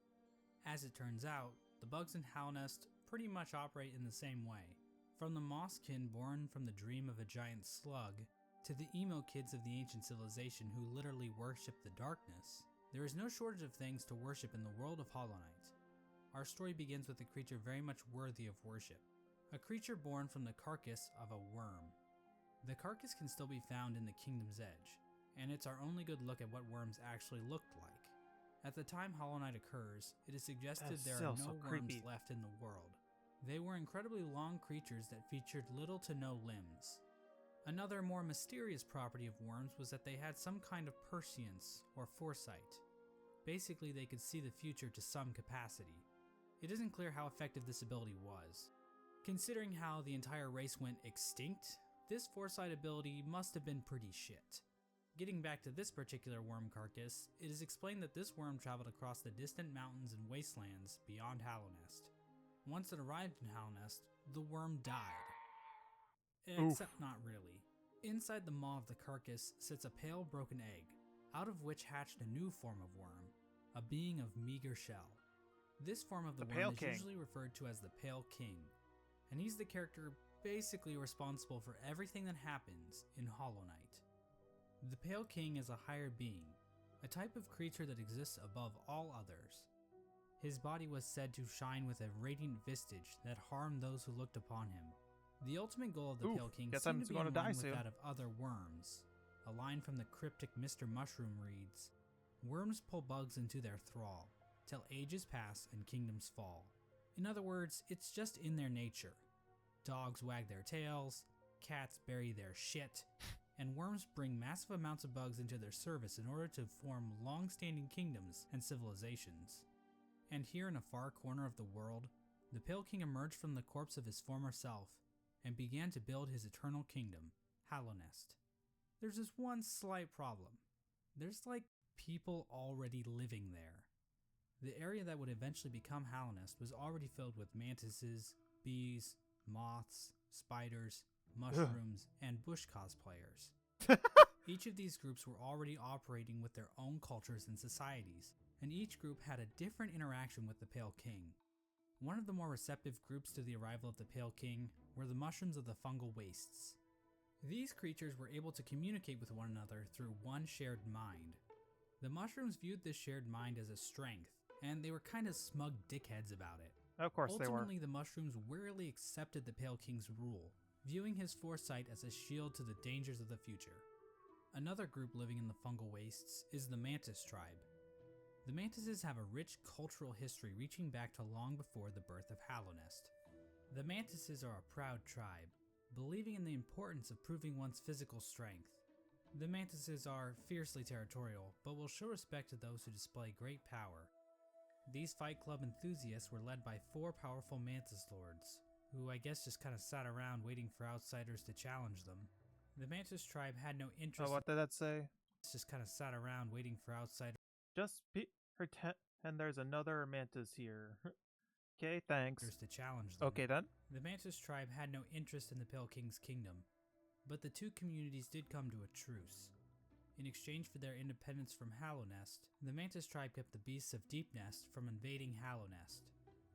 As it turns out, the bugs in Halnest pretty much operate in the same way. From the Mosskin born from the dream of a giant slug, to the emo kids of the ancient civilization who literally worship the darkness, there is no shortage of things to worship in the world of Hollow Knight. Our story begins with a creature very much worthy of worship, a creature born from the carcass of a worm. The carcass can still be found in the Kingdom's Edge, and it's our only good look at what worms actually looked like. At the time Hollow Knight occurs, it is suggested That's there still are no so worms creepy. left in the world. They were incredibly long creatures that featured little to no limbs. Another more mysterious property of worms was that they had some kind of prescience or foresight. Basically, they could see the future to some capacity. It isn't clear how effective this ability was. Considering how the entire race went extinct, this foresight ability must have been pretty shit. Getting back to this particular worm carcass, it is explained that this worm traveled across the distant mountains and wastelands beyond Hallownest. Once it arrived in Hallownest, the worm died. Except not really. Inside the maw of the carcass sits a pale broken egg, out of which hatched a new form of worm, a being of meager shell. This form of the The Pale worm is King. usually referred to as the Pale King, and he's the character basically responsible for everything that happens in Hollow Knight. The Pale King is a higher being, a type of creature that exists above all others. His body was said to shine with a radiant visage that harmed those who looked upon him. The ultimate goal of the Oof, Pale King guess seemed I'm to be gonna in die line with soon. that of other worms. A line from the cryptic Mr. Mushroom reads, "Worms pull bugs into their thrall, till ages pass and kingdoms fall." In other words, it's just in their nature. Dogs wag their tails, cats bury their shit, and worms bring massive amounts of bugs into their service in order to form long-standing kingdoms and civilizations. And here in a far corner of the world, the Pale King emerged from the corpse of his former self and began to build his eternal kingdom, Hallownest. There's this one slight problem. There's like people already living there. The area that would eventually become Hallownest was already filled with mantises, bees, moths, spiders, mushrooms, and bush cosplayers. Each of these groups were already operating with their own cultures and societies, and each group had a different interaction with the Pale King. One of the more receptive groups to the arrival of the Pale King were the mushrooms of the fungal wastes. These creatures were able to communicate with one another through one shared mind. The mushrooms viewed this shared mind as a strength, and they were kind of smug dickheads about it. Of course they were. Ultimately, the mushrooms wearily accepted the Pale King's rule, viewing his foresight as a shield to the dangers of the future. Another group living in the fungal wastes is the Mantis tribe. The Mantises have a rich cultural history reaching back to long before the birth of Hallownest. The Mantises are a proud tribe, believing in the importance of proving one's physical strength. The Mantises are fiercely territorial, but will show respect to those who display great power. These Fight Club enthusiasts were led by 4 powerful Mantis Lords, who I guess just kind of sat around waiting for outsiders to challenge them. The Mantis tribe had no interest. Oh, what did that say? Just kind of sat around waiting for outsiders Just pretend there's another mantis here. Okay, thanks. to challenge them. Okay then. The Mantis tribe had no interest in the Pale King's kingdom, but the two communities did come to a truce. In exchange for their independence from Hallownest, the Mantis tribe kept the beasts of Deepnest from invading Hallownest.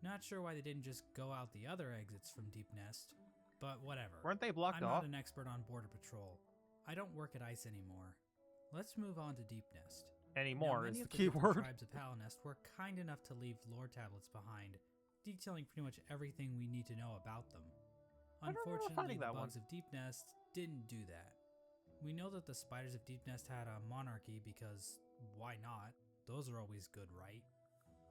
Not sure why they didn't just go out the other exits from Deepnest, but whatever. Weren't they blocked I'm off? not an expert on Border Patrol. I don't work at ICE anymore. Let's move on to Deepnest. Anymore Now, is many the of the key different word. tribes of Hallownest were kind enough to leave lore tablets behind, detailing pretty much everything we need to know about them. I don't remember Unfortunately, finding the that one. bugs of Deepnest didn't do that. We know that the spiders of Deepnest had a monarchy because why not? Those are always good, right?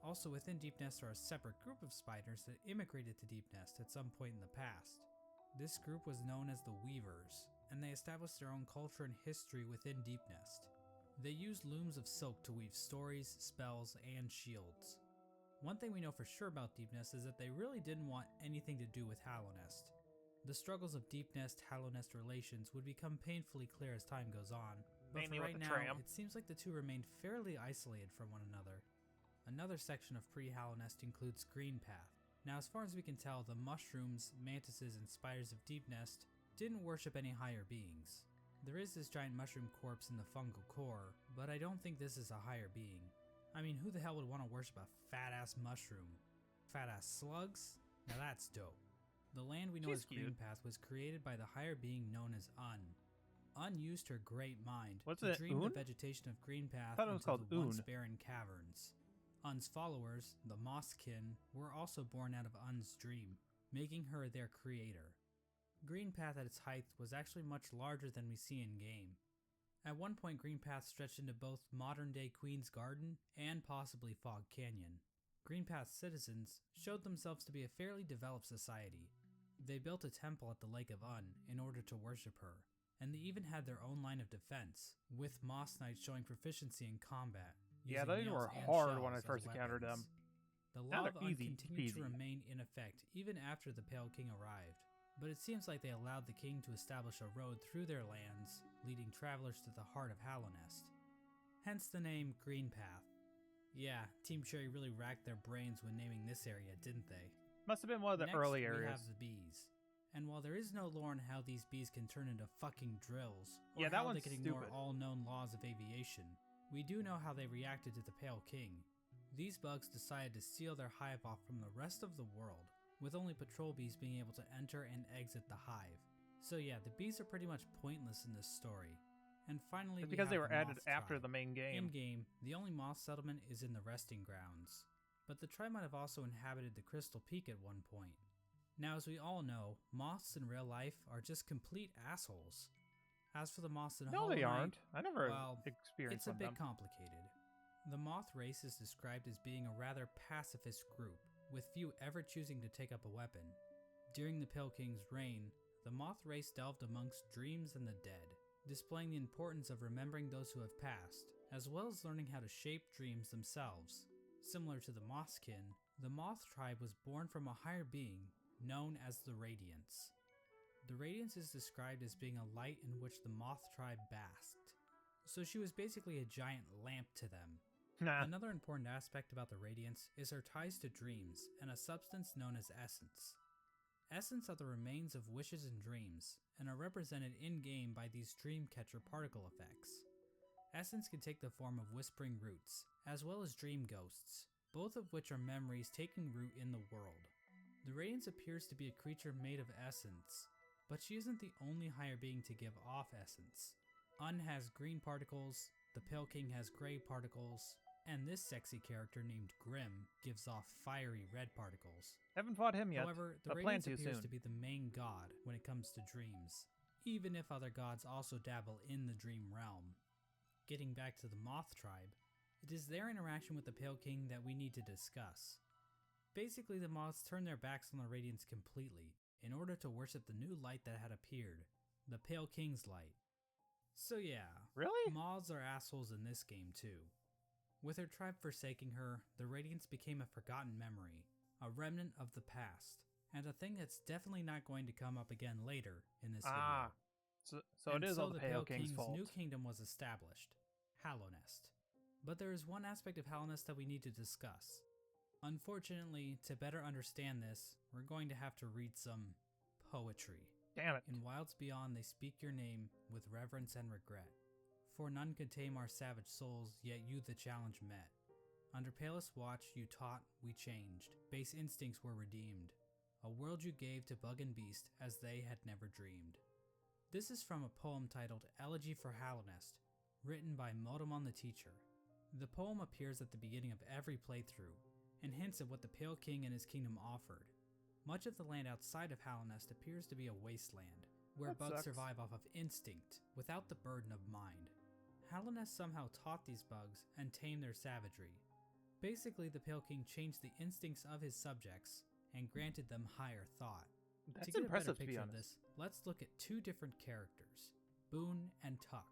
Also within Deepnest are a separate group of spiders that immigrated to Deepnest at some point in the past. This group was known as the Weavers, and they established their own culture and history within Deep Nest. They used looms of silk to weave stories, spells, and shields. One thing we know for sure about Deep Nest is that they really didn't want anything to do with Hallownest. The struggles of Deep Nest-Hallownest relations would become painfully clear as time goes on, but Mainly for with right the now, tram. it seems like the two remained fairly isolated from one another. Another section of pre-Hallownest includes Greenpath. Now, as far as we can tell, the mushrooms, mantises, and spiders of Deep Nest didn't worship any higher beings. There is this giant mushroom corpse in the fungal core, but I don't think this is a higher being. I mean, who the hell would want to worship a fat-ass mushroom? Fat-ass slugs? Now that's dope. The land we know She's as cute. Greenpath was created by the higher being known as Un. Un used her great mind What's to it, dream the Un? vegetation of Greenpath thought it was into called the once Un. barren caverns. Un's followers, the Mosskin, were also born out of Un's dream, making her their creator. Greenpath at its height was actually much larger than we see in-game. At one point, Greenpath stretched into both modern-day Queen's Garden and possibly Fog Canyon. Greenpath's citizens showed themselves to be a fairly developed society. They built a temple at the Lake of Un in order to worship her, and they even had their own line of defense, with Moss Knights showing proficiency in combat. Yeah, using those nails were and hard when I shells as first encountered them. weapons. The Now Law they're of Un easy continued to peasy. remain in effect even after the Pale King arrived, but it seems like they allowed the king to establish a road through their lands, leading travelers to the heart of Hallownest. Hence the name Greenpath. Yeah, Team Cherry really racked their brains when naming this area, didn't they? Must have been one of the Next, early we areas. have the bees. And while there is no lore on how these bees can turn into fucking drills, or Yeah, that how they one's can ignore stupid. all known laws of aviation, we do know how they reacted to the Pale King. These bugs decided to seal their hive off from the rest of the world, with only patrol bees being able to enter and exit the hive. So yeah, the bees are pretty much pointless in this story. And finally, It's we because they have were the added Moth after tribe. the main game. In-game, the only moth settlement is in the resting grounds, but the tribe might have also inhabited the Crystal Peak at one point. Now, as we all know, moths in real life are just complete assholes. As for the moths in No, Hollow they Knight, aren't. I never well, experienced it's a one of bit them. complicated. The moth race is described as being a rather pacifist group, with few ever choosing to take up a weapon. During the Pale King's reign, the moth race delved amongst dreams and the dead, displaying the importance of remembering those who have passed, as well as learning how to shape dreams themselves. Similar to the Mothkin, the Moth tribe was born from a higher being known as the Radiance. The Radiance is described as being a light in which the Moth tribe basked, so she was basically a giant lamp to them. Nah. Another important aspect about the Radiance is her ties to dreams and a substance known as Essence. Essence are the remains of wishes and dreams, and are represented in-game by these Dreamcatcher particle effects. Essence can take the form of whispering roots, as well as dream ghosts, both of which are memories taking root in the world. The Radiance appears to be a creature made of essence, but she isn't the only higher being to give off essence. Un has green particles, the Pale King has gray particles, and this sexy character named Grim gives off fiery red particles. Haven't fought him yet. However, the but plan Radiance to appears soon. to be the main god when it comes to dreams, even if other gods also dabble in the dream realm. Getting back to the Moth tribe, it is their interaction with the Pale King that we need to discuss. Basically, the Moths turned their backs on the Radiance completely in order to worship the new light that had appeared, the Pale King's light. So yeah, Really? Moths are assholes in this game too. With her tribe forsaking her, the Radiance became a forgotten memory, a remnant of the past, and a thing that's definitely not going to come up again later in this Ah. video. So it And is so all the Pale King's fault. new kingdom was established, Hallownest. But there is one aspect of Hallownest that we need to discuss. Unfortunately, to better understand this, we're going to have to read some poetry. Damn it. In Wilds Beyond they speak your name with reverence and regret. For none could tame our savage souls, yet you the challenge met. Under palest watch you taught, we changed. Base instincts were redeemed. A world you gave to bug and beast as they had never dreamed. This is from a poem titled Elegy for Hallownest, written by Motomon the Teacher. The poem appears at the beginning of every playthrough, and hints at what the Pale King and his kingdom offered. Much of the land outside of Hallownest appears to be a wasteland, where That bugs sucks. survive off of instinct, without the burden of mind. Hallownest somehow taught these bugs and tamed their savagery. Basically, the Pale King changed the instincts of his subjects and granted them higher thought. That's to get a better impressive, to be picture of honest. this, let's look at two different characters, Boone and Tuck.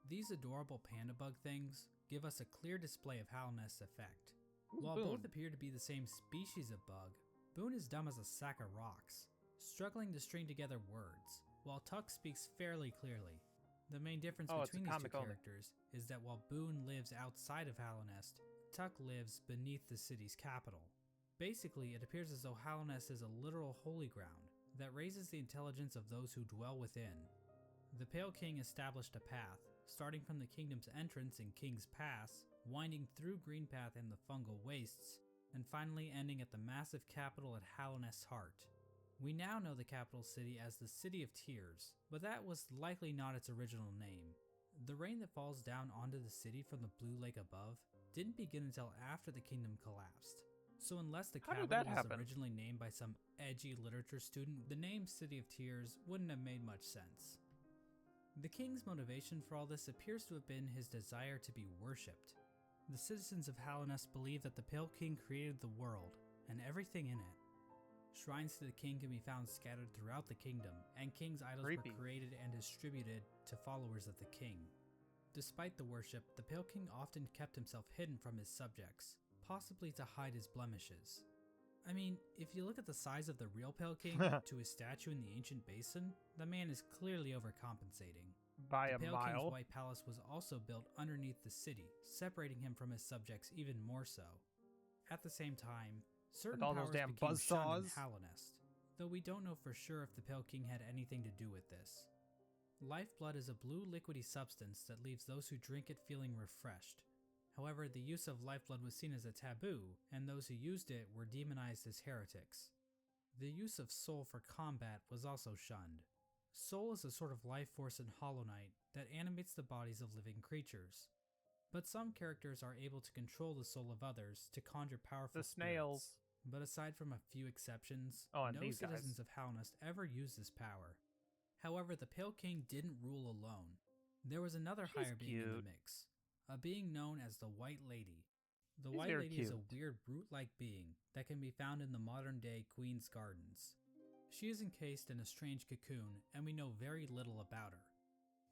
These adorable panda bug things give us a clear display of Halnest's effect. Who's While Boone? both appear to be the same species of bug, Boone is dumb as a sack of rocks, struggling to string together words, while Tuck speaks fairly clearly. The main difference Oh, it's a between these two comic only. characters is that while Boone lives outside of Halonest, Tuck lives beneath the city's capital. Basically, it appears as though Halonest is a literal holy ground that raises the intelligence of those who dwell within. The Pale King established a path, starting from the kingdom's entrance in King's Pass, winding through Greenpath and the Fungal Wastes, and finally ending at the massive capital at Halonest's heart. We now know the capital city as the City of Tears, but that was likely not its original name. The rain that falls down onto the city from the blue lake above didn't begin until after the kingdom collapsed. So unless the How did capital that was happen? originally named by some edgy literature student, the name City of Tears wouldn't have made much sense. The king's motivation for all this appears to have been his desire to be worshipped. The citizens of Halonest believe that the Pale King created the world, and everything in it. Shrines to the king can be found scattered throughout the kingdom, and king's idols Creepy. were created and distributed to followers of the king. Despite the worship, the Pale King often kept himself hidden from his subjects, possibly to hide his blemishes. I mean, if you look at the size of the real Pale King to his statue in the ancient basin, the man is clearly overcompensating. By The a Pale mile. King's White Palace was also built underneath the city, separating him from his subjects even more so. At the same time, certain all those powers damn became shunned in buzzsaws. Halonest, though we don't know for sure if the Pale King had anything to do with this. Lifeblood is a blue liquidy substance that leaves those who drink it feeling refreshed. However, the use of lifeblood was seen as a taboo, and those who used it were demonized as heretics. The use of soul for combat was also shunned. Soul is a sort of life force in Hollow Knight that animates the bodies of living creatures. But some characters are able to control the soul of others to conjure powerful The snails. spirits. But aside from a few exceptions, Oh, and no these citizens guys. of Halnest ever used this power. However, the Pale King didn't rule alone. There was another She's higher being in the cute. mix, a being known as the White Lady. The She's White very Lady is a cute. weird brute-like being that can be found in the modern-day Queen's Gardens. She is encased in a strange cocoon, and we know very little about her.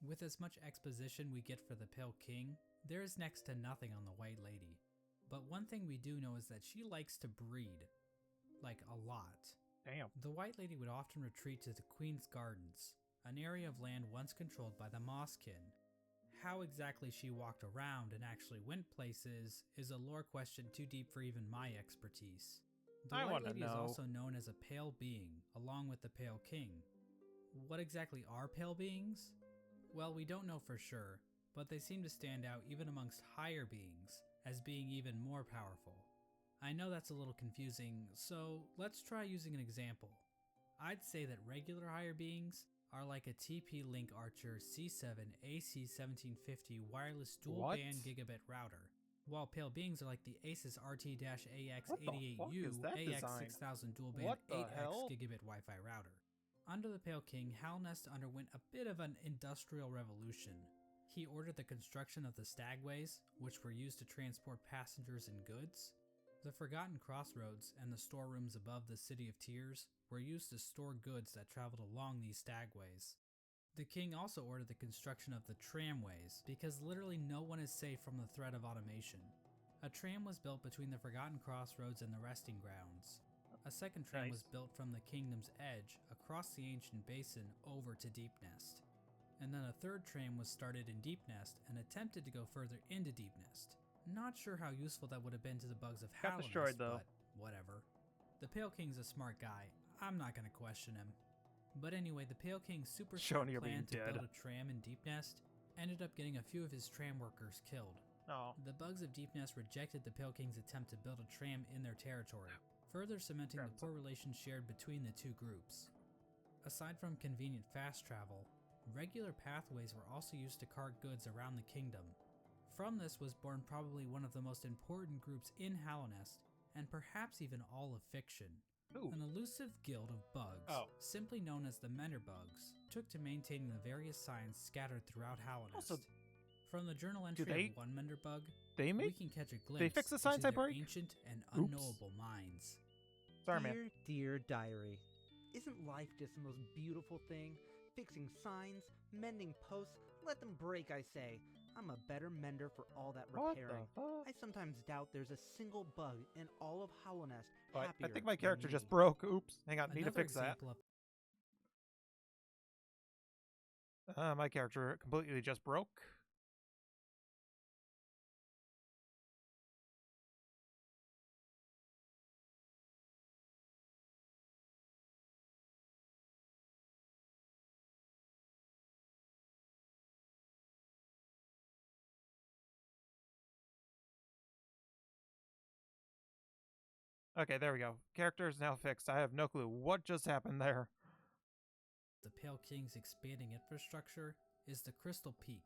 With as much exposition we get for the Pale King, there is next to nothing on the White Lady. But one thing we do know is that she likes to breed. Like, a lot. Damn. The White Lady would often retreat to the Queen's Gardens, an area of land once controlled by the Mosskin. How exactly she walked around and actually went places is a lore question too deep for even my expertise. The I White wanna Lady is know. also known as a Pale Being, along with the Pale King. What exactly are Pale Beings? Well, we don't know for sure, but they seem to stand out even amongst higher beings, as being even more powerful. I know that's a little confusing, so let's try using an example. I'd say that regular higher beings are like a TP-Link Archer C7 AC1750 wireless dual What? band gigabit router, while Pale Beings are like the Asus What the fuck RT-AX88U is that design? AX6000 dual band What the 8X hell? gigabit Wi-Fi router. Under the Pale King, Halnest underwent a bit of an industrial revolution. He ordered the construction of the stagways, which were used to transport passengers and goods. The Forgotten Crossroads and the storerooms above the City of Tears were used to store goods that traveled along these stagways. The king also ordered the construction of the tramways, because literally no one is safe from the threat of automation. A tram was built between the Forgotten Crossroads and the resting grounds. A second tram was Nice. built from the kingdom's edge across the ancient basin over to Deep Nest. And then a third tram was started in Deep Nest and attempted to go further into Deep Nest. Not sure how useful that would have been to the bugs of Got Halonest, destroyed, though. but whatever. The Pale King's a smart guy. I'm not gonna question him. But anyway, the Pale King's super smart Showing you're plan being to build dead. a tram in Deep Nest ended up getting a few of his tram workers killed. Oh. The bugs of Deep Nest rejected the Pale King's attempt to build a tram in their territory, further cementing the Trams. poor relations shared between the two groups. Aside from convenient fast travel, regular pathways were also used to cart goods around the kingdom. From this was born probably one of the most important groups in Halonest, and perhaps even all of fiction. Ooh. An elusive guild of bugs, Oh. simply known as the Menderbugs, took to maintaining the various signs scattered throughout Halonest. Also, From the journal entry they- of one Menderbug, They we make. can catch a glimpse fix the signs into I their break? ancient and Oops. unknowable minds. Sorry, man. Dear diary, Isn't life just the most beautiful thing? Fixing signs, mending posts, let them break, I say. I'm a better mender for all that repairing. I sometimes doubt there's a single bug in all of Hallownest Oh, happier I think my than character me. just broke. Oops. Hang on. Need to Another fix that. example of My character completely just broke. Okay, there we go. Character is now fixed. I have no clue what just happened there. the Pale King's expanding infrastructure is the Crystal Peak.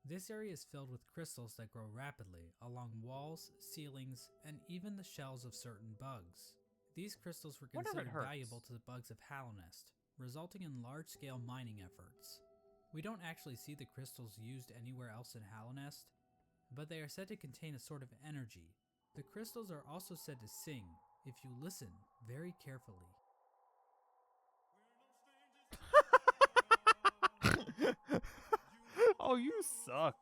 This area is filled with crystals that grow rapidly along walls, ceilings, and even the shells of certain bugs. These crystals were What if it considered hurts? valuable to the bugs of Hallownest, resulting in large-scale mining efforts. We don't actually see the crystals used anywhere else in Hallownest, but they are said to contain a sort of energy. The crystals are also said to sing, if you listen very carefully. Oh, you suck.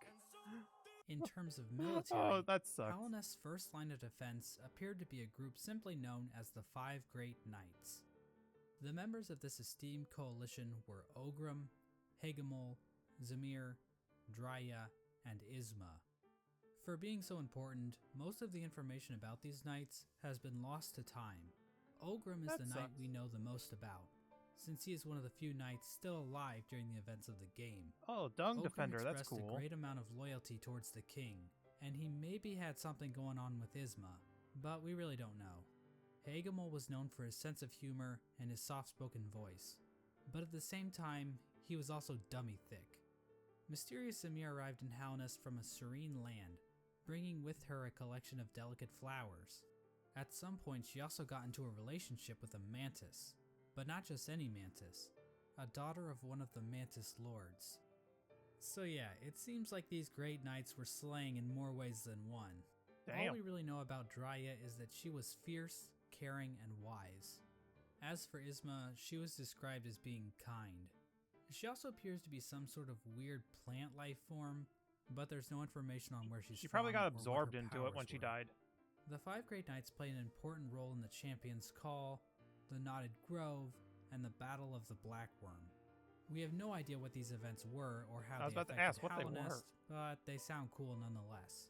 In terms of military, Oh, that sucks. Hallownest's first line of defense appeared to be a group simply known as the Five Great Knights. The members of this esteemed coalition were Ogrim, Hagamol, Zamir, Drya, and Isma. For being so important, most of the information about these knights has been lost to time. Ogrim is That the knight sucks. we know the most about, since he is one of the few knights still alive during the events of the game. Oh, Dung Ogrim Defender. That's expressed cool. a great amount of loyalty towards the king, and he maybe had something going on with Isma, but we really don't know. Hagamol was known for his sense of humor and his soft-spoken voice, but at the same time, he was also dummy thick. Mysterious Samir arrived in Hallownest from a serene land, bringing with her a collection of delicate flowers. At some point, she also got into a relationship with a mantis, but not just any mantis, a daughter of one of the mantis lords. So yeah, it seems like these great knights were slaying in more ways than one. Damn. All we really know about Drya is that she was fierce, caring, and wise. As for Isma, she was described as being kind. She also appears to be some sort of weird plant life form, but there's no information on where she's She probably from got or what absorbed her into it when powers she were. died. The Five Great Knights play an important role in the Champion's Call, the Knotted Grove, and the Battle of the Blackworm. We have no idea what these events were or how I was they about to affected ask what they were. Hallownest, but they sound cool nonetheless.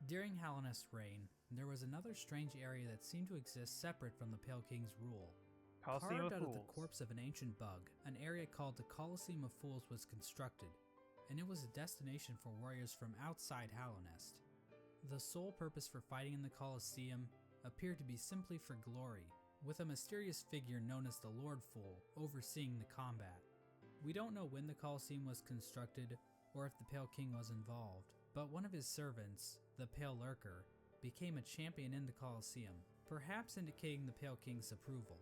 During Hallownest's reign, there was another strange area that seemed to exist separate from the Pale King's rule. Coliseum Carved of out of Fools. the corpse of an ancient bug, an area called the Colosseum of Fools was constructed, and it was a destination for warriors from outside Hallownest. The sole purpose for fighting in the Colosseum appeared to be simply for glory, with a mysterious figure known as the Lord Fool overseeing the combat. We don't know when the Colosseum was constructed or if the Pale King was involved, but one of his servants, the Pale Lurker, became a champion in the Colosseum, perhaps indicating the Pale King's approval.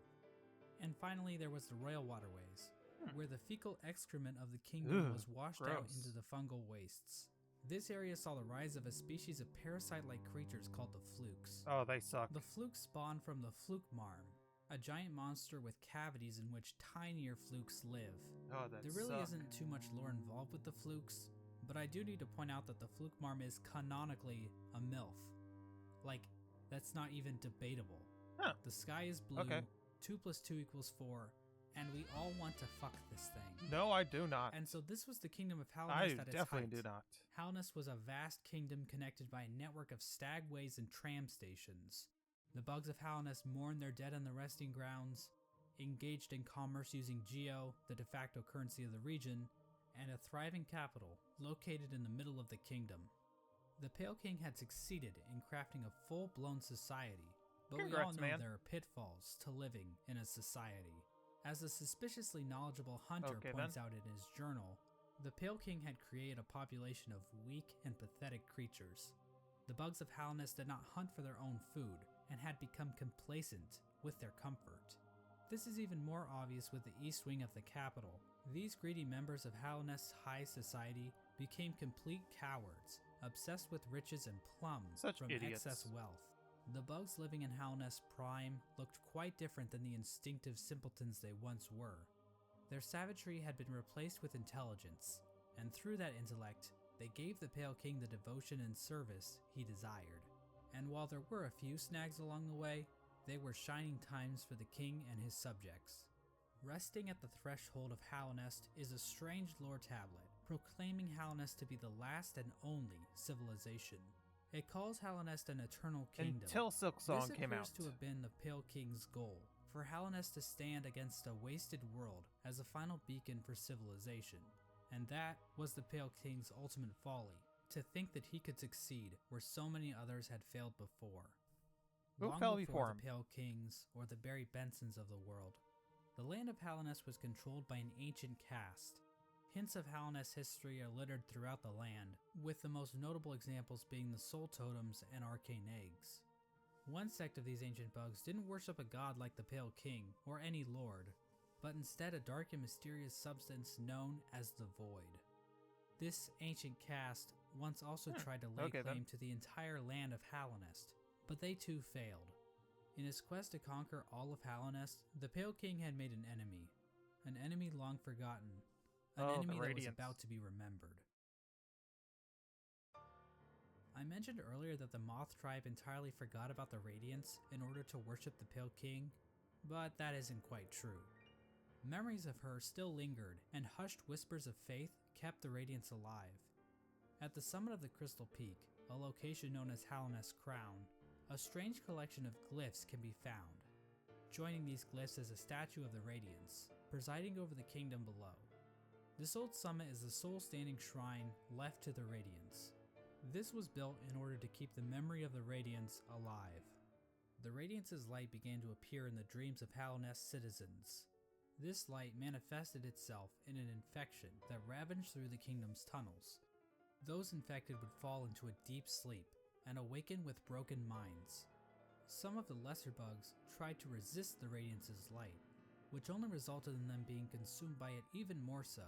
And finally, there was the Royal Waterways, where the fecal excrement of the kingdom Ugh, was washed out gross. into the fungal wastes. This area saw the rise of a species of parasite-like creatures called the Flukes. Oh, they suck. The Flukes spawned from the Flukemarm, a giant monster with cavities in which tinier Flukes live. Oh, that There really suck. isn't too much lore involved with the Flukes, but I do need to point out that the Flukemarm is canonically a MILF. Like, that's not even debatable. Huh. The sky is blue, Okay. 2 + 2 = 4, and we all want to fuck this thing. No, I do not. And so this was the kingdom of I Hallownest at its definitely height. do not. Hallownest was a vast kingdom connected by a network of stagways and tram stations. The bugs of Hallownest mourned their dead on the resting grounds, engaged in commerce using Geo, the de facto currency of the region, and a thriving capital located in the middle of the kingdom. The Pale King had succeeded in crafting a full-blown society, but we all Congrats, know man. there are pitfalls to living in a society. As a suspiciously knowledgeable hunter Okay, points out in his journal, the Pale King had created a population of weak and pathetic creatures. The bugs of Hallownest did not hunt for their own food, and had become complacent with their comfort. This is even more obvious with the east wing of the capital. These greedy members of Hallownest's high society became complete cowards, obsessed with riches and plums Such from idiots. excess wealth. The bugs living in Halnest Prime looked quite different than the instinctive simpletons they once were. Their savagery had been replaced with intelligence, and through that intellect, they gave the Pale King the devotion and service he desired. And while there were a few snags along the way, they were shining times for the king and his subjects. Resting at the threshold of Halnest is a strange lore tablet, proclaiming Halnest to be the last and only civilization. It calls Halnest an eternal kingdom. Until Silk Song This came out. appears to have been the Pale King's goal, for Halnest to stand against a wasted world as a final beacon for civilization. And that was the Pale King's ultimate folly, to think that he could succeed where so many others had failed before. Who Long fell before before him? the Pale Kings or the Barry Bensons of the world, the land of Halnest was controlled by an ancient caste. Hints of Halnest history are littered throughout the land, with the most notable examples being the soul totems and arcane eggs. One sect of these ancient bugs didn't worship a god like the Pale King or any lord, but instead a dark and mysterious substance known as the Void. This ancient caste once also tried to lay claim to the entire land of Halnest, but they too failed. In his quest to conquer all of Halnest, the Pale King had made an enemy long forgotten, an enemy that was about to be remembered. I mentioned earlier that the Moth tribe entirely forgot about the Radiance in order to worship the Pale King, but that isn't quite true. Memories of her still lingered, and hushed whispers of faith kept the Radiance alive. At the summit of the Crystal Peak, a location known as Halnest Crown, a strange collection of glyphs can be found. Joining these glyphs is a statue of the Radiance, presiding over the kingdom below. This old summit is the sole standing shrine left to the Radiance. This was built in order to keep the memory of the Radiance alive. The Radiance's light began to appear in the dreams of Halnest citizens. This light manifested itself in an infection that ravaged through the kingdom's tunnels. Those infected would fall into a deep sleep and awaken with broken minds. Some of the lesser bugs tried to resist the Radiance's light, which only resulted in them being consumed by it even more so.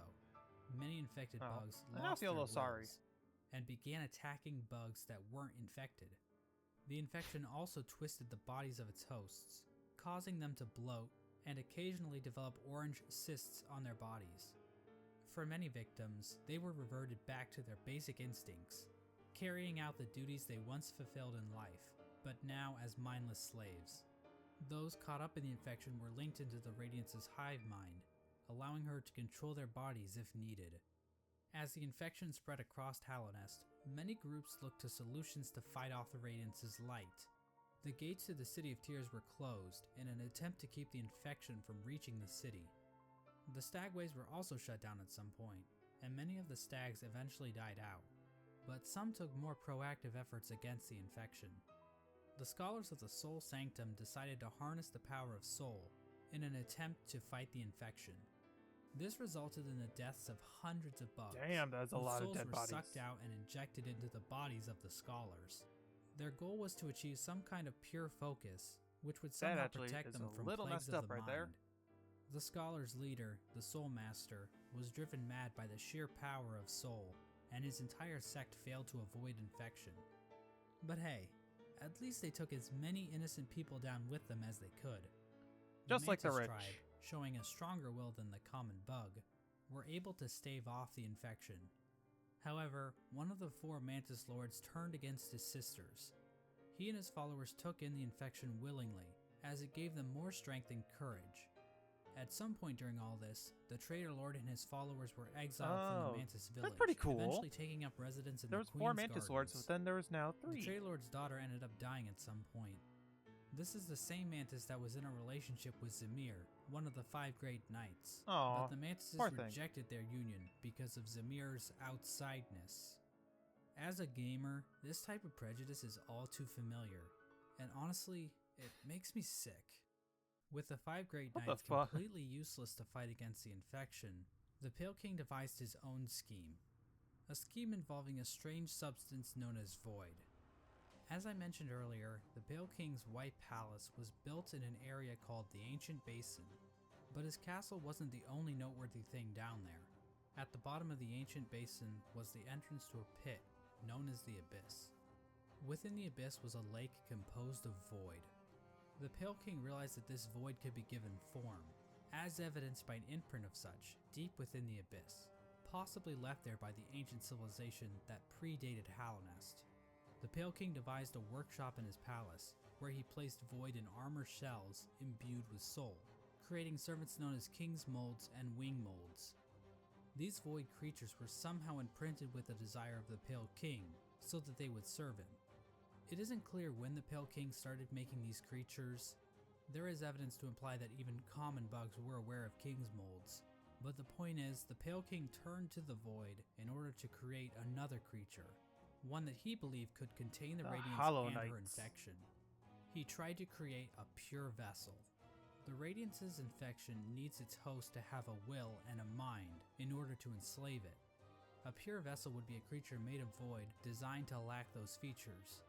Many infected bugs lost their wills and began attacking bugs that weren't infected. The infection also twisted the bodies of its hosts, causing them to bloat and occasionally develop orange cysts on their bodies. For many victims, they were reverted back to their basic instincts, carrying out the duties they once fulfilled in life, but now as mindless slaves. Those caught up in the infection were linked into the Radiance's hive mind, allowing her to control their bodies if needed. As the infection spread across Halnest, many groups looked to solutions to fight off the Radiance's light. The gates to the City of Tears were closed in an attempt to keep the infection from reaching the city. The stagways were also shut down at some point, and many of the stags eventually died out, but some took more proactive efforts against the infection. The scholars of the Soul Sanctum decided to harness the power of Soul in an attempt to fight the infection. This resulted in the deaths of hundreds of bugs. Damn, that's a lot of dead bodies. Souls were sucked out and injected into the bodies of the scholars. Their goal was to achieve some kind of pure focus, which would somehow protect them from plagues of the mind. The scholars' leader, the Soul Master, was driven mad by the sheer power of Soul, and his entire sect failed to avoid infection. But hey, at least they took as many innocent people down with them as they could. Just like the Mantis rich. tribe, showing a stronger will than the common bug, were able to stave off the infection. However, one of the 4 Mantis Lords turned against his sisters. He and his followers took in the infection willingly, as it gave them more strength and courage. At some point during all this, the Traitor Lord and his followers were exiled from the Mantis village, that's pretty cool. eventually taking up residence in There the was Queen's 4 Mantis Lords, Gardens. but then there was now 3. The Traitor Lord's daughter ended up dying at some point. This is the same Mantis that was in a relationship with Zamir, one of the 5 Great Knights. Aw, But the Mantises poor thing. rejected their union because of Zamir's outsideness. As a gamer, this type of prejudice is all too familiar, and honestly, it makes me sick. With the 5 Great What the Knights fuck? completely useless to fight against the infection, the Pale King devised his own scheme. A scheme involving a strange substance known as Void. As I mentioned earlier, the Pale King's White Palace was built in an area called the Ancient Basin, but his castle wasn't the only noteworthy thing down there. At the bottom of the Ancient Basin was the entrance to a pit known as the Abyss. Within the abyss was a lake composed of void. The Pale King realized that this void could be given form, as evidenced by an imprint of such deep within the abyss, possibly left there by the ancient civilization that predated Hallownest. The Pale King devised a workshop in his palace, where he placed void in armor shells imbued with soul, creating servants known as King's Molds and Wing Molds. These void creatures were somehow imprinted with the desire of the Pale King, so that they would serve him. It isn't clear when the Pale King started making these creatures. There is evidence to imply that even common bugs were aware of King's Molds, but the point is, the Pale King turned to the void in order to create another creature, one that he believed could contain the Radiance Hollow and her Knights. infection. He tried to create a pure vessel. The Radiance's infection needs its host to have a will and a mind in order to enslave it. A pure vessel would be a creature made of void designed to lack those features.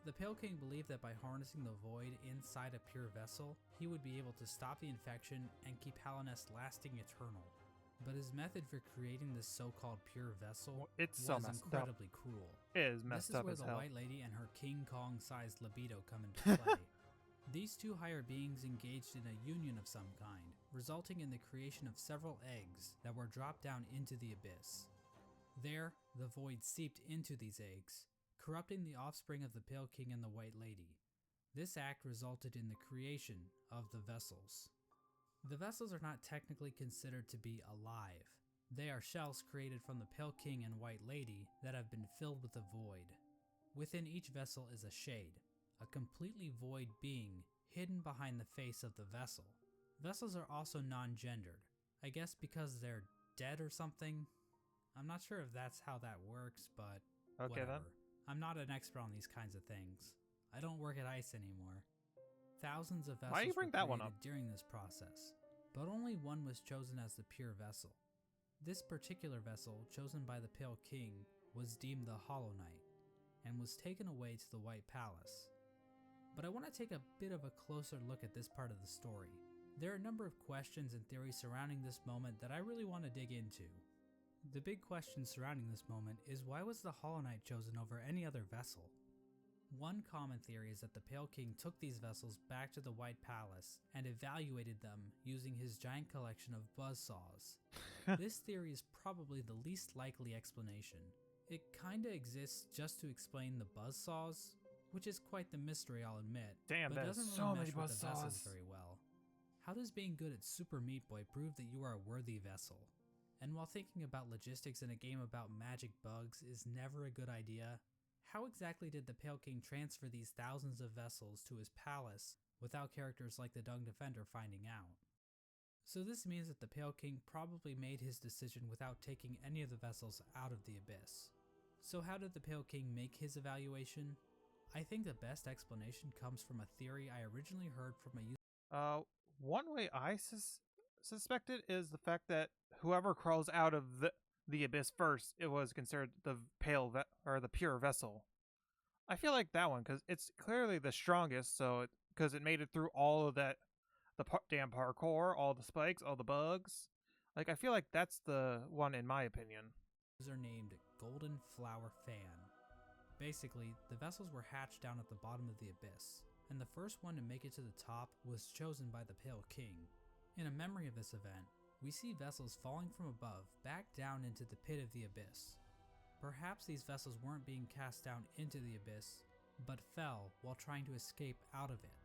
The Pale King believed that by harnessing the void inside a pure vessel, he would be able to stop the infection and keep Hallownest lasting eternal. But his method for creating this so-called pure vessel It's was so messed up. incredibly cruel. It is This messed is up where as the hell. White Lady and her King Kong-sized libido come into play. These two higher beings engaged in a union of some kind, resulting in the creation of several eggs that were dropped down into the abyss. There, the void seeped into these eggs, corrupting the offspring of the Pale King and the White Lady. This act resulted in the creation of the vessels. The vessels are not technically considered to be alive. They are shells created from the Pale King and White Lady that have been filled with the void. Within each vessel is a shade, a completely void being hidden behind the face of the vessel. Vessels are also non-gendered, I guess because they're dead or something. I'm not sure if that's how that works, but Okay whatever. then. I'm not an expert on these kinds of things. I don't work at ICE anymore. Thousands of vessels Why do you bring were that one created up? during this process, but only one was chosen as the pure vessel. This particular vessel, chosen by the Pale King, was deemed the Hollow Knight, and was taken away to the White Palace. But I want to take a bit of a closer look at this part of the story. There are a number of questions and theories surrounding this moment that I really want to dig into. The big question surrounding this moment is, why was the Hollow Knight chosen over any other vessel? One common theory is that the Pale King took these vessels back to the White Palace and evaluated them using his giant collection of buzzsaws. This theory is probably the least likely explanation. It kinda exists just to explain the buzzsaws, which is quite the mystery, I'll admit, Damn, but that is doesn't so really many mesh with the vessels buzzsaws. very well. How does being good at Super Meat Boy prove that you are a worthy vessel? And while thinking about logistics in a game about magic bugs is never a good idea, how exactly did the Pale King transfer these thousands of vessels to his palace without characters like the Dung Defender finding out? So this means that the Pale King probably made his decision without taking any of the vessels out of the abyss. So how did the Pale King make his evaluation? I think the best explanation comes from a theory I originally heard from a user. One way I suspected is the fact that whoever crawls out of the abyss first, it was considered the or the pure vessel. I feel like that one because it's clearly the strongest. So because it made it through all of that, the damn parkour, all the spikes, all the bugs. Like I feel like that's the one in my opinion. User named Golden Flower Fan. Basically, the vessels were hatched down at the bottom of the abyss, and the first one to make it to the top was chosen by the Pale King. In a memory of this event, we see vessels falling from above back down into the pit of the abyss. Perhaps these vessels weren't being cast down into the abyss, but fell while trying to escape out of it.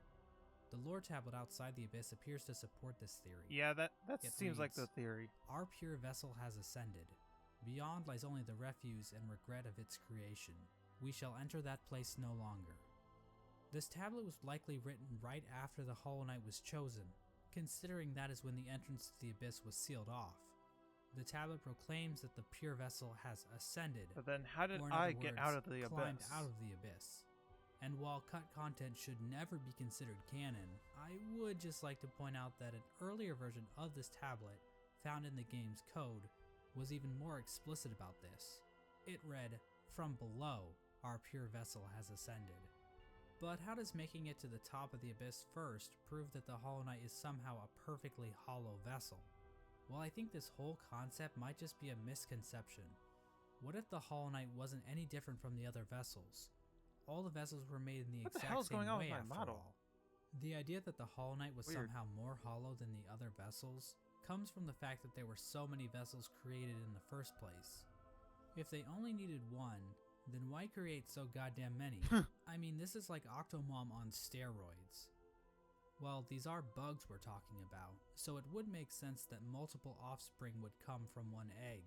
The lore tablet outside the abyss appears to support this theory. Yeah, that It seems like the reads, theory. Our pure vessel has ascended. Beyond lies only the refuse and regret of its creation. We shall enter that place no longer. This tablet was likely written right after the Hollow Knight was chosen, considering that is when the entrance to the abyss was sealed off. The tablet proclaims that the pure vessel has ascended, But then how did or in I other get words, out of the climbed abyss? out of the abyss. And while cut content should never be considered canon, I would just like to point out that an earlier version of this tablet, found in the game's code, was even more explicit about this. It read, "From below, our pure vessel has ascended." But how does making it to the top of the abyss first prove that the Hollow Knight is somehow a perfectly hollow vessel? Well, I think this whole concept might just be a misconception. What if the Hollow Knight wasn't any different from the other vessels? all the vessels were made in the What the exact hell's same going on way with my after model? all. The idea that the Hollow Knight was Weird. somehow more hollow than the other vessels comes from the fact that there were so many vessels created in the first place. If they only needed one, then why create so goddamn many? I mean, this is like Octomom on steroids. Well, these are bugs we're talking about, so it would make sense that multiple offspring would come from one egg.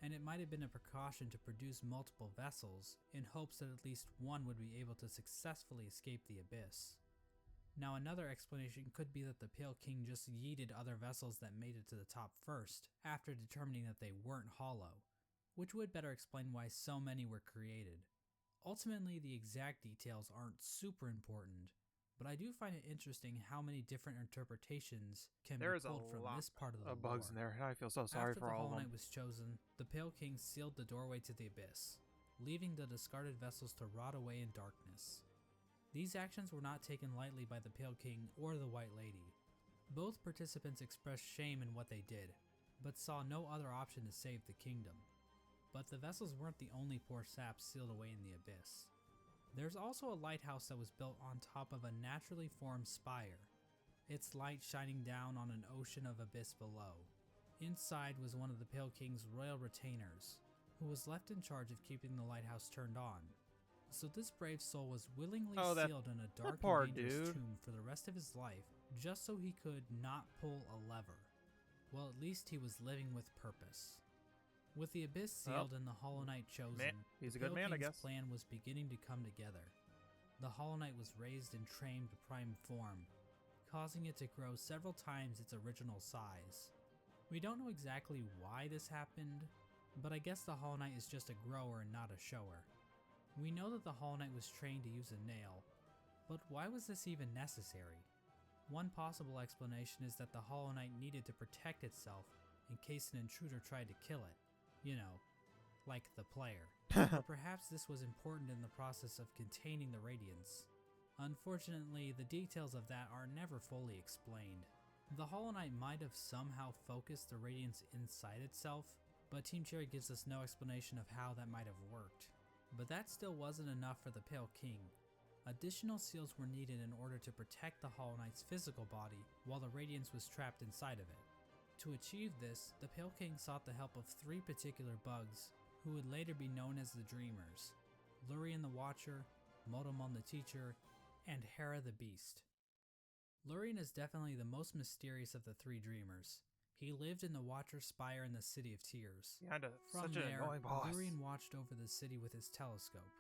And it might have been a precaution to produce multiple vessels in hopes that at least one would be able to successfully escape the abyss. Now, another explanation could be that the Pale King just yeeted other vessels that made it to the top first, after determining that they weren't hollow, which would better explain why so many were created. Ultimately, the exact details aren't super important, but I do find it interesting how many different interpretations can There be is a pulled from lot this part of the of bugs in lore. there, and I feel so sorry After for the all of Hollow them. Knight was chosen, the Pale King sealed the doorway to the abyss, leaving the discarded vessels to rot away in darkness. These actions were not taken lightly by the Pale King or the White Lady. Both participants expressed shame in what they did, but saw no other option to save the kingdom. But the vessels weren't the only poor saps sealed away in the abyss. There's also a lighthouse that was built on top of a naturally formed spire, its light shining down on an ocean of abyss below. Inside was one of the Pale King's royal retainers, who was left in charge of keeping the lighthouse turned on. So this brave soul was willingly sealed in a dark poor and dangerous dude. tomb for the rest of his life, just so he could not pull a lever. Well, at least he was living with purpose. With the abyss sealed and the Hollow Knight chosen, he's the a good Pale man, I King's guess. plan was beginning to come together. The Hollow Knight was raised and trained to prime form, causing it to grow several times its original size. We don't know exactly why this happened, but I guess the Hollow Knight is just a grower and not a shower. We know that the Hollow Knight was trained to use a nail, but why was this even necessary? One possible explanation is that the Hollow Knight needed to protect itself in case an intruder tried to kill it. You know, like the player. Or perhaps this was important in the process of containing the Radiance. Unfortunately, the details of that are never fully explained. The Hollow Knight might have somehow focused the Radiance inside itself, but Team Cherry gives us no explanation of how that might have worked. But that still wasn't enough for the Pale King. Additional seals were needed in order to protect the Hollow Knight's physical body while the Radiance was trapped inside of it. To achieve this, the Pale King sought the help of three particular bugs, who would later be known as the Dreamers: Lurien the Watcher, Motomon the Teacher, and Hera the Beast. Lurien is definitely the most mysterious of the three Dreamers. He lived in the Watcher Spire in the City of Tears. Kinda From such an there, annoying boss. Lurien watched over the city with his telescope.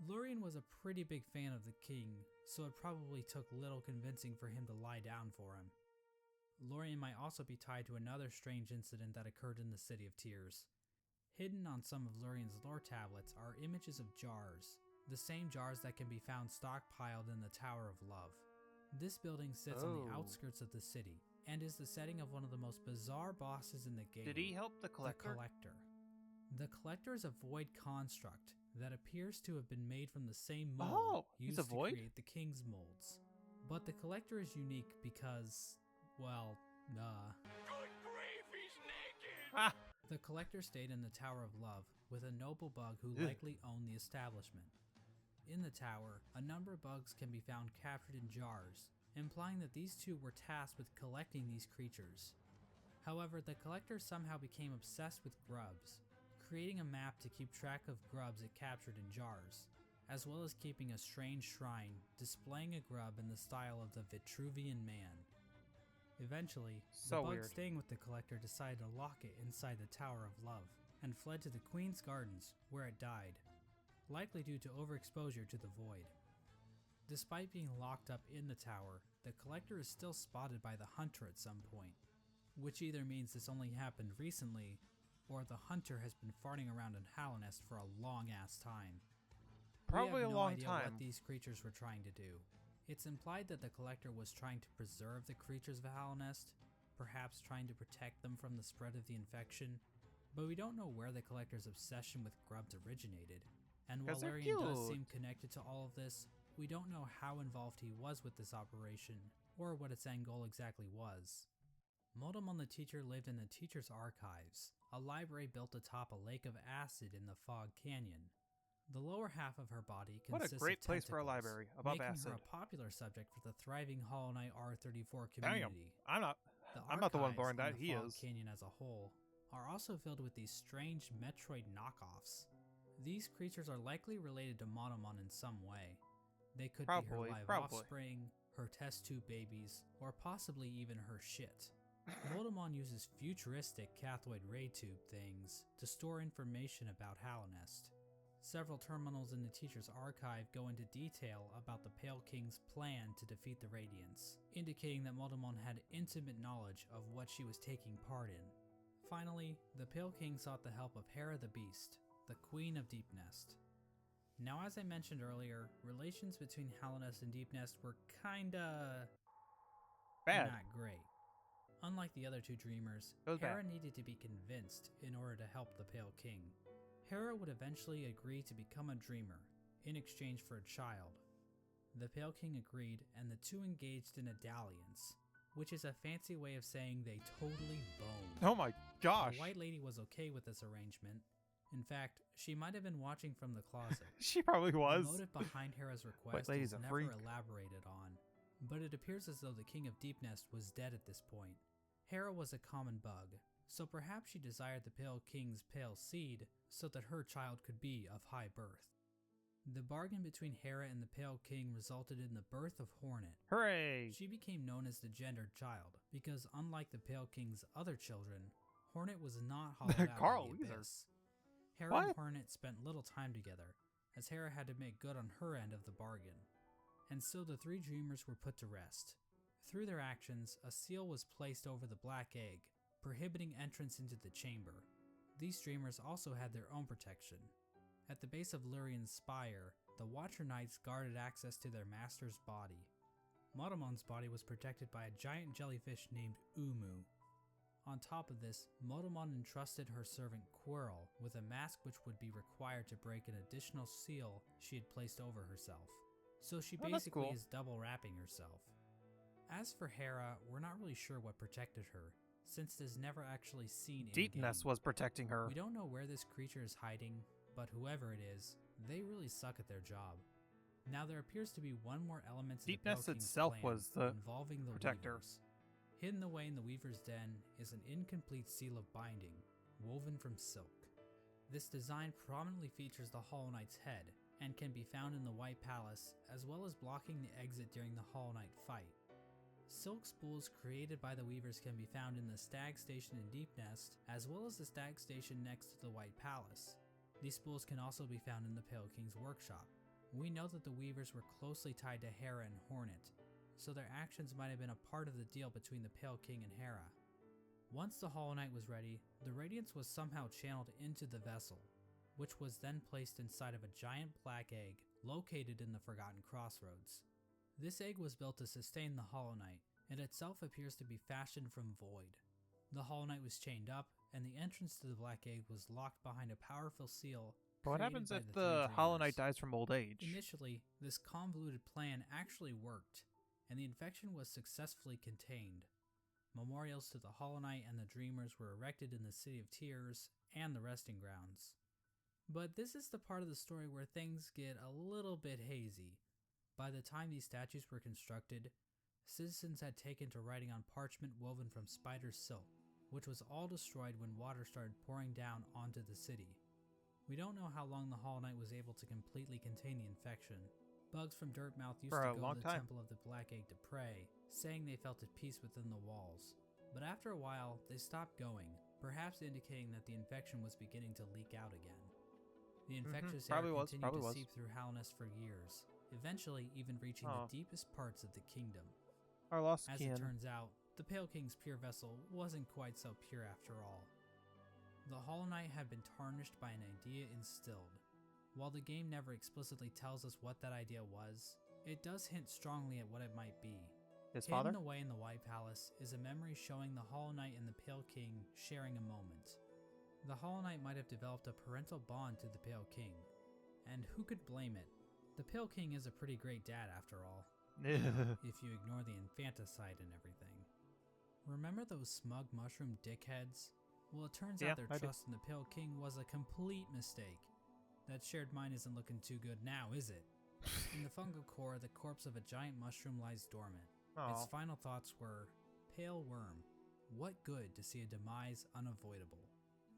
Lurien was a pretty big fan of the king, so it probably took little convincing for him to lie down for him. Lurien might also be tied to another strange incident that occurred in the City of Tears. Hidden on some of Lurien's lore tablets are images of jars, the same jars that can be found stockpiled in the Tower of Love. This building sits on the outskirts of the city, and is the setting of one of the most bizarre bosses in the game. Did he help the The collector? Collector. The Collector is a void construct that appears to have been made from the same mold Oh, he's used a to void? create the King's molds. But the Collector is unique because, well, Ah! The Collector stayed in the Tower of Love with a noble bug who Ugh. likely owned the establishment. In the tower, a number of bugs can be found captured in jars, implying that these two were tasked with collecting these creatures. However, the Collector somehow became obsessed with grubs, creating a map to keep track of grubs it captured in jars, as well as keeping a strange shrine displaying a grub in the style of the Vitruvian Man. Eventually, So the bug weird. staying with the Collector decided to lock it inside the Tower of Love, and fled to the Queen's Gardens, where it died, likely due to overexposure to the void. Despite being locked up in the tower, the Collector is still spotted by the Hunter at some point, which either means this only happened recently, or the Hunter has been farting around in Hallownest for a long-ass time. Probably We a have no long idea time. what these creatures were trying to do. It's implied that the Collector was trying to preserve the creatures of Hallownest, perhaps trying to protect them from the spread of the infection, but we don't know where the Collector's obsession with grubs originated. And while 'Cause they're Lurien does cute. seem connected to all of this, we don't know how involved he was with this operation, or what its end goal exactly was. Motomon the Teacher lived in the Teacher's Archives, a library built atop a lake of acid in the Fog Canyon. The lower half of her body What consists a great of place for a tentacles, library, above making acid. her a popular subject for the thriving Hollow Knight R34 Damn, community. I'm not the one throwing that, he Fog is. Canyon as a whole are also filled with these strange Metroid knockoffs. These creatures are likely related to Monomon in some way. They could be her live offspring, her test tube babies, or possibly even her shit. Motomon uses futuristic cathoid ray tube things to store information about Halonest. Several terminals in the teacher's archive go into detail about the Pale King's plan to defeat the Radiants, indicating that Motomon had intimate knowledge of what she was taking part in. Finally, the Pale King sought the help of Hera the Beast, the Queen of Deepnest. Now, as I mentioned earlier, relations between Halonest and Deepnest were kinda Bad. not great. Unlike the other two dreamers, It was Hera bad. needed to be convinced in order to help the Pale King. Hera would eventually agree to become a dreamer, in exchange for a child. The Pale King agreed, and the two engaged in a dalliance, which is a fancy way of saying they totally boned. Oh my gosh. The White Lady was okay with this arrangement. In fact, she might have been watching from the closet. She probably was. The motive behind Hera's request Lady's is a never freak. elaborated on, but it appears as though the King of Deepnest was dead at this point. Hera was a common bug, so perhaps she desired the Pale King's pale seed so that her child could be of high birth. The bargain between Hera and the Pale King resulted in the birth of Hornet. Hooray! She became known as the gendered child, because unlike the Pale King's other children, Hornet was not hollowed out Carl by the Weezer. abyss. Hera What? and Hornet spent little time together, as Hera had to make good on her end of the bargain. And so the three dreamers were put to rest. Through their actions, a seal was placed over the black egg, prohibiting entrance into the chamber. These dreamers also had their own protection. At the base of Lurien's spire, the Watcher Knights guarded access to their master's body. Motomon's body was protected by a giant jellyfish named Umu. On top of this, Motomon entrusted her servant Quirrell with a mask which would be required to break an additional seal she had placed over herself. So she Oh, that's basically cool. is double wrapping herself. As for Hera, we're not really sure what protected her, since it is never actually seen in Deepness was protecting her. We don't know where this creature is hiding, but whoever it is, they really suck at their job. Now there appears to be one more element to the Pale Deepness King's itself plan was the involving the protector. Weavers. Hidden away in the Weaver's Den is an incomplete seal of binding, woven from silk. This design prominently features the Hollow Knight's head, and can be found in the White Palace, as well as blocking the exit during the Hollow Knight fight. Silk spools created by the Weavers can be found in the Stag Station in Deepnest, as well as the Stag Station next to the White Palace. These spools can also be found in the Pale King's workshop. We know that the Weavers were closely tied to Hera and Hornet, so their actions might have been a part of the deal between the Pale King and Hera. Once the Hollow Knight was ready, the Radiance was somehow channeled into the vessel, which was then placed inside of a giant black egg located in the Forgotten Crossroads. This egg was built to sustain the Hollow Knight, and itself appears to be fashioned from void. The Hollow Knight was chained up, and the entrance to the black egg was locked behind a powerful seal. But what created happens by if three the Hollow Knight dreamers. dies from old age? Initially, this convoluted plan actually worked, and the infection was successfully contained. Memorials to the Hollow Knight and the Dreamers were erected in the City of Tears and the Resting Grounds. But this is the part of the story where things get a little bit hazy. By the time these statues were constructed, citizens had taken to writing on parchment woven from spider silk, which was all destroyed when water started pouring down onto the city. We don't know how long the Hollow Knight was able to completely contain the infection. Bugs from Dirtmouth used For to a go long to the time. Temple of the Black Egg to pray, saying they felt at peace within the walls. But after a while, they stopped going, perhaps indicating that the infection was beginning to leak out again. The infectious air Probably was, continued probably to was. seep through Halonest for years, eventually even reaching Oh. the deepest parts of the kingdom. Our lost As kin. it turns out, the Pale King's pure vessel wasn't quite so pure after all. The Hollow Knight had been tarnished by an idea instilled. While the game never explicitly tells us what that idea was, it does hint strongly at what it might be. His Hidden father? away in the White Palace is a memory showing the Hollow Knight and the Pale King sharing a moment. The Hollow Knight might have developed a parental bond to the Pale King, and who could blame it? The Pale King is a pretty great dad after all, if you ignore the infanticide and everything. Remember those smug mushroom dickheads? Well, it turns Yeah, out their I do. trust in the Pale King was a complete mistake. That shared mind isn't looking too good now, is it? In the fungal core, the corpse of a giant mushroom lies dormant. Its Oh, final thoughts were, "Pale worm, what good to see a demise unavoidable?"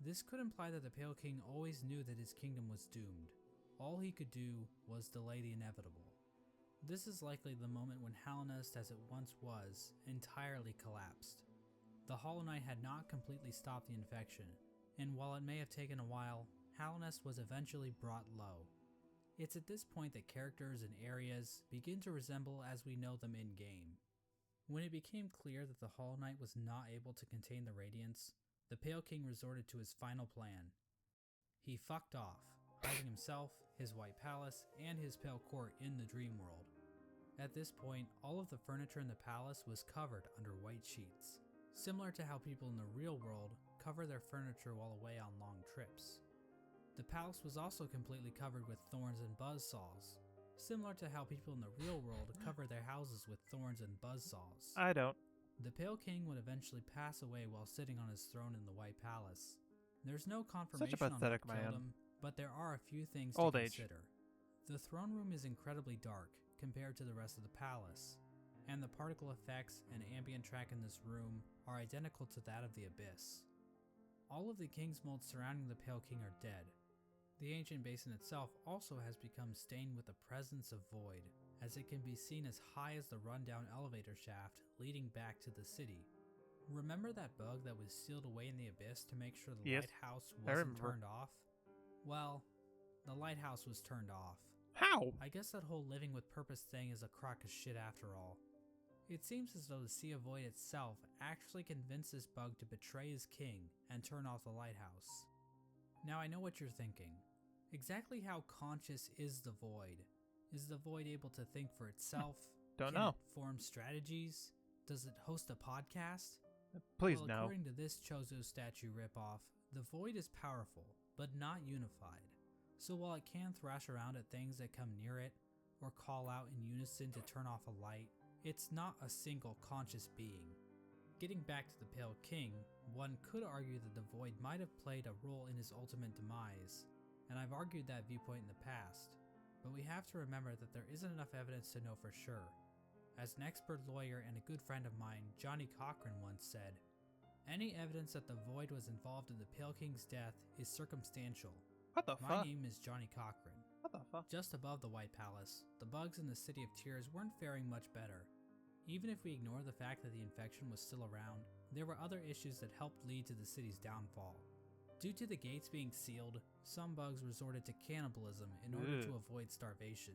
This could imply that the Pale King always knew that his kingdom was doomed. All he could do was delay the inevitable. This is likely the moment when Hallownest, as it once was, entirely collapsed. The Hollow Knight had not completely stopped the infection, and while it may have taken a while, Hallownest was eventually brought low. It's at this point that characters and areas begin to resemble as we know them in-game. When it became clear that the Hollow Knight was not able to contain the Radiance, the Pale King resorted to his final plan. He fucked off, hiding himself, his White Palace, and his Pale Court in the Dream World. At this point, all of the furniture in the palace was covered under white sheets, similar to how people in the real world cover their furniture while away on long trips. The palace was also completely covered with thorns and buzzsaws, similar to how people in the real world cover their houses with thorns and buzzsaws. I don't. The Pale King would eventually pass away while sitting on his throne in the White Palace. There's no confirmation on what pathetic killed man. him, but there are a few things Old to age. consider. The throne room is incredibly dark compared to the rest of the palace, and the particle effects and ambient track in this room are identical to that of the Abyss. All of the king's molds surrounding the Pale King are dead. The ancient basin itself also has become stained with the presence of void, as it can be seen as high as the rundown elevator shaft leading back to the city. Remember that bug that was sealed away in the Abyss to make sure the Yes, lighthouse I wasn't remember. turned off? Well, the lighthouse was turned off. How? I guess that whole living with purpose thing is a crock of shit after all. It seems as though the Sea of Void itself actually convinced this bug to betray his king and turn off the lighthouse. Now I know what you're thinking. Exactly how conscious is the Void? Is the Void able to think for itself? Don't Can know. it form strategies? Does it host a podcast? Please Well, no. according to this Chozo statue ripoff, the Void is powerful, but not unified. So while it can thrash around at things that come near it, or call out in unison to turn off a light, it's not a single conscious being. Getting back to the Pale King, one could argue that the Void might have played a role in his ultimate demise, and I've argued that viewpoint in the past, but we have to remember that there isn't enough evidence to know for sure. As an expert lawyer and a good friend of mine, Johnny Cochran, once said, "Any evidence that the Void was involved in the Pale King's death is circumstantial." What the My fuck? name is Johnny Cochran. What the fuck? Just above the White Palace, the bugs in the City of Tears weren't faring much better. Even if we ignore the fact that the infection was still around, there were other issues that helped lead to the city's downfall. Due to the gates being sealed, some bugs resorted to cannibalism in order to Ugh. avoid starvation.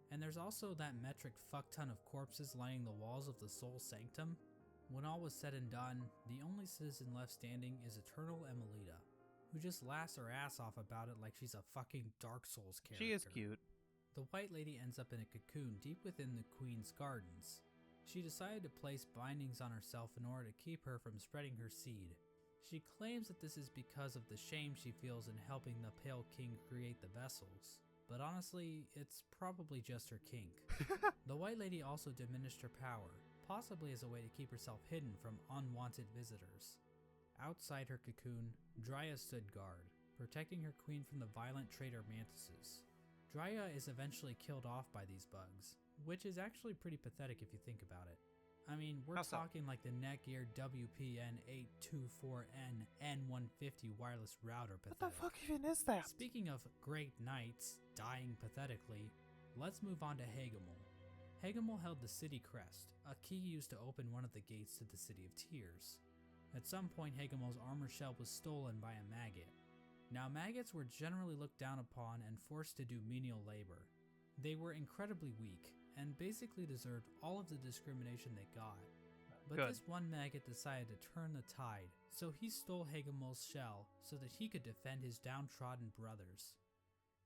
And there's also that metric fuckton of corpses lining the walls of the Soul Sanctum. When all was said and done, the only citizen left standing is Eternal Emelita, who just laughs her ass off about it like she's a fucking Dark Souls character. She is cute. The White Lady ends up in a cocoon deep within the Queen's gardens. She decided to place bindings on herself in order to keep her from spreading her seed. She claims that this is because of the shame she feels in helping the Pale King create the vessels, but honestly, it's probably just her kink. The White Lady also diminished her power, possibly as a way to keep herself hidden from unwanted visitors. Outside her cocoon, Dryia stood guard, protecting her queen from the violent traitor mantises. Dryia is eventually killed off by these bugs, which is actually pretty pathetic if you think about it. I mean, we're How so? talking like the Netgear WPN824N N150 wireless router What pathetic. the fuck even is that? Speaking of great knights dying pathetically, let's move on to Hagemul. Hagemul held the city crest, a key used to open one of the gates to the City of Tears. At some point, Hagemul's armor shell was stolen by a maggot. Now, maggots were generally looked down upon and forced to do menial labor. They were incredibly weak, and basically deserved all of the discrimination they got. But Good. this one maggot decided to turn the tide, so he stole Hagemul's shell so that he could defend his downtrodden brothers.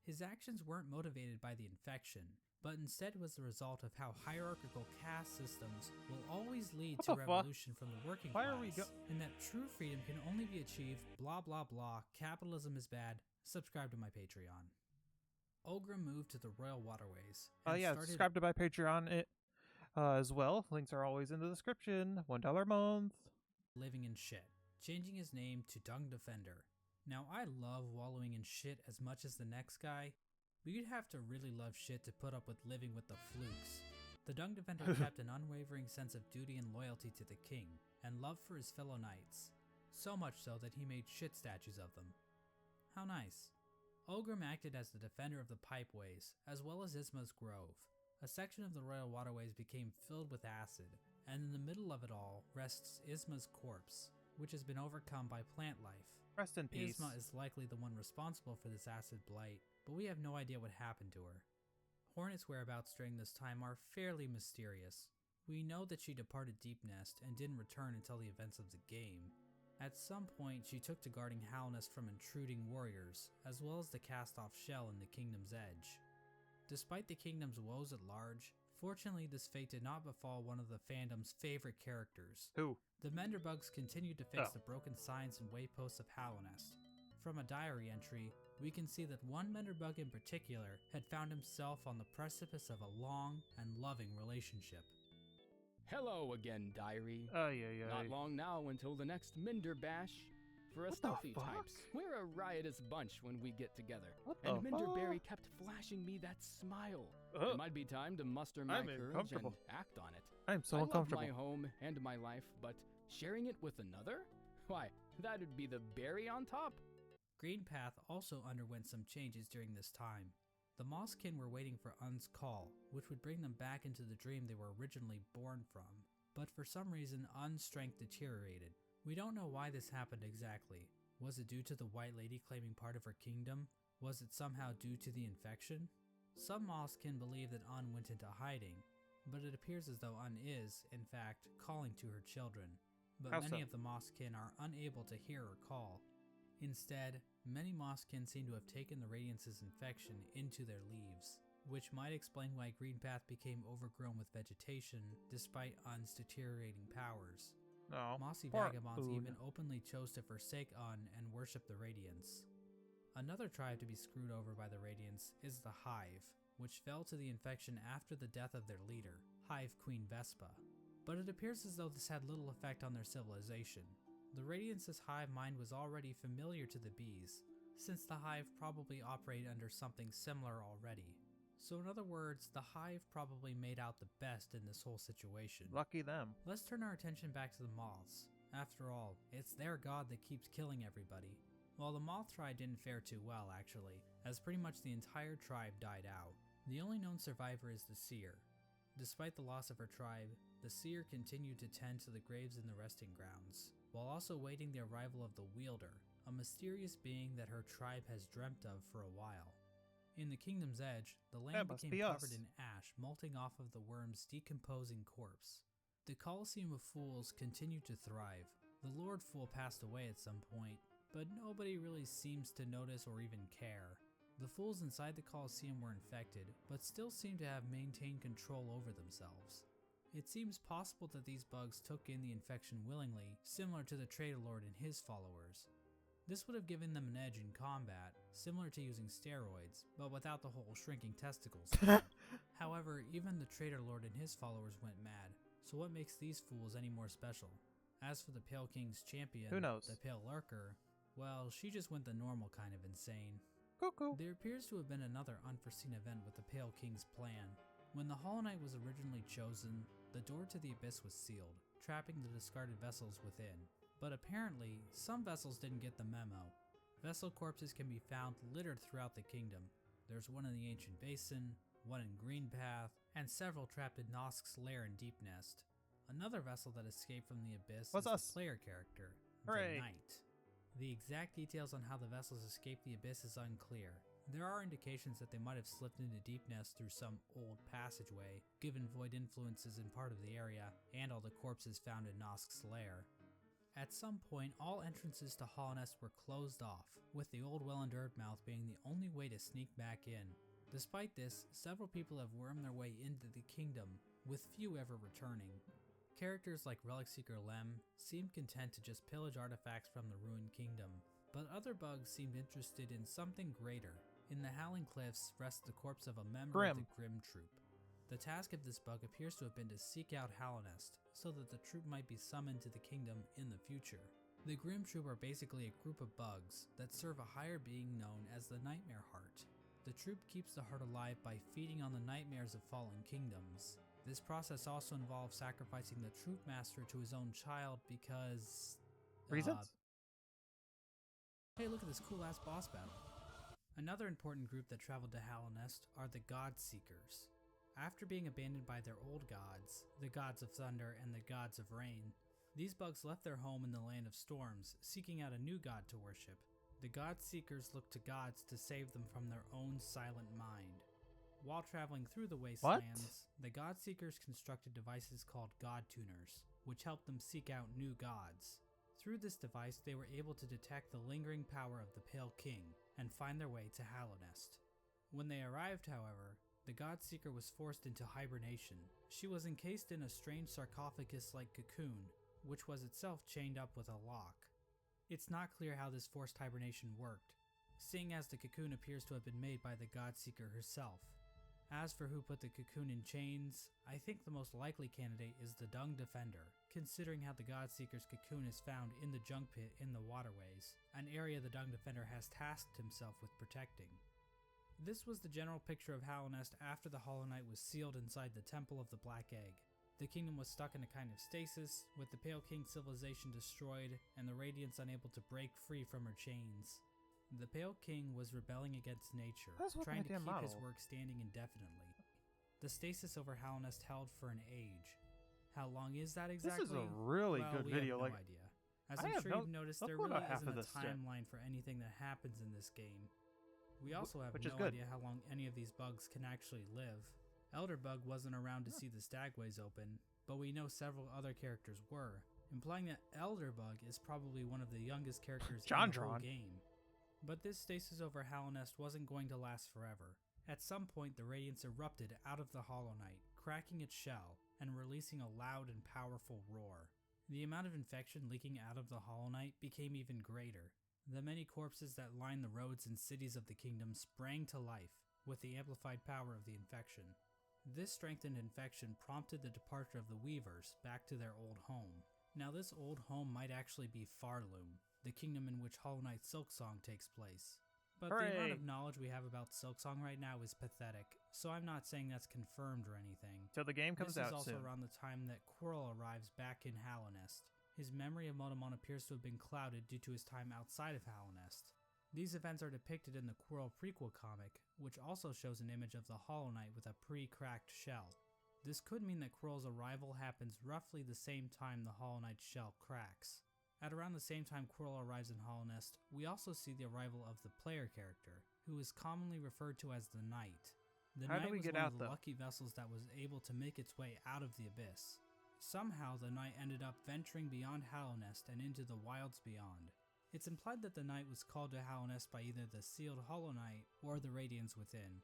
His actions weren't motivated by the infection, but instead was the result of how hierarchical caste systems will always lead What to the fuck? revolution from the working Why class, are we and that true freedom can only be achieved blah blah blah, capitalism is bad, subscribe to my Patreon. Ogre moved to the Royal Waterways. And Yeah, started subscribe to my Patreon as well. Links are always in the description. $1 a month. living in shit, changing his name to Dung Defender. Now, I love wallowing in shit as much as the next guy, but you'd have to really love shit to put up with living with the flukes. The Dung Defender kept an unwavering sense of duty and loyalty to the king, and love for his fellow knights. So much so that he made shit statues of them. How nice. Olgrim acted as the defender of the pipeways, as well as Isma's Grove. A section of the royal waterways became filled with acid, and in the middle of it all rests Isma's corpse, which has been overcome by plant life. Rest in peace. Isma is likely the one responsible for this acid blight, but we have no idea what happened to her. Hornet's whereabouts during this time are fairly mysterious. We know that she departed Deep Nest and didn't return until the events of the game. At some point, she took to guarding Halnest from intruding warriors, as well as the cast-off shell in the Kingdom's Edge. Despite the Kingdom's woes at large, fortunately this fate did not befall one of the fandom's favorite characters. Who? The Menderbugs continued to fix the broken signs and wayposts of Halonest. From a diary entry, we can see that one Menderbug in particular had found himself on the precipice of a long and loving relationship. Hello again, Diary. Yeah. Not long now until the next Minder Bash. For us What the stealthy fuck? types, we're a riotous bunch when we get together. What And the Minderberry fuck? kept flashing me that smile. Ugh. It might be time to muster my I'm courage and uncomfortable. act on it. I'm so I love uncomfortable. my home and my life, but sharing it with another? Why, that'd be the berry on top. Greenpath also underwent some changes during this time. The Mosskin were waiting for Un's call, which would bring them back into the dream they were originally born from. But for some reason, Un's strength deteriorated. We don't know why this happened exactly. Was it due to the White Lady claiming part of her kingdom? Was it somehow due to the infection? Some Mosskin believe that Un went into hiding, but it appears as though Un is, in fact, calling to her children. But How many so? of the Mosskin are unable to hear her call. Instead, many Mosskin seem to have taken the Radiance's infection into their leaves, which might explain why Greenpath became overgrown with vegetation despite Un's deteriorating powers. No. Mossy poor vagabonds Un. even openly chose to forsake Un and worship the Radiance. Another tribe to be screwed over by the Radiance is the Hive, which fell to the infection after the death of their leader, Hive Queen Vespa. But it appears as though this had little effect on their civilization. The Radiance's hive mind was already familiar to the bees, since the hive probably operated under something similar already. So in other words, the hive probably made out the best in this whole situation. Lucky them. Let's turn our attention back to the moths. After all, it's their god that keeps killing everybody. Well, the moth tribe didn't fare too well actually, as pretty much the entire tribe died out. The only known survivor is the seer. Despite the loss of her tribe, the seer continued to tend to the graves in the resting grounds, while also waiting the arrival of the wielder, a mysterious being that her tribe has dreamt of for a while. In the Kingdom's Edge, the land must became be covered us. in ash molting off of the worm's decomposing corpse. The Colosseum of Fools continued to thrive. The Lord Fool passed away at some point, but nobody really seems to notice or even care. The fools inside the Colosseum were infected, but still seem to have maintained control over themselves. It seems possible that these bugs took in the infection willingly, similar to the Traitor Lord and his followers. This would have given them an edge in combat, similar to using steroids, but without the whole shrinking testicles thing. However, even the Traitor Lord and his followers went mad, so what makes these fools any more special? As for the Pale King's champion, Who knows? the Pale Lurker, well, she just went the normal kind of insane. Cuckoo. There appears to have been another unforeseen event with the Pale King's plan. When the Hollow Knight was originally chosen, the door to the Abyss was sealed, trapping the discarded vessels within. But apparently, some vessels didn't get the memo. Vessel corpses can be found littered throughout the kingdom. There's one in the Ancient Basin, one in Greenpath, and several trapped in Nosk's lair in Deep Nest. Another vessel that escaped from the Abyss Was is us. the player character, Hooray. the Knight. The exact details on how the vessels escaped the Abyss is unclear. There are indications that they might have slipped into Deep Nest through some old passageway, given void influences in part of the area, and all the corpses found in Nosk's lair. At some point, all entrances to Halonest were closed off, with the old well and Mouth being the only way to sneak back in. Despite this, several people have wormed their way into the kingdom, with few ever returning. Characters like Relic Seeker Lem seemed content to just pillage artifacts from the ruined kingdom, but other bugs seemed interested in something greater. In the Howling Cliffs rests the corpse of a member of the Grim Troop. The task of this bug appears to have been to seek out Halonest, so that the troop might be summoned to the kingdom in the future. The Grim Troop are basically a group of bugs that serve a higher being known as the Nightmare Heart. The troop keeps the heart alive by feeding on the nightmares of fallen kingdoms. This process also involves sacrificing the troop master to his own child because... Reasons? Hey, look at this cool ass boss battle. Another important group that traveled to Hallownest are the God-Seekers. After being abandoned by their old gods, the gods of thunder and the gods of rain, these bugs left their home in the Land of Storms, seeking out a new god to worship. The God-Seekers looked to gods to save them from their own silent mind. While traveling through the wastelands, the God-Seekers constructed devices called God Tuners, which helped them seek out new gods. Through this device, they were able to detect the lingering power of the Pale King and find their way to Hallownest. When they arrived, however, the God-Seeker was forced into hibernation. She was encased in a strange sarcophagus-like cocoon, which was itself chained up with a lock. It's not clear how this forced hibernation worked, seeing as the cocoon appears to have been made by the God-Seeker herself. As for who put the cocoon in chains, I think the most likely candidate is the Dung Defender, considering how the God-Seeker's cocoon is found in the junk pit in the waterways, an area the Dung Defender has tasked himself with protecting. This was the general picture of Hallownest after the Hollow Knight was sealed inside the Temple of the Black Egg. The kingdom was stuck in a kind of stasis, with the Pale King civilization destroyed and the Radiants unable to break free from her chains. The Pale King was rebelling against nature, trying to keep his work standing indefinitely. The stasis over Hallownest held for an age. How long is that exactly? This is a really good we video. have no idea. As I'm sure you've noticed, there really isn't a timeline for anything that happens in this game. We also have no idea how long any of these bugs can actually live. Elderbug wasn't around to see the Stagways open, but we know several other characters were, implying that Elderbug is probably one of the youngest characters in the whole game. But this stasis over Hallownest wasn't going to last forever. At some point, the Radiance erupted out of the Hollow Knight, cracking its shell and releasing a loud and powerful roar. The amount of infection leaking out of the Hollow Knight became even greater. The many corpses that lined the roads and cities of the kingdom sprang to life with the amplified power of the infection. This strengthened infection prompted the departure of the Weavers back to their old home. Now this old home might actually be Farloom, the kingdom in which Hollow Knight Silksong takes place. But the amount of knowledge we have about Silksong right now is pathetic, so I'm not saying that's confirmed or anything. Till the game comes out soon. This is also around the time that Quirrell arrives back in Hallownest. His memory of Motomon appears to have been clouded due to his time outside of Hallownest. These events are depicted in the Quirrell prequel comic, which also shows an image of the Hollow Knight with a pre-cracked shell. This could mean that Quirrell's arrival happens roughly the same time the Hollow Knight's shell cracks. At around the same time Quirrell arrives in Hallownest, we also see the arrival of the player character, who is commonly referred to as the Knight. The Knight was one of the lucky vessels that was able to make its way out of the abyss. Somehow the Knight ended up venturing beyond Hallownest and into the wilds beyond. It's implied that the Knight was called to Hallownest by either the sealed Hollow Knight or the Radiants within.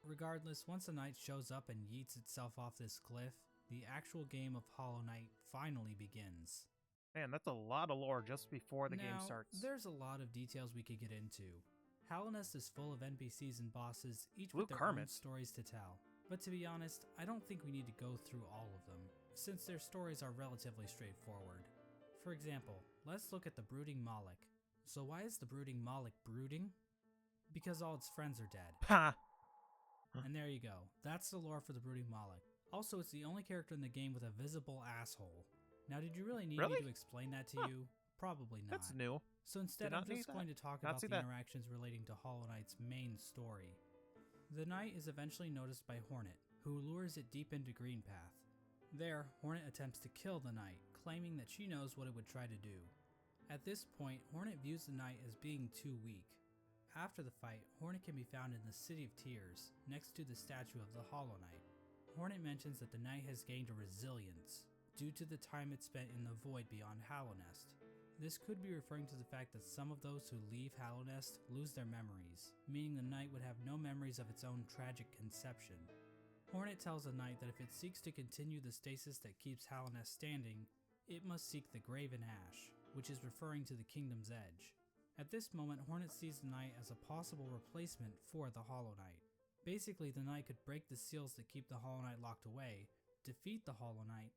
Regardless, once the Knight shows up and yeets itself off this cliff, the actual game of Hollow Knight finally begins. Man, that's a lot of lore just before the game starts. There's a lot of details we could get into. Hallownest is full of NPCs and bosses, each with their own stories to tell. But to be honest, I don't think we need to go through all of them, since their stories are relatively straightforward. For example, let's look at the Brooding Moloch. So why is the Brooding Moloch brooding? Because all its friends are dead. Ha! And there you go. That's the lore for the Brooding Moloch. Also, it's the only character in the game with a visible asshole. Now, did you really need me to explain that to you? Probably not. That's new. So instead, I'm just going to talk about the interactions relating to Hollow Knight's main story. The Knight is eventually noticed by Hornet, who lures it deep into Greenpath. There, Hornet attempts to kill the Knight, claiming that she knows what it would try to do. At this point, Hornet views the Knight as being too weak. After the fight, Hornet can be found in the City of Tears, next to the statue of the Hollow Knight. Hornet mentions that the Knight has gained a resilience, due to the time it spent in the void beyond Hallownest. This could be referring to the fact that some of those who leave Hallownest lose their memories, meaning the Knight would have no memories of its own tragic conception. Hornet tells the Knight that if it seeks to continue the stasis that keeps Hallownest standing, it must seek the Graven Ash, which is referring to the Kingdom's Edge. At this moment, Hornet sees the Knight as a possible replacement for the Hollow Knight. Basically, the Knight could break the seals that keep the Hollow Knight locked away, defeat the Hollow Knight,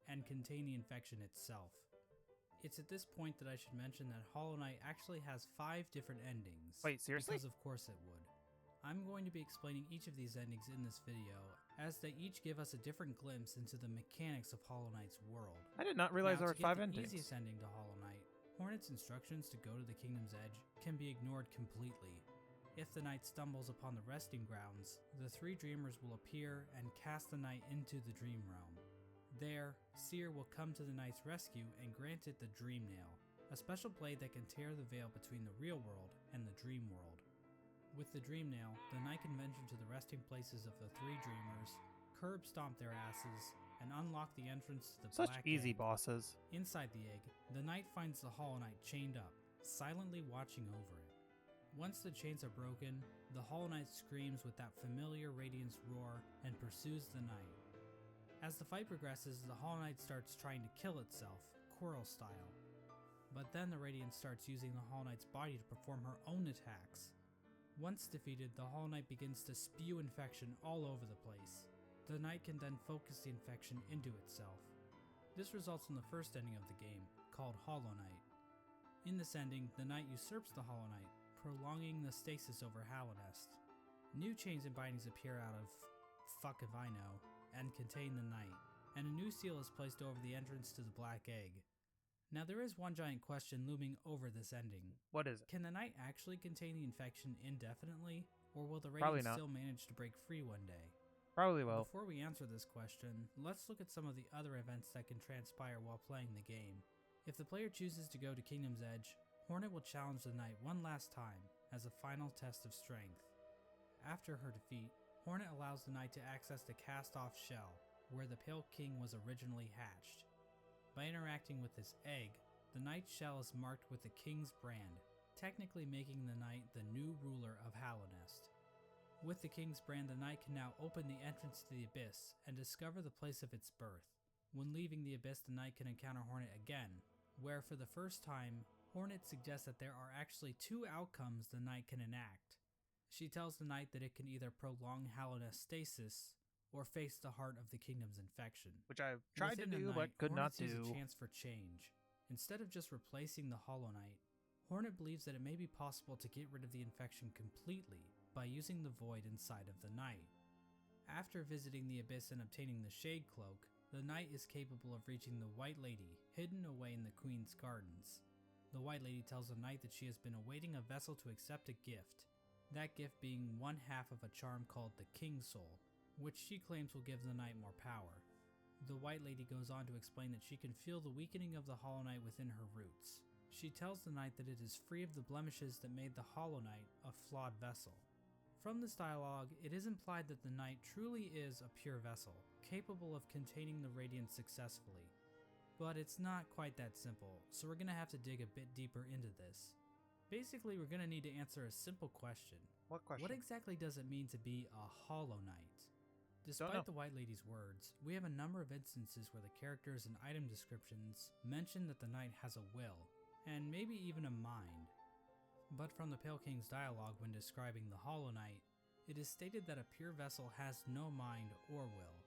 and contain the infection itself. It's at this point that I should mention that Hollow Knight actually has 5 different endings. Wait, seriously? Because of course it would. I'm going to be explaining each of these endings in this video, as they each give us a different glimpse into the mechanics of Hollow Knight's world. I did not realize Now, there to were get 5 the endings. easiest ending to Hollow Knight, Hornet's instructions to go to the Kingdom's Edge can be ignored completely. If the knight stumbles upon the resting grounds, the 3 dreamers will appear and cast the knight into the dream realm. There, Seer will come to the knight's rescue and grant it the Dream Nail, a special blade that can tear the veil between the real world and the dream world. With the Dream Nail, the knight can venture to the resting places of the 3 dreamers, curb stomp their asses, and unlock the entrance to the Such Black easy Egg. bosses. Inside the egg, the knight finds the Hollow Knight chained up, silently watching over it. Once the chains are broken, the Hollow Knight screams with that familiar Radiance roar and pursues the knight. As the fight progresses, the Hollow Knight starts trying to kill itself, Quirrell style. But then the Radiance starts using the Hollow Knight's body to perform her own attacks. Once defeated, the Hollow Knight begins to spew infection all over the place. The knight can then focus the infection into itself. This results in the first ending of the game, called Hollow Knight. In this ending, the knight usurps the Hollow Knight, prolonging the stasis over Hallownest. New chains and bindings appear out of fuck if I know, and contain the knight, and a new seal is placed over the entrance to the Black Egg. Now there is one giant question looming over this ending. What is it? Can the knight actually contain the infection indefinitely, or will the Probably Radiance not. still manage to break free one day? Probably will. Before we answer this question, let's look at some of the other events that can transpire while playing the game. If the player chooses to go to Kingdom's Edge, Hornet will challenge the knight one last time as a final test of strength. After her defeat, Hornet allows the knight to access the cast-off shell, where the Pale King was originally hatched. By interacting with this egg, the knight's shell is marked with the king's brand, technically making the knight the new ruler of Hallownest. With the king's brand, the knight can now open the entrance to the abyss and discover the place of its birth. When leaving the abyss, the knight can encounter Hornet again, where for the first time, Hornet suggests that there are actually 2 outcomes the knight can enact. She tells the knight that it can either prolong Hallownest stasis or face the heart of the kingdom's infection. Which I tried to Within the do, night, but could Hornet not sees do. a chance for change. Instead of just replacing the Hollow Knight, Hornet believes that it may be possible to get rid of the infection completely by using the void inside of the knight. After visiting the abyss and obtaining the Shade Cloak, the knight is capable of reaching the White Lady, hidden away in the Queen's Gardens. The White Lady tells the knight that she has been awaiting a vessel to accept a gift, that gift being one half of a charm called the King's Soul, which she claims will give the knight more power. The White Lady goes on to explain that she can feel the weakening of the Hollow Knight within her roots. She tells the knight that it is free of the blemishes that made the Hollow Knight a flawed vessel. From this dialogue, it is implied that the knight truly is a pure vessel, capable of containing the Radiance successfully. But it's not quite that simple, so we're going to have to dig a bit deeper into this. Basically, we're going to need to answer a simple question. What question? What exactly does it mean to be a Hollow Knight? know. Despite the White Lady's words, we have a number of instances where the characters and item descriptions mention that the knight has a will, and maybe even a mind. But from the Pale King's dialogue when describing the Hollow Knight, it is stated that a pure vessel has no mind or will.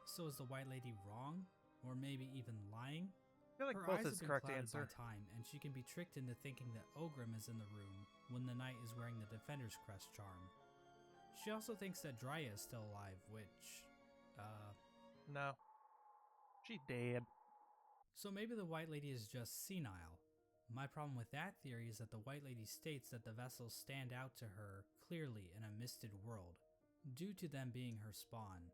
So is the White Lady wrong? Or maybe even lying? I feel like Her both eyes is have been correct clouded answer. by time, and she can be tricked into thinking that Ogrim is in the room when the knight is wearing the Defender's Crest charm. She also thinks that Dryia is still alive, which, No. She dead. so maybe the White Lady is just senile. My problem with that theory is that the White Lady states that the vessels stand out to her clearly in a misted world, due to them being her spawn.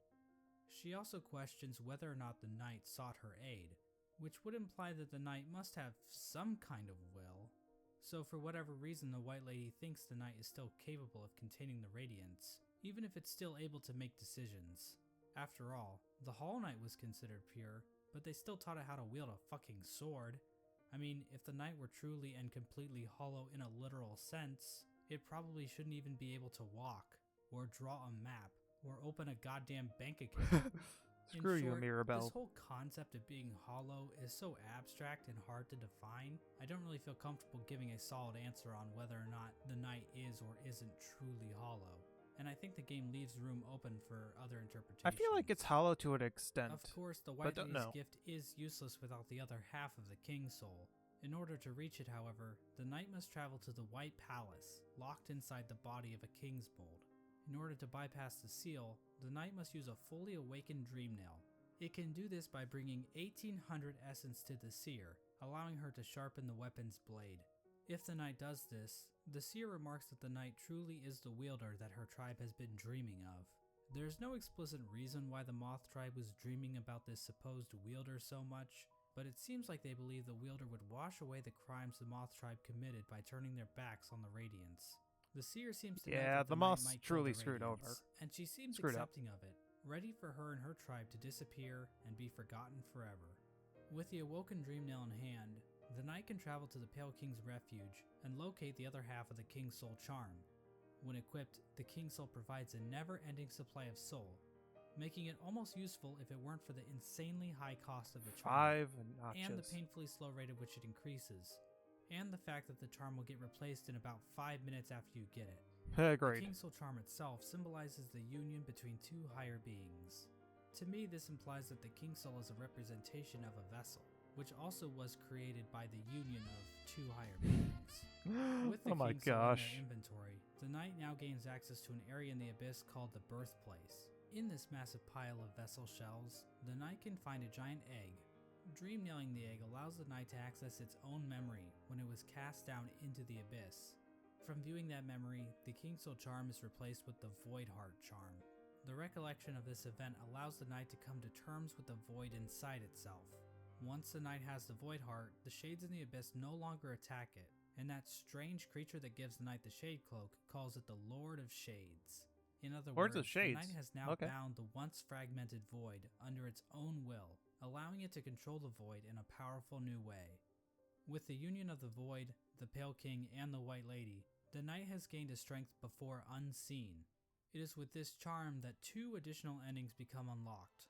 She also questions whether or not the knight sought her aid, which would imply that the knight must have some kind of will. So for whatever reason, the White Lady thinks the knight is still capable of containing the Radiance, even if it's still able to make decisions. After all, the Hollow Knight was considered pure, but they still taught it how to wield a fucking sword. I mean, if the knight were truly and completely hollow in a literal sense, it probably shouldn't even be able to walk, or draw a map, or open a goddamn bank account. In Screw you, short, Mirabelle. This whole concept of being hollow is so abstract and hard to define, I don't really feel comfortable giving a solid answer on whether or not the knight is or isn't truly hollow. And I think the game leaves room open for other interpretations. I feel like it's hollow to an extent. Of course, the White don't Lady's know. gift is useless without the other half of the King's Soul, In order to reach it, however, the knight must travel to the White Palace, locked inside the body of a king's mold. In order to bypass the seal, the knight must use a fully awakened Dreamnail. It can do this by bringing 1800 essence to the seer, allowing her to sharpen the weapon's blade. If the knight does this, the seer remarks that the knight truly is the wielder that her tribe has been dreaming of. There's no explicit reason why the Moth tribe was dreaming about this supposed wielder so much, but it seems like they believe the wielder would wash away the crimes the Moth tribe committed by turning their backs on the Radiants. The seer seems to know that the knight Moth's might kill truly the screwed over. Radiants, and she seems Screwed up. accepting of it, ready for her and her tribe to disappear and be forgotten forever. With the awoken Dreamnail in hand, the knight can travel to the Pale King's refuge and locate the other half of the King's Soul charm. When equipped, the King's Soul provides a never-ending supply of soul, making it almost useful if it weren't for the insanely high cost of the charm, 5 notches. and the painfully slow rate at which it increases, and the fact that the charm will get replaced in about 5 minutes after you get it. The Agreed. King's Soul charm itself symbolizes the union between two higher beings. To me, this implies that the King's Soul is a representation of a vessel, which also was created by the union of two higher beings. With the Oh my King's Soul in gosh. their inventory, the knight now gains access to an area in the abyss called the Birthplace. In this massive pile of vessel shells, the knight can find a giant egg. Dreamnailing the egg allows the knight to access its own memory when it was cast down into the abyss. From viewing that memory, the King's Soul charm is replaced with the Void Heart charm. The recollection of this event allows the knight to come to terms with the void inside itself. Once the knight has the Void Heart, the shades in the abyss no longer attack it, and that strange creature that gives the knight the Shade Cloak calls it the Lord of Shades. In other Lords words, of Shades. the knight has now Okay. bound the once fragmented void under its own will, allowing it to control the void in a powerful new way. With the union of the void, the Pale King, and the White Lady, the knight has gained a strength before unseen. It is with this charm that 2 additional endings become unlocked.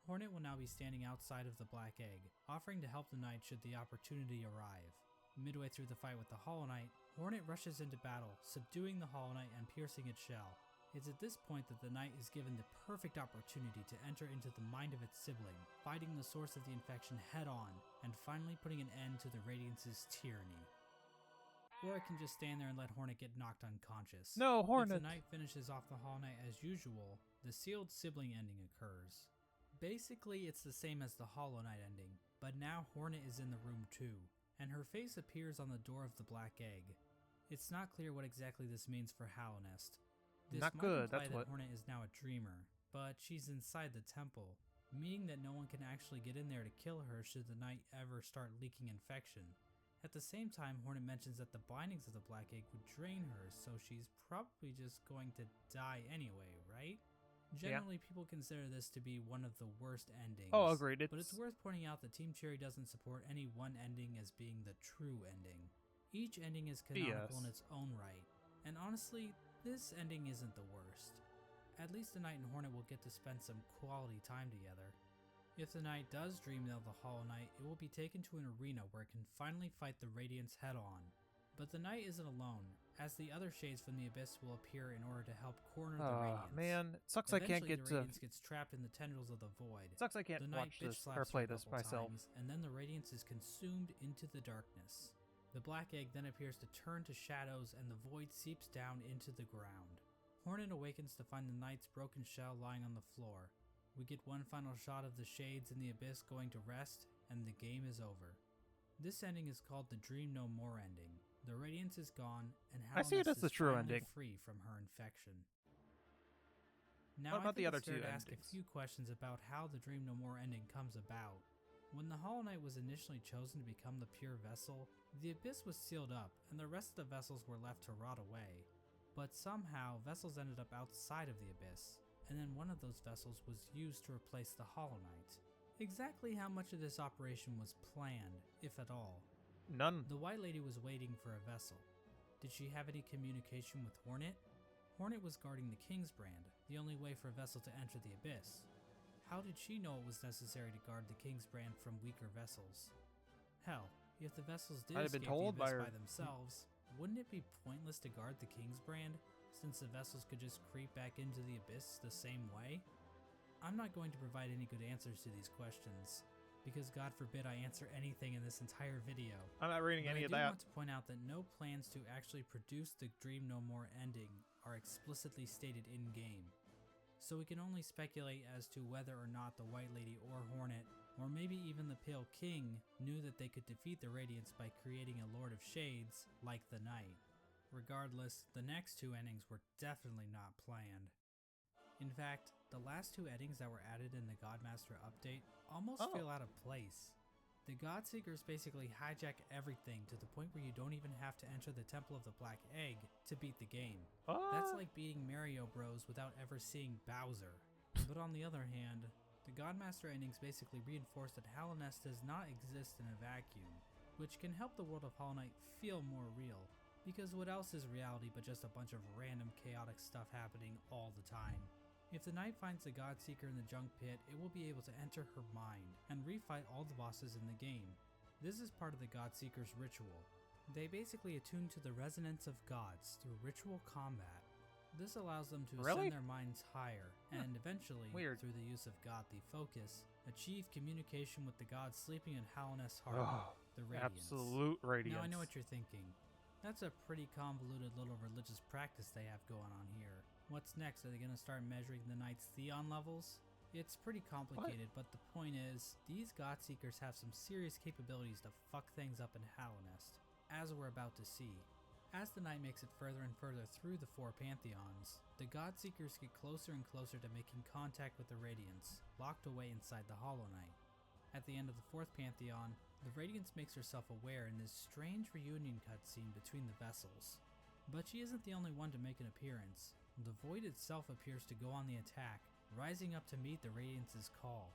Hornet will now be standing outside of the Black Egg, offering to help the knight should the opportunity arrive. Midway through the fight with the Hollow Knight, Hornet rushes into battle, subduing the Hollow Knight and piercing its shell. It's at this point that the knight is given the perfect opportunity to enter into the mind of its sibling, fighting the source of the infection head on, and finally putting an end to the Radiance's tyranny. Or it can just stand there and let Hornet get knocked unconscious. No, If Hornet. the knight finishes off the Hollow Knight as usual, the sealed sibling ending occurs. Basically, it's the same as the Hollow Knight ending, but now Hornet is in the room too, and her face appears on the door of the Black Egg. It's not clear what exactly this means for Hallownest. This Not might good, imply that's that what. Hornet is now a dreamer, but she's inside the temple, meaning that no one can actually get in there to kill her should the knight ever start leaking infection. At the same time, Hornet mentions that the bindings of the Black Egg would drain her, so she's probably just going to die anyway, right? Generally, people consider this to be one of the worst endings. Oh, agreed. But it's worth pointing out that Team Cherry doesn't support any one ending as being the true ending. Each ending is canonical in its own right, and honestly, this ending isn't the worst. At least the Knight and Hornet will get to spend some quality time together. If the Knight does dreamnail the Hollow Knight, it will be taken to an arena where it can finally fight the Radiance head on. But the Knight isn't alone, as the other shades from the Abyss will appear in order to help corner the Radiance. Man, it sucks I can't Eventually, get the to. Radiance gets trapped in the tendrils of the void. Sucks I can't The Knight watch bitch this slaps or her play a this couple myself. times, and then the Radiance is consumed into the darkness. The Black Egg then appears to turn to shadows, and the void seeps down into the ground. Hornet awakens to find the Knight's broken shell lying on the floor. We get one final shot of the shades in the Abyss going to rest, and the game is over. This ending is called the Dream No More ending. The Radiance is gone, and I see it Hallownest as the is true finally ending. free from her infection. Now, What I about think the other it's fair two to ask a endings? few questions about how the Dream No More ending comes about. When the Hollow Knight was initially chosen to become the pure vessel, the Abyss was sealed up, and the rest of the vessels were left to rot away. But somehow, vessels ended up outside of the Abyss, and then one of those vessels was used to replace the Hollow Knight. Exactly how much of this operation was planned, if at all? None. The White Lady was waiting for a vessel. Did she have any communication with Hornet? Hornet was guarding the King's Brand, the only way for a vessel to enter the Abyss. How did she know it was necessary to guard the King's Brand from weaker vessels? Hell, if the vessels did Might have escape been told the by Abyss her- by themselves, wouldn't it be pointless to guard the King's Brand, since the vessels could just creep back into the Abyss the same way? I'm not going to provide any good answers to these questions, because God forbid I answer anything in this entire video. I'm not reading But any I of do that. want to point out that no plans to actually produce the Dream No More ending are explicitly stated in-game. So we can only speculate as to whether or not the White Lady or Hornet, or maybe even the Pale King, knew that they could defeat the Radiants by creating a Lord of Shades like the Knight. Regardless, the next two endings were definitely not planned. In fact, the last two endings that were added in the Godmaster update almost Oh. feel out of place. The Godseekers basically hijack everything to the point where you don't even have to enter the Temple of the Black Egg to beat the game. That's like beating Mario Bros without ever seeing Bowser. But on the other hand, the Godmaster endings basically reinforce that Hollow Nest does not exist in a vacuum, which can help the world of Hollow Knight feel more real, because what else is reality but just a bunch of random chaotic stuff happening all the time? If the Knight finds the Godseeker in the Junk Pit, it will be able to enter her mind and refight all the bosses in the game. This is part of the Godseeker's ritual. They basically attune to the resonance of gods through ritual combat. This allows them to Really? ascend their minds higher, and eventually, Weird. through the use of Godly Focus, achieve communication with the gods sleeping in Hollow Nest's heart, Oh, the Radiance. absolute radiance. Now I know what you're thinking. That's a pretty convoluted little religious practice they have going on here. What's next? Are they going to start measuring the Knight's Theon levels? It's pretty complicated, but the point is, these Godseekers have some serious capabilities to fuck things up in Hollow Nest, as we're about to see. As the Knight makes it further and further through the four Pantheons, the Godseekers get closer and closer to making contact with the Radiance, locked away inside the Hollow Knight. At the end of the fourth Pantheon, the Radiance makes herself aware in this strange reunion cutscene between the vessels. But she isn't the only one to make an appearance. The Void itself appears to go on the attack, rising up to meet the Radiance's call.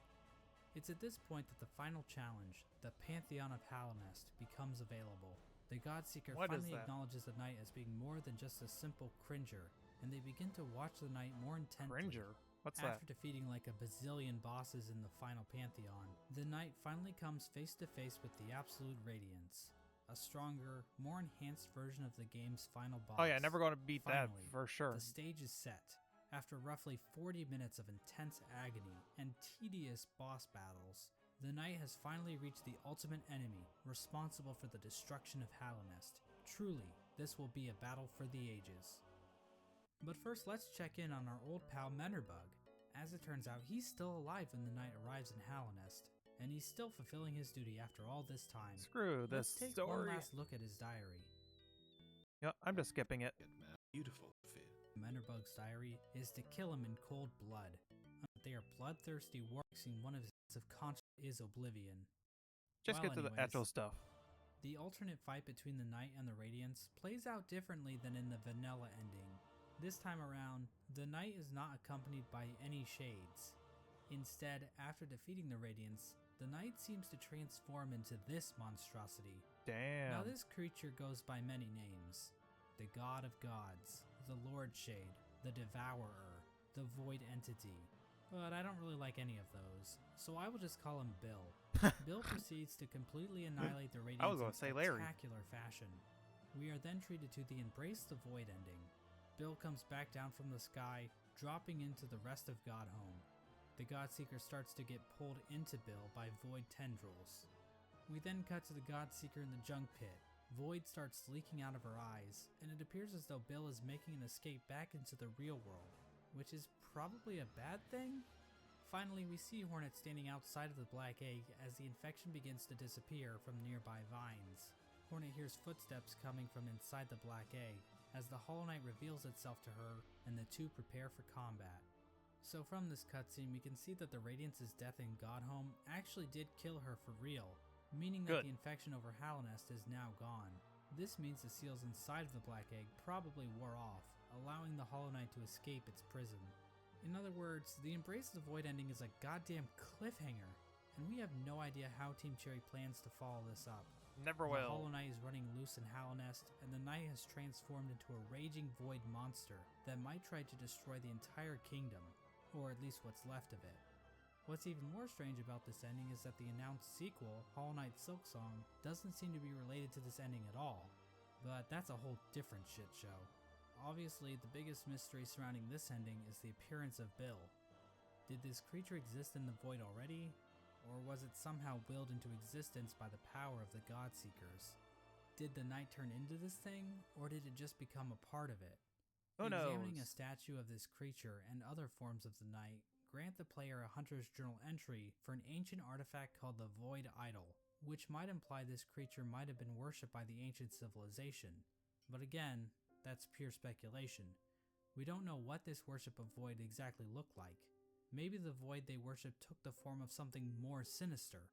It's at this point that the final challenge, the Pantheon of Hollow Nest, becomes available. The Godseeker What is finally that? acknowledges the Knight as being more than just a simple cringer, and they begin to watch the Knight more intently. Cringer. What's that? After defeating like a bazillion bosses in the final Pantheon, the Knight finally comes face to face with the Absolute Radiance, a stronger, more enhanced version of the game's final boss. Oh yeah, never going to beat that Finally, for sure. The stage is set. After roughly 40 minutes of intense agony and tedious boss battles, the Knight has finally reached the ultimate enemy, responsible for the destruction of Hollow Nest. Truly, this will be a battle for the ages. But first, let's check in on our old pal Menderbug. As it turns out, he's still alive when the Knight arrives in Hollow Nest, and he's still fulfilling his duty after all this time. Screw Let's this take one story. last look at his diary. Yep, I'm just skipping it. Beautiful fit. Menderbug's diary is to kill him in cold blood. They are bloodthirsty wargs, and one of his of conscience is oblivion. Just Well, get to the anyways, actual stuff. The alternate fight between the Knight and the Radiance plays out differently than in the vanilla ending. This time around, the Knight is not accompanied by any shades. Instead, after defeating the Radiance, the Knight seems to transform into this monstrosity. Damn. Now this creature goes by many names. The God of Gods, the Lord Shade, the Devourer, the Void Entity. But I don't really like any of those, so I will just call him Bill. Bill proceeds to completely annihilate the Radiance I was gonna in say Larry. spectacular fashion. We are then treated to the Embrace the Void ending. Bill comes back down from the sky, dropping into the rest of Godhome. The Godseeker starts to get pulled into Bill by Void tendrils. We then cut to the Godseeker in the Junk Pit. Void starts leaking out of her eyes, and it appears as though Bill is making an escape back into the real world, which is probably a bad thing? Finally, we see Hornet standing outside of the Black Egg as the infection begins to disappear from nearby vines. Hornet hears footsteps coming from inside the Black Egg as the Hollow Knight reveals itself to her and the two prepare for combat. So from this cutscene, we can see that the Radiance's death in Godhome actually did kill her for real, meaning that Good. the infection over Hollow Nest is now gone. This means the seals inside of the Black Egg probably wore off, allowing the Hollow Knight to escape its prison. In other words, the Embrace the Void ending is a goddamn cliffhanger, and we have no idea how Team Cherry plans to follow this up. Never The Hollow will. Knight is running loose in Hollow Nest, and the Knight has transformed into a raging void monster that might try to destroy the entire kingdom, or at least what's left of it. What's even more strange about this ending is that the announced sequel, Hollow Knight Silksong, doesn't seem to be related to this ending at all, but that's a whole different shit show. Obviously, the biggest mystery surrounding this ending is the appearance of Bill. Did this creature exist in the void already? Or was it somehow willed into existence by the power of the Godseekers? Did the night turn into this thing, or did it just become a part of it? Who knows? Examining a statue of this creature and other forms of the night grant the player a Hunter's Journal entry for an ancient artifact called the Void Idol, which might imply this creature might have been worshipped by the ancient civilization. But again, that's pure speculation. We don't know what this worship of Void exactly looked like. Maybe the Void they worship took the form of something more sinister.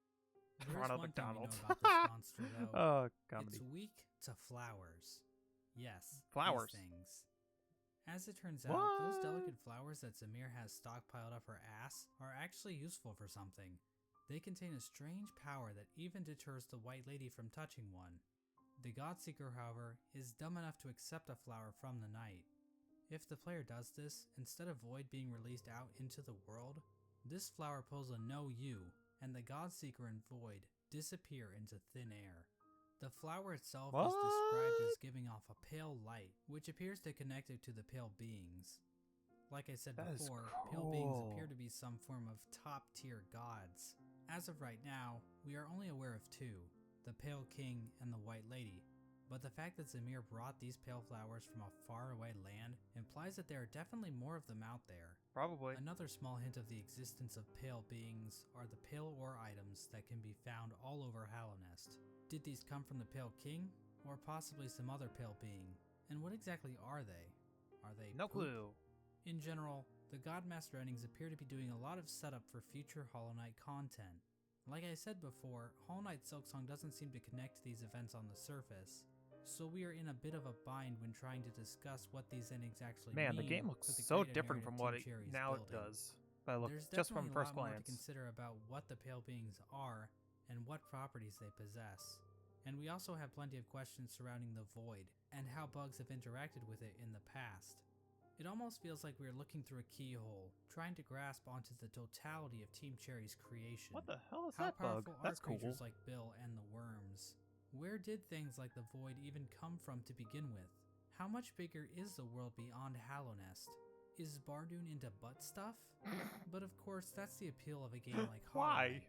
There's Ronald one thing we McDonald. know about this monster, though. Oh, comedy. It's weak to flowers. Yes, Flowers. these things. As it turns out, those delicate flowers that Zamir has stockpiled up her ass are actually useful for something. They contain a strange power that even deters the White Lady from touching one. The Godseeker, however, is dumb enough to accept a flower from the night. If the player does this, instead of Void being released out into the world, this flower pulls a no you, and the Godseeker and Void disappear into thin air. The flower itself is described as giving off a pale light, which appears to connect it to the pale beings. Like I said before, pale beings appear to be some form of top-tier gods. As of right now, we are only aware of two, the Pale King and the White Lady, but the fact that Zamir brought these pale flowers from a faraway land implies that there are definitely more of them out there. Probably. Another small hint of the existence of pale beings are the pale ore items that can be found all over Hallownest. Did these come from the Pale King, or possibly some other pale being? And what exactly are they? Are they No poop? clue. In general, the Godmaster endings appear to be doing a lot of setup for future Hollow Knight content. Like I said before, Hollow Knight Silksong doesn't seem to connect these events on the surface, so we are in a bit of a bind when trying to discuss what these endings actually mean. Man, the game looks for the so greater different narrative from what Team it Cherry's now it building. does. By look, There's just from definitely first a lot more to glance. consider about what the pale beings are and what properties they possess. And we also have plenty of questions surrounding the Void and how bugs have interacted with it in the past. It almost feels like we are looking through a keyhole, trying to grasp onto the totality of Team Cherry's creation. What the hell is How that bug? powerful That's are cool. creatures like Bill and the worms? Where did things like the Void even come from to begin with? How much bigger is the world beyond Hallownest? Is Bardoon into butt stuff? But of course, that's the appeal of a game like Hollow Why? Knight.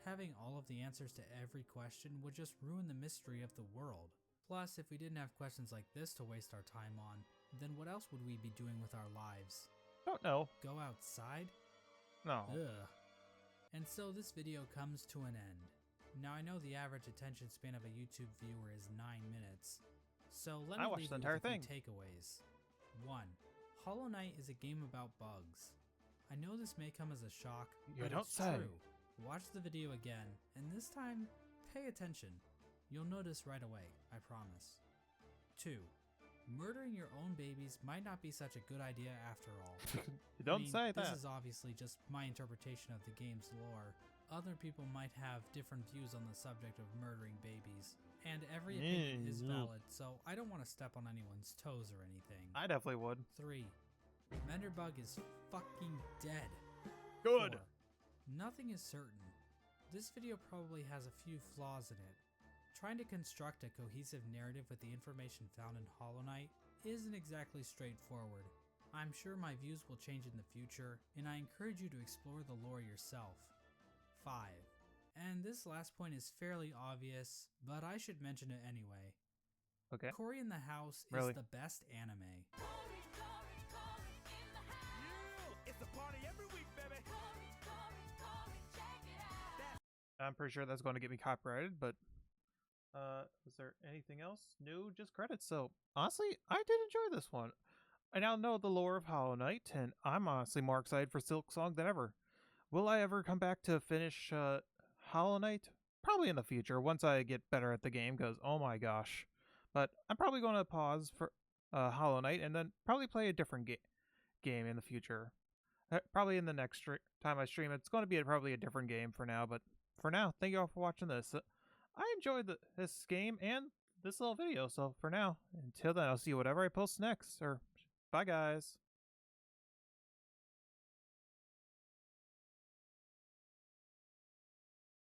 Having all of the answers to every question would just ruin the mystery of the world. Plus, if we didn't have questions like this to waste our time on, then what else would we be doing with our lives? Don't know. Go outside? No. Ugh. And so this video comes to an end. Now I know the average attention span of a YouTube viewer is 9 minutes, so let me I watched leave the you entire with a few thing. takeaways. 1. Hollow Knight is a game about bugs. I know this may come as a shock, You but don't it's say. true. Watch the video again, and this time, pay attention. You'll notice right away, I promise. 2. Murdering your own babies might not be such a good idea after all. You don't I mean, say This that. is obviously just my interpretation of the game's lore. Other people might have different views on the subject of murdering babies, and every opinion is valid, so I don't want to step on anyone's toes or anything. I definitely would. 3. Menderbug is fucking dead. Good. 4. Nothing is certain. This video probably has a few flaws in it. Trying to construct a cohesive narrative with the information found in Hollow Knight isn't exactly straightforward. I'm sure my views will change in the future, and I encourage you to explore the lore yourself. 5. And this last point is fairly obvious, but I should mention it anyway. Okay. Cory in the House Really? is the best anime. It's a party every week, baby. I'm pretty sure that's going to get me copyrighted, but was there anything else? No, just credits. So honestly, I did enjoy this one. I now know the lore of Hollow Knight, and I'm honestly more excited for Silksong than ever. Will I ever come back to finish Hollow Knight? Probably in the future, once I get better at the game, because oh my gosh. But I'm probably going to pause for Hollow Knight, and then probably play a different game in the future. Probably in the next time I stream, it's going to be probably a different game for now, but for now, thank you all for watching this. I enjoyed this game and this little video, so for now, until then, I'll see you whatever I post next, or bye guys.